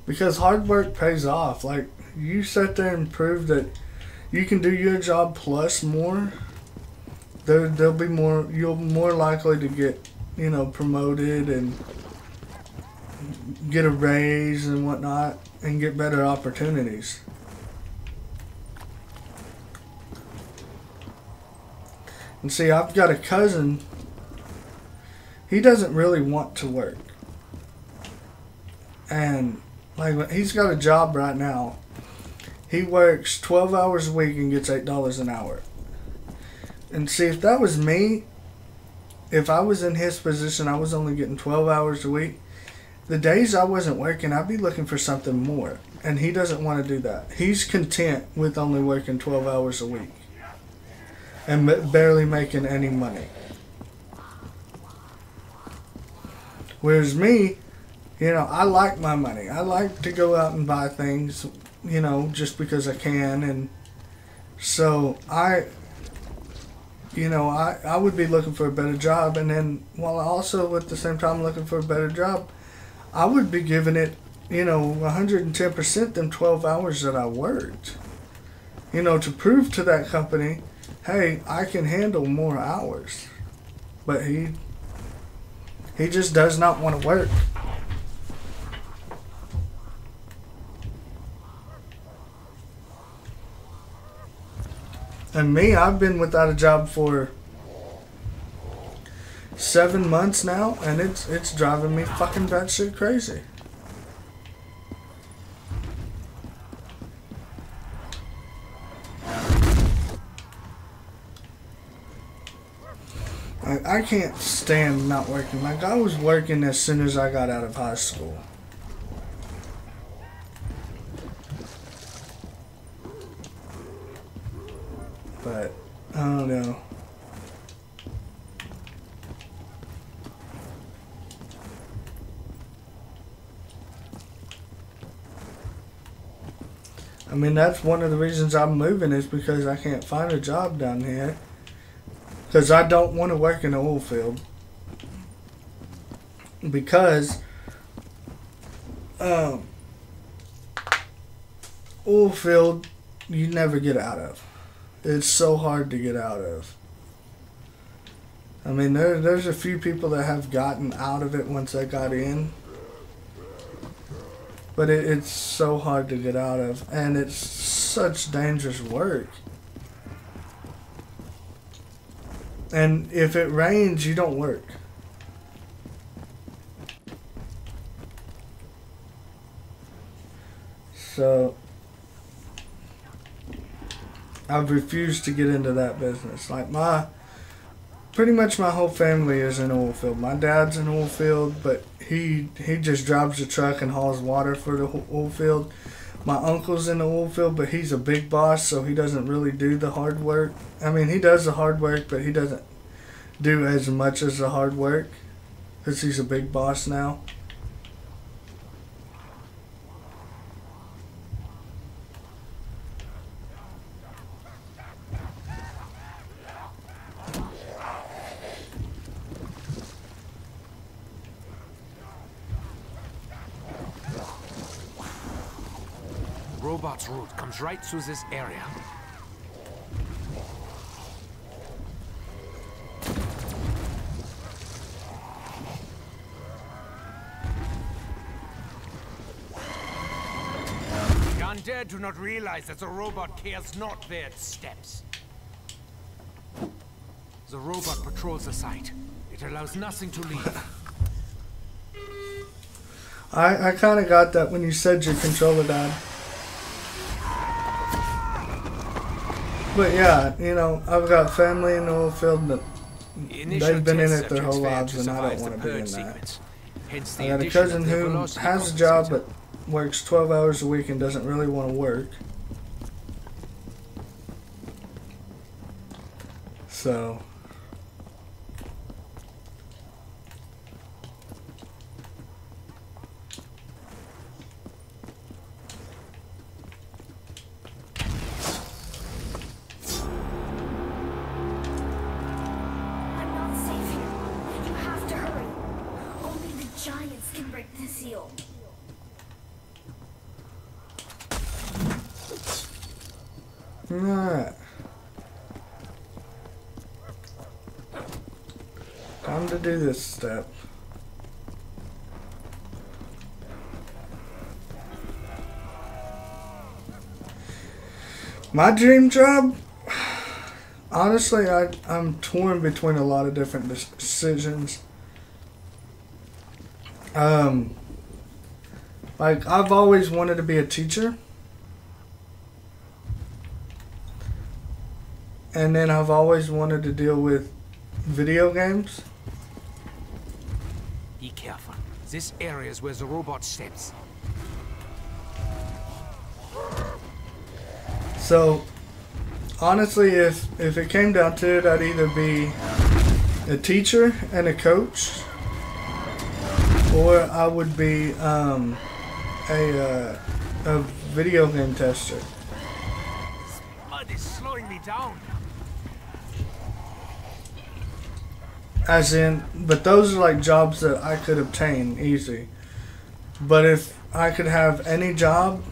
Because hard work pays off. Like, you sit there and prove that you can do your job plus more, there'll be more, you're more likely to get, you know, promoted and get a raise and whatnot and get better opportunities. And see, I've got a cousin, he doesn't really want to work. And like, he's got a job right now. He works 12 hours a week and gets $8 an hour. And see, if that was me, if I was in his position, I was only getting 12 hours a week. The days I wasn't working, I'd be looking for something more. And he doesn't want to do that. He's content with only working 12 hours a week and barely making any money. Whereas me, you know, I like my money. I like to go out and buy things, you know, just because I can. And so I would be looking for a better job. And then while also at the same time looking for a better job, I would be giving it, you know, 110% them 12 hours that I worked. You know, to prove to that company, hey, I can handle more hours. But he just does not want to work. And me, I've been without a job for 7 months now, and it's driving me fucking batshit crazy. I can't stand not working. Like, I was working as soon as I got out of high school. But I don't know. I mean, that's one of the reasons I'm moving is because I can't find a job down here. Because I don't want to work in the oil field. Because oil field you never get out of. It's so hard to get out of. I mean, there's a few people that have gotten out of it once they got in. But it's so hard to get out of. And it's such dangerous work. And if it rains, you don't work. So I've refused to get into that business. Like, pretty much my whole family is in oil field. My dad's in oil field, but he just drives the truck and hauls water for the oil field. My uncle's in the oil field, but he's a big boss, so he doesn't really do the hard work. I mean, he does the hard work, but he doesn't do as much as the hard work because he's a big boss now. robot's route comes right through this area. The undead do not realize that the robot cares not their steps. The robot patrols the site. It allows nothing to leave. I kind of got that when you said your controller died. But yeah, you know, I've got family in the oil field that they've been in it their whole lives, and I don't want to be in that. I got a cousin who has a job but works 12 hours a week and doesn't really want to work. So I'm not safe here. You have to hurry. Only the giants can break the seal. alright. Time to do this step. My dream job? Honestly, I'm torn between a lot of different decisions. Like, I've always wanted to be a teacher. And then I've always wanted to deal with video games. Be careful. This area is where the robot steps. So, honestly, if it came down to it, I'd either be a teacher and a coach, or I would be a video game tester. Mud is slowing me down. As in, but those are like jobs that I could obtain easy. But if I could have any job,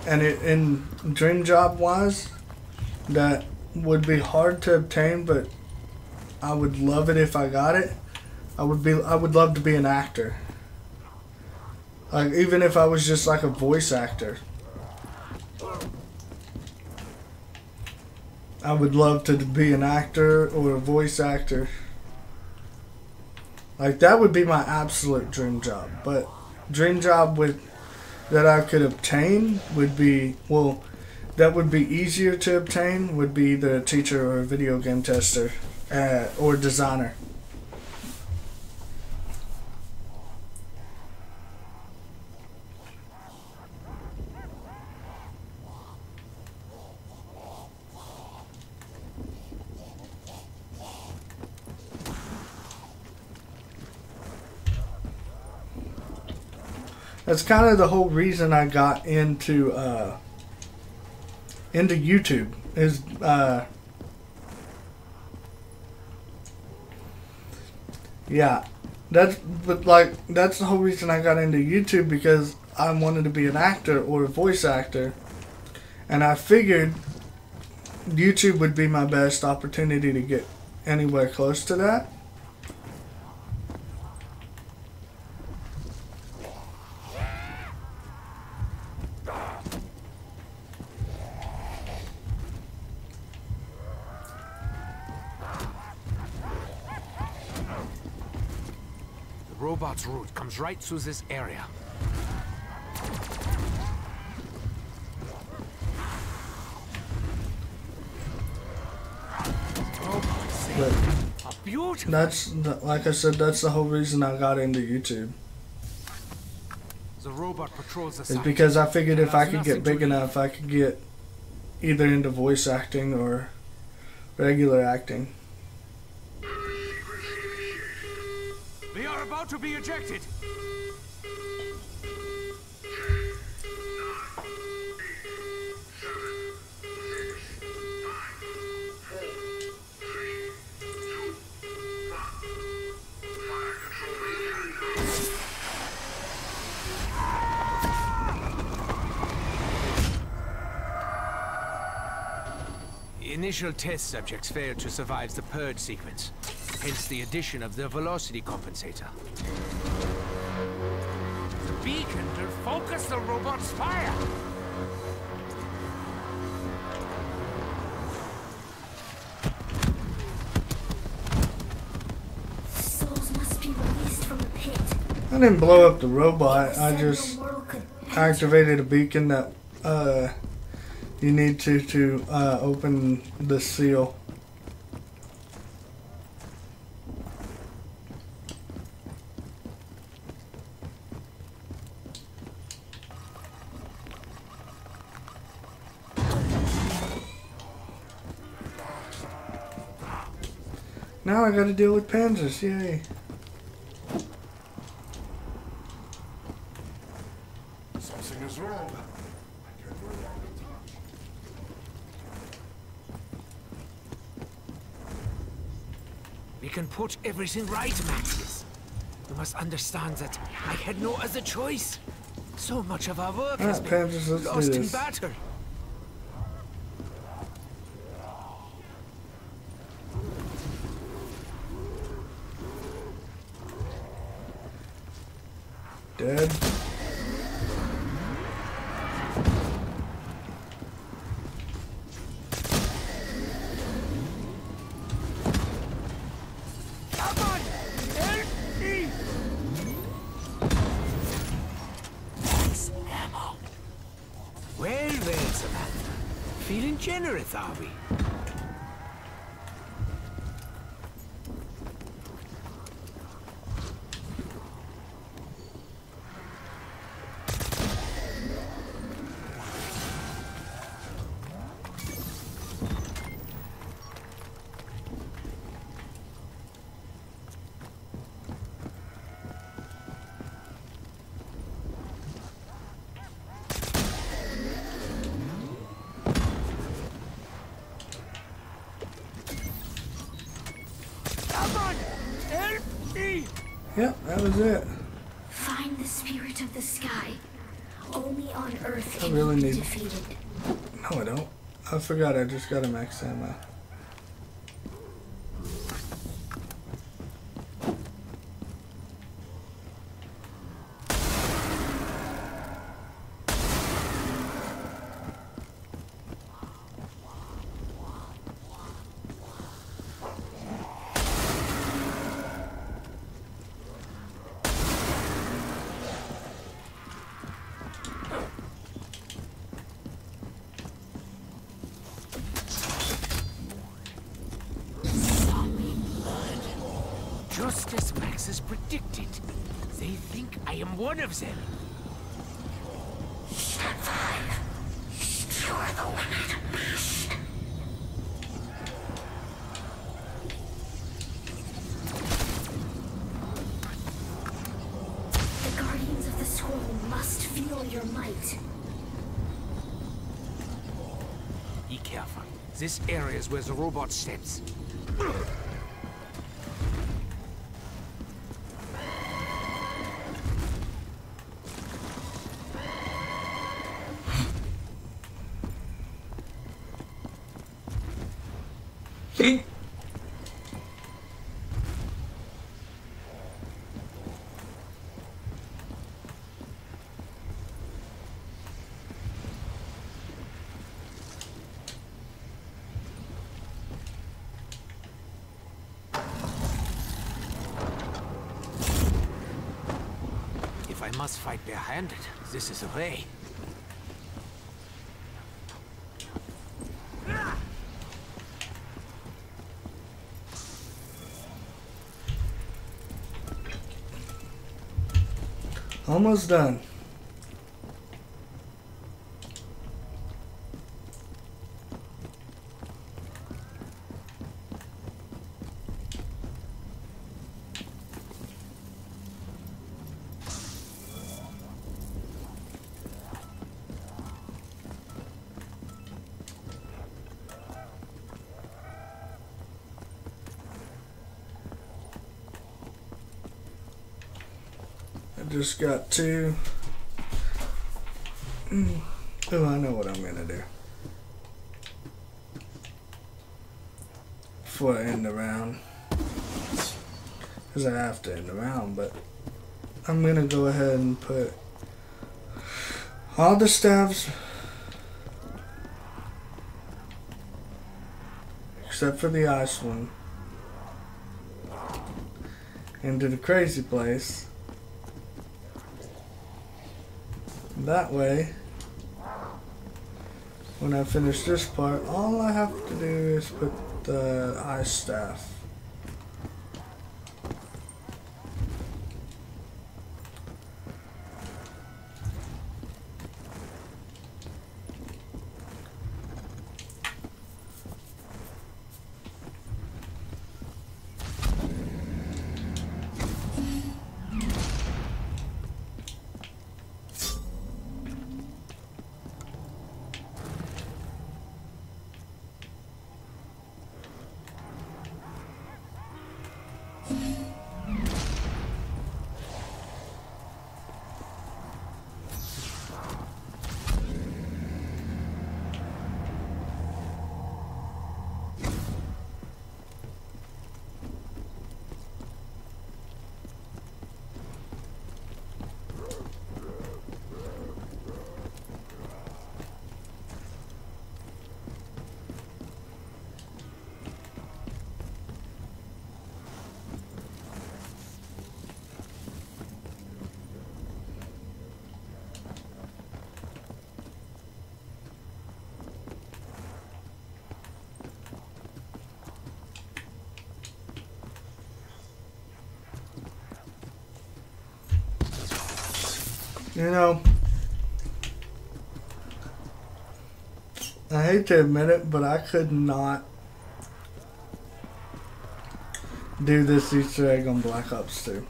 and in dream job wise, that would be hard to obtain, but I would love it if I got it. I would love to be an actor. Like, even if I was just like a voice actor, I would love to be an actor or a voice actor. Like, that would be my absolute dream job. But dream job that I could obtain would be, well, that would be easier to obtain, would be either a teacher or a video game tester or designer. That's kind of the whole reason I got into YouTube is yeah, that's the whole reason I got into YouTube, because I wanted to be an actor or a voice actor, and I figured YouTube would be my best opportunity to get anywhere close to that. The robot's route comes right through this area. But Beautiful. like I said, that's the whole reason I got into YouTube. The robot patrols the It's site. because I figured if I could Nothing get big to enough, I could get either into voice acting or regular acting. We are about to be ejected. The initial test subjects failed to survive the purge sequence, hence the addition of the velocity compensator. The beacon will focus the robot's fire! Souls must be released from the pit. I didn't blow up the robot. I Said just the world could activated a beacon that you need to open the seal. Now I gotta deal with panzers, yay. Something is wrong. I can no longer touch. We can put everything right, Maxis. You must understand that I had no other choice. So much of our work has Alright, been Panzers, let's do lost in this. battle. Dead. Come on! Help me! Thanks, ammo. Well, Samantha. Feeling generous, are we? Come on! Help me! Yep, that was it. find the spirit of the sky. Only on Earth I can really it be need- defeated. No, I don't. I forgot I just got a max ammo. Just as Max has predicted. They think I am one of them. Step 5. You're the wicked beast. The guardians of the scroll must feel your might. Be careful. This area is where the robot steps. If I must fight barehanded, this is the way. Almost done. I just got two. Oh, I know what I'm gonna do. before I end the round. Because I have to end the round, but I'm going to go ahead and put all the staves except for the ice one into the crazy place. That way, when I finish this part, all I have to do is put the ice staff. You know, I hate to admit it, but I could not do this Easter egg on Black Ops 2.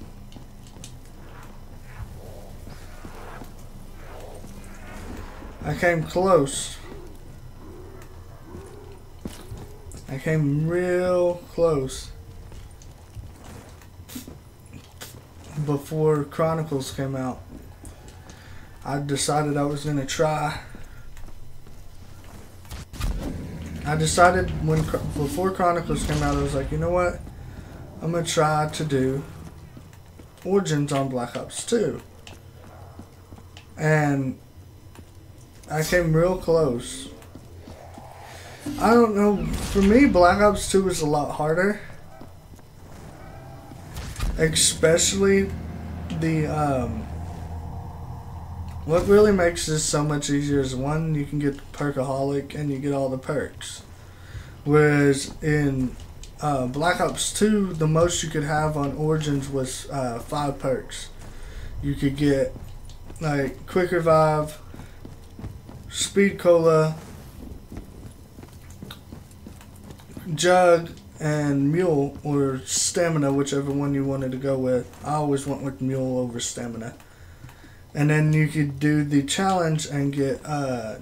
I came close. I came real close before Chronicles came out. I decided I was going to try. I decided before Chronicles came out, I was like, you know what? I'm going to try to do Origins on Black Ops 2. And I came real close. I don't know. For me, Black Ops 2 was a lot harder. Especially the, what really makes this so much easier is, one, you can get Perkaholic and you get all the perks. Whereas in Black Ops 2, the most you could have on Origins was 5 perks. You could get like Quick Revive, Speed Cola, Jug, and Mule, or Stamina, whichever one you wanted to go with. I always went with Mule over Stamina. And then you could do the challenge and get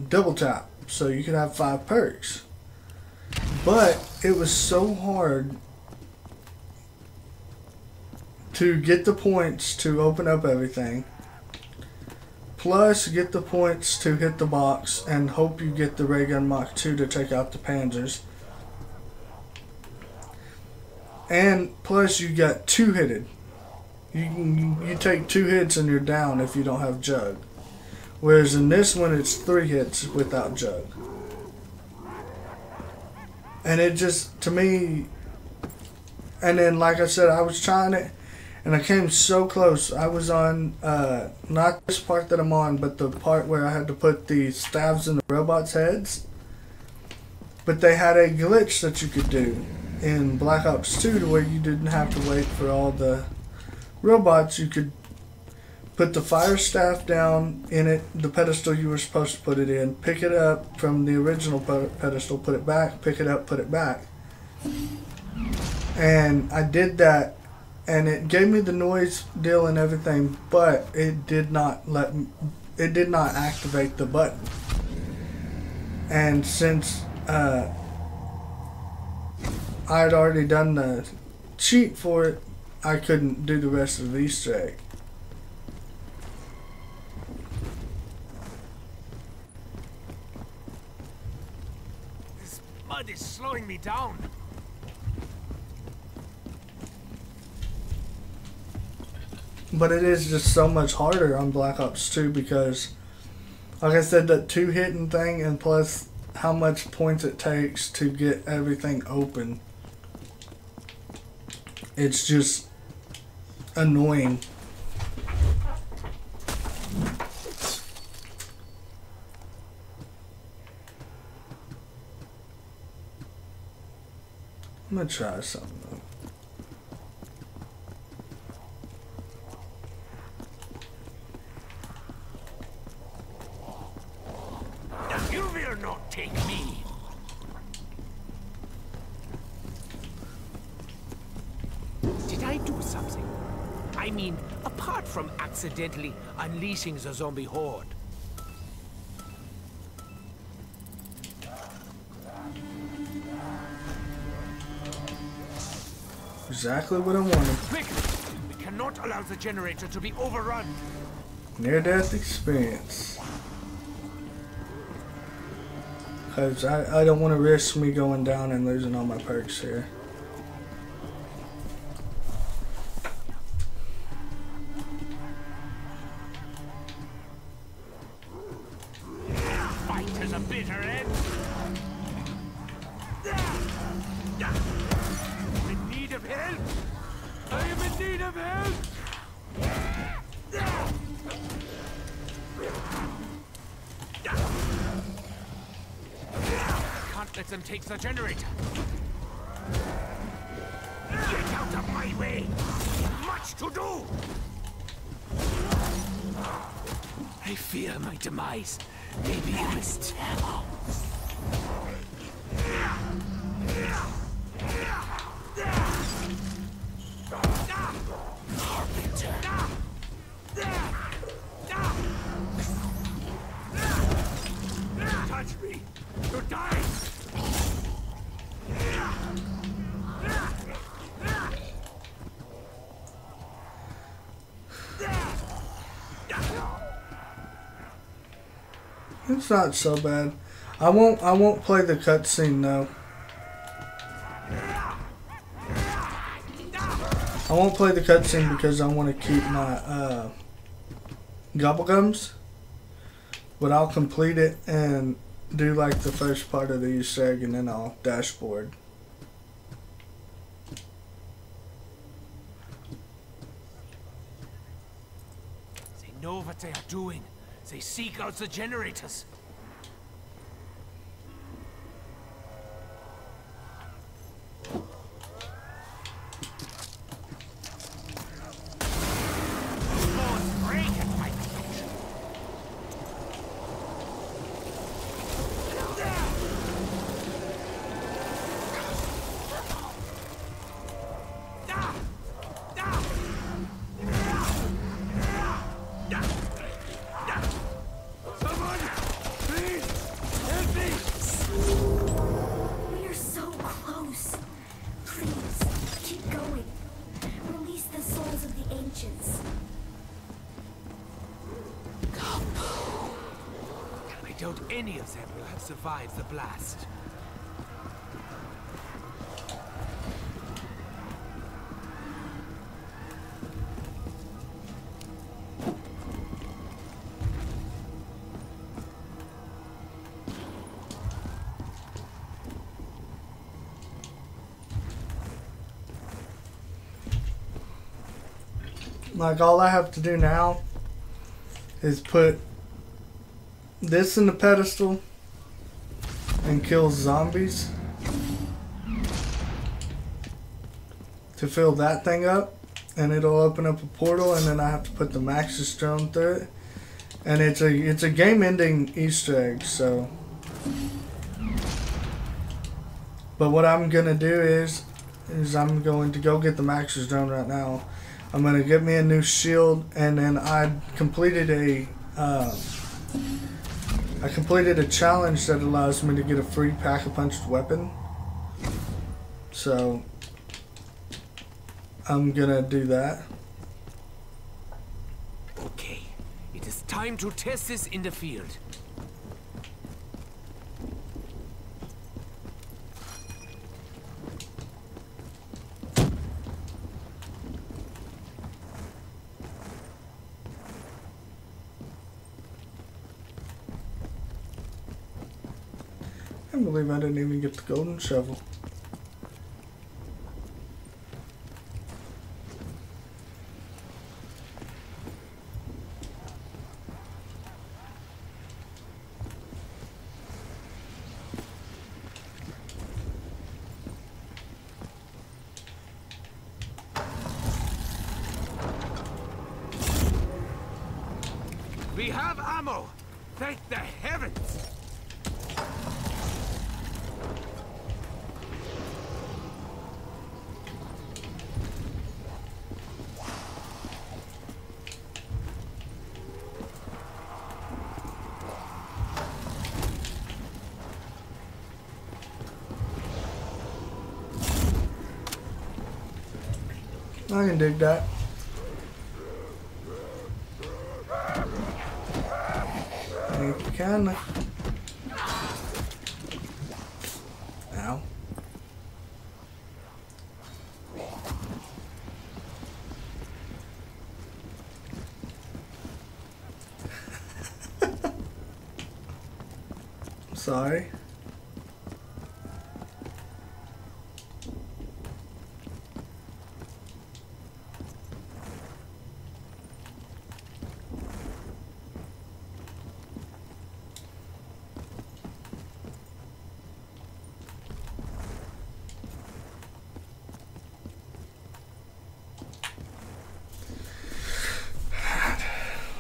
double tap. So you could have 5 perks. But it was so hard to get the points to open up everything. Plus get the points to hit the box and hope you get the Ray Gun Mach 2 to take out the Panzers. And plus you got 2-hitted. You take 2 hits and you're down if you don't have Jug. Whereas in this one it's 3 hits without Jug. And it just, to me, and then like I said, I was trying it and I came so close. I was on, not this part that I'm on, but the part where I had to put the staves in the robots' heads. But they had a glitch that you could do in Black Ops 2 to where you didn't have to wait for all the robots. You could put the fire staff down in it, the pedestal you were supposed to put it in, pick it up from the original pedestal, put it back, pick it up, put it back. And I did that, and it gave me the noise deal and everything, but it did not activate the button. And since I had already done the cheat for it, I couldn't do the rest of the Easter egg. This mud is slowing me down. But it is just so much harder on Black Ops 2 because, like I said, that two hitting thing, and plus how much points it takes to get everything open. It's just annoying. I'm gonna try something though. You will not take me. Did I do something? I mean, apart from accidentally unleashing the zombie horde. Exactly what I wanted. Quick! We cannot allow the generator to be overrun. Near-death experience. Because I don't want to risk me going down and losing all my perks here. Fight to the bitter end. I'm in need of help. I am in need of help. Can't let them take the generator. Get out of my way. Much to do. I fear my demise. Maybe missed. Touch me. You die. It's not so bad. I won't play the cutscene though. I won't play the cutscene because I want to keep my gobblegums. But I'll complete it and do like the first part of the Easter egg and then I'll dashboard. They know what they are doing. They seek out the generators. Bones break at my protection. Someone, please help me. We are so close. Please, keep going. Release the souls of the ancients. I doubt any of them will have survived the blast. Like all I have to do now is put this in the pedestal and kill zombies to fill that thing up, and it'll open up a portal, and then I have to put the Maxis drone through it, and it's a game-ending Easter egg. So, but what I'm gonna do is I'm going to go get the Maxis drone right now. I'm gonna get me a new shield, and then I completed a challenge that allows me to get a free pack-a-punched weapon. So I'm gonna do that. Okay, it is time to test this in the field. I can't believe I didn't even get the golden shovel. We have ammo! Thank the heavens! I can dig that. I can. Ow. Sorry.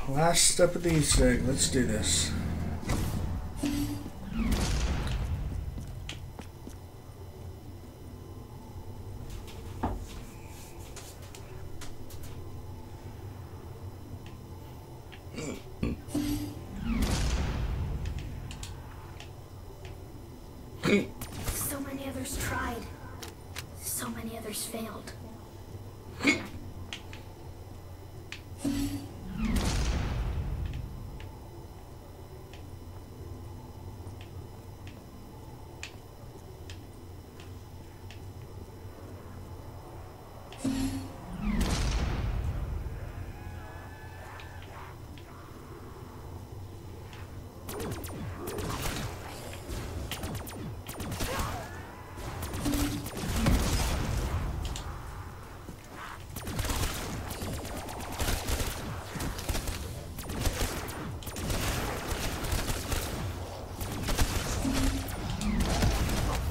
Last step of the Easter egg. Let's do this. So many others tried. So many others failed.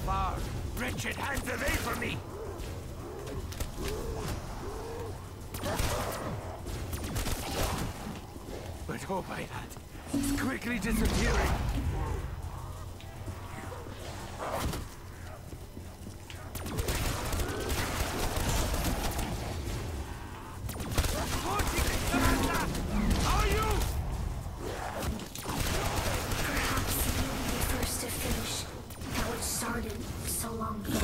Far, wretched hands away from me! What hope I had. It's quickly disappearing. How are you? Perhaps you will be the first to finish that which started so long ago.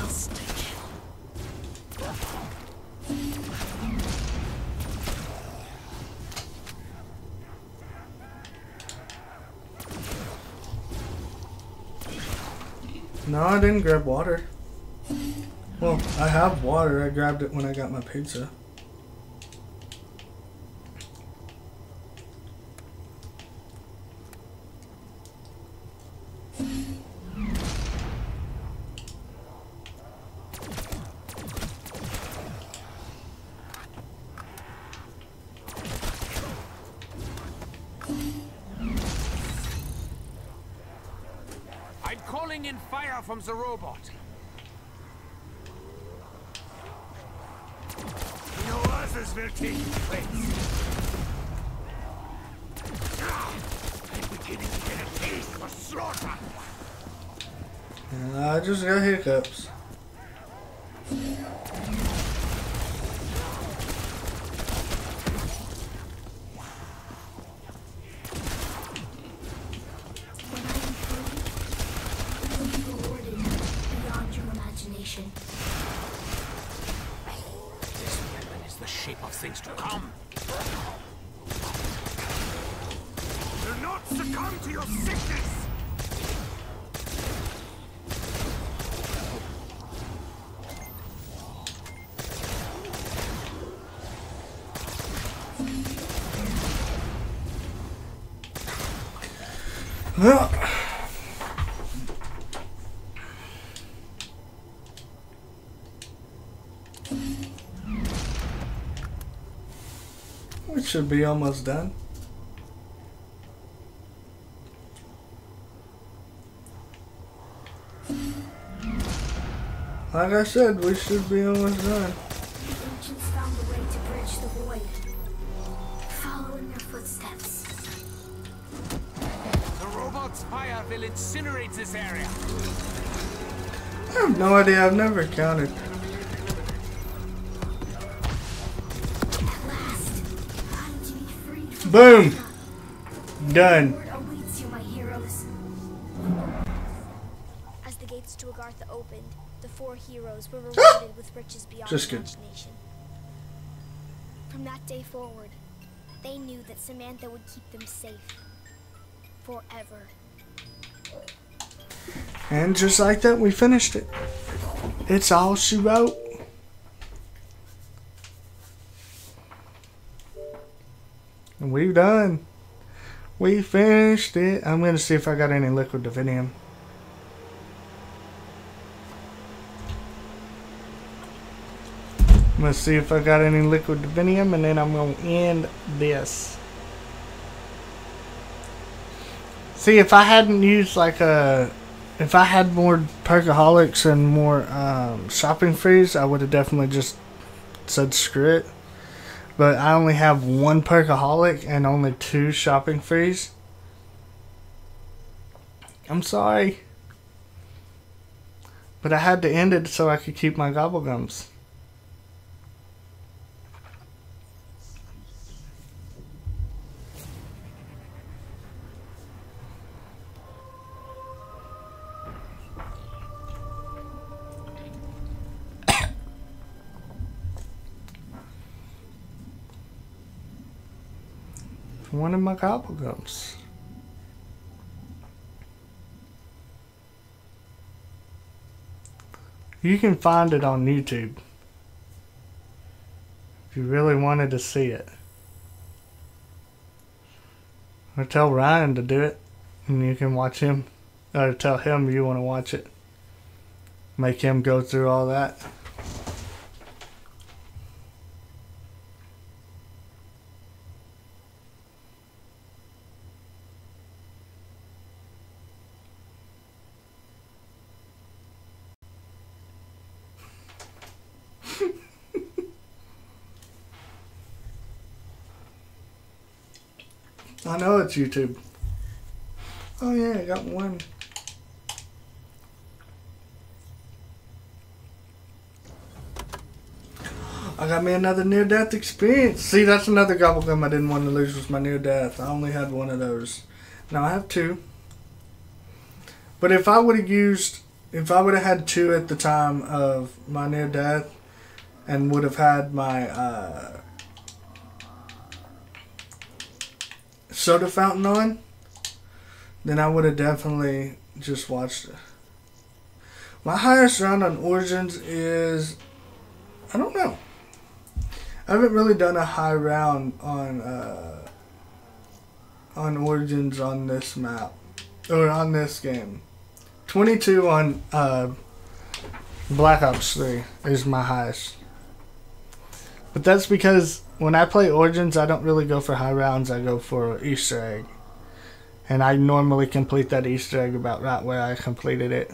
No, I didn't grab water. Well, I have water. I grabbed it when I got my pizza. I'm calling in fire from the robot. No others will take its place. I'm beginning to get a taste for slaughter. I just got hiccups. When I improve, you will be rewarded beyond your imagination. This weapon is the shape of things to come. Do not succumb to your sickness! should be almost done. Like I said, we should be almost done. The ancients found a way to bridge the void. Follow in their footsteps. The robot's fire will incinerate this area. I have no idea. I've never counted. At last, time to be freed from Boom! the Done. Lord awaits you, my heroes. As the gates to Agartha opened, the 4 heroes were rewarded with riches beyond Just good. imagination. From that day forward, they knew that Samantha would keep them safe. Forever. And just like that, we finished it. It's all she wrote. And we've done. We finished it. I'm going to see if I got any liquid divinium. I'm going to see if I got any liquid divinium, and then I'm going to end this. See, if I hadn't used like a... If I had more perkaholics and more shopping frees, I would have definitely just said screw it. But I only have 1 perkaholic and only 2 shopping frees. I'm sorry. But I had to end it so I could keep my gobblegums. One of my gobblegums. You can find it on YouTube if you really wanted to see it. Or tell Ryan to do it and you can watch him. Or tell him you want to watch it. Make him go through all that. I know it's YouTube. Oh yeah, I got one. I got me another near-death experience. See, that's another gobblegum I didn't want to lose was my near-death. I only had 1 of those. Now I have 2. But if I would have had 2 at the time of my near-death and would have had my soda fountain on, then I would have definitely just watched it. My highest round on Origins is, I don't know. I haven't really done a high round on Origins on this map or on this game. 22 on Black Ops 3 is my highest. But that's because when I play Origins, I don't really go for high rounds. I go for Easter egg. And I normally complete that Easter egg about right where I completed it.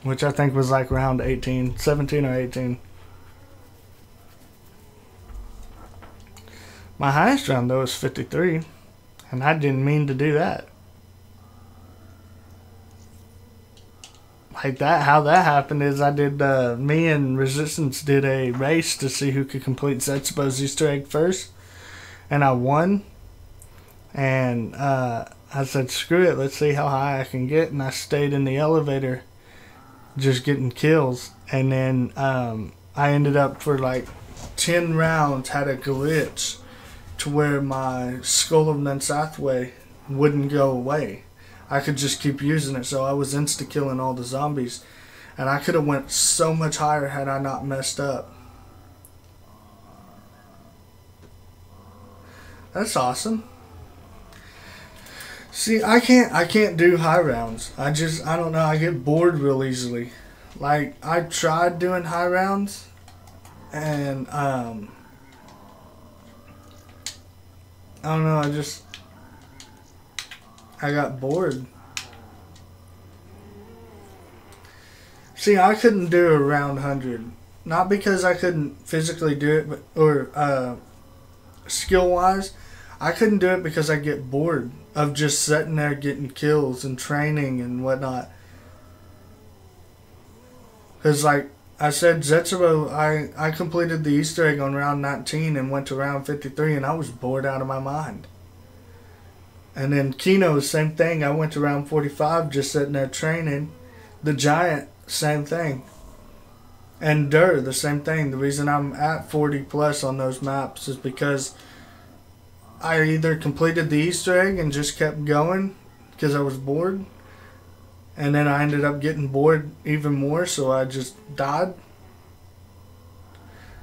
Which I think was like round 18, 17 or 18. My highest round though is 53. And I didn't mean to do that. Like that, how that happened is I did, me and Resistance did a race to see who could complete Zetsubo's Easter egg first. And I won. And I said, screw it, let's see how high I can get. And I stayed in the elevator just getting kills. And then I ended up for like 10 rounds had a glitch to where my Skull of Nensathwe wouldn't go away. I could just keep using it, so I was insta-killing all the zombies. And I could have went so much higher had I not messed up. That's awesome. See, I can't do high rounds. I don't know, I get bored real easily. Like, I tried doing high rounds, and, I don't know, I got bored. See, I couldn't do a round 100. Not because I couldn't physically do it, or skill-wise. I couldn't do it because I get bored of just sitting there getting kills and training and whatnot. Because, like I said, Zetsuro, I completed the Easter egg on round 19 and went to round 53, and I was bored out of my mind. And then Kino, same thing. I went to round 45 just sitting there training. The Giant, same thing. And Dur, the same thing. The reason I'm at 40 plus on those maps is because I either completed the Easter egg and just kept going because I was bored, and then I ended up getting bored even more, so I just died.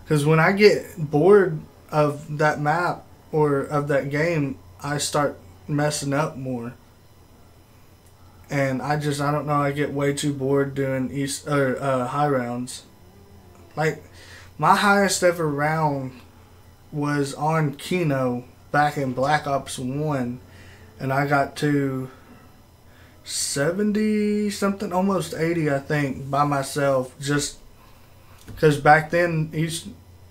Because when I get bored of that map or of that game, I start messing up more. And I don't know, I get way too bored doing high rounds. Like, my highest ever round was on Kino back in Black Ops 1, and I got to 70 something, almost 80 I think, by myself, just because back then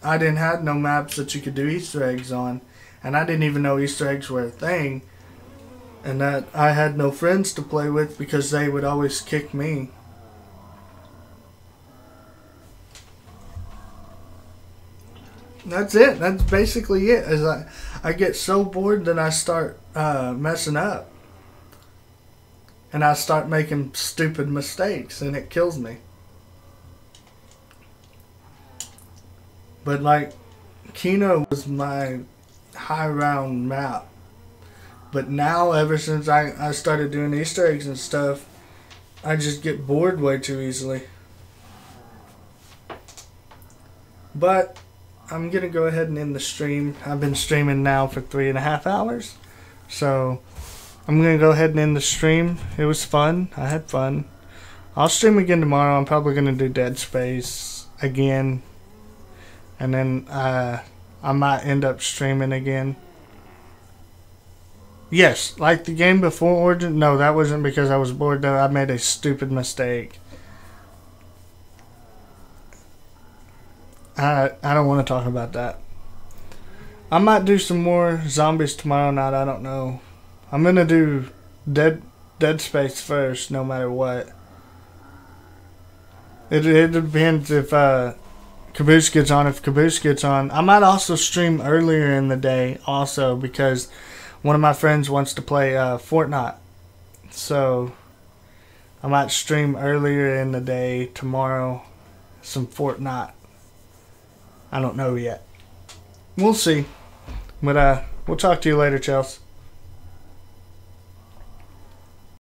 I didn't have no maps that you could do Easter eggs on, and I didn't even know Easter eggs were a thing, and that I had no friends to play with because they would always kick me. That's it. That's basically it. Is I get so bored that I start messing up. And I start making stupid mistakes, and it kills me. But like, Kino was my high round map. But now, ever since I started doing Easter eggs and stuff, I just get bored way too easily. But I'm going to go ahead and end the stream. I've been streaming now for 3.5 hours. So I'm going to go ahead and end the stream. It was fun. I had fun. I'll stream again tomorrow. I'm probably going to do Dead Space again. And then I might end up streaming again. Yes, like the game before Origin. No, that wasn't because I was bored though. I made a stupid mistake. I don't want to talk about that. I might do some more zombies tomorrow night. I don't know. I'm going to do Dead Space first, no matter what. It depends if Caboose gets on. If Caboose gets on, I might also stream earlier in the day also, because one of my friends wants to play Fortnite. So I might stream earlier in the day tomorrow some Fortnite. I don't know yet. We'll see. But we'll talk to you later, Chelsea.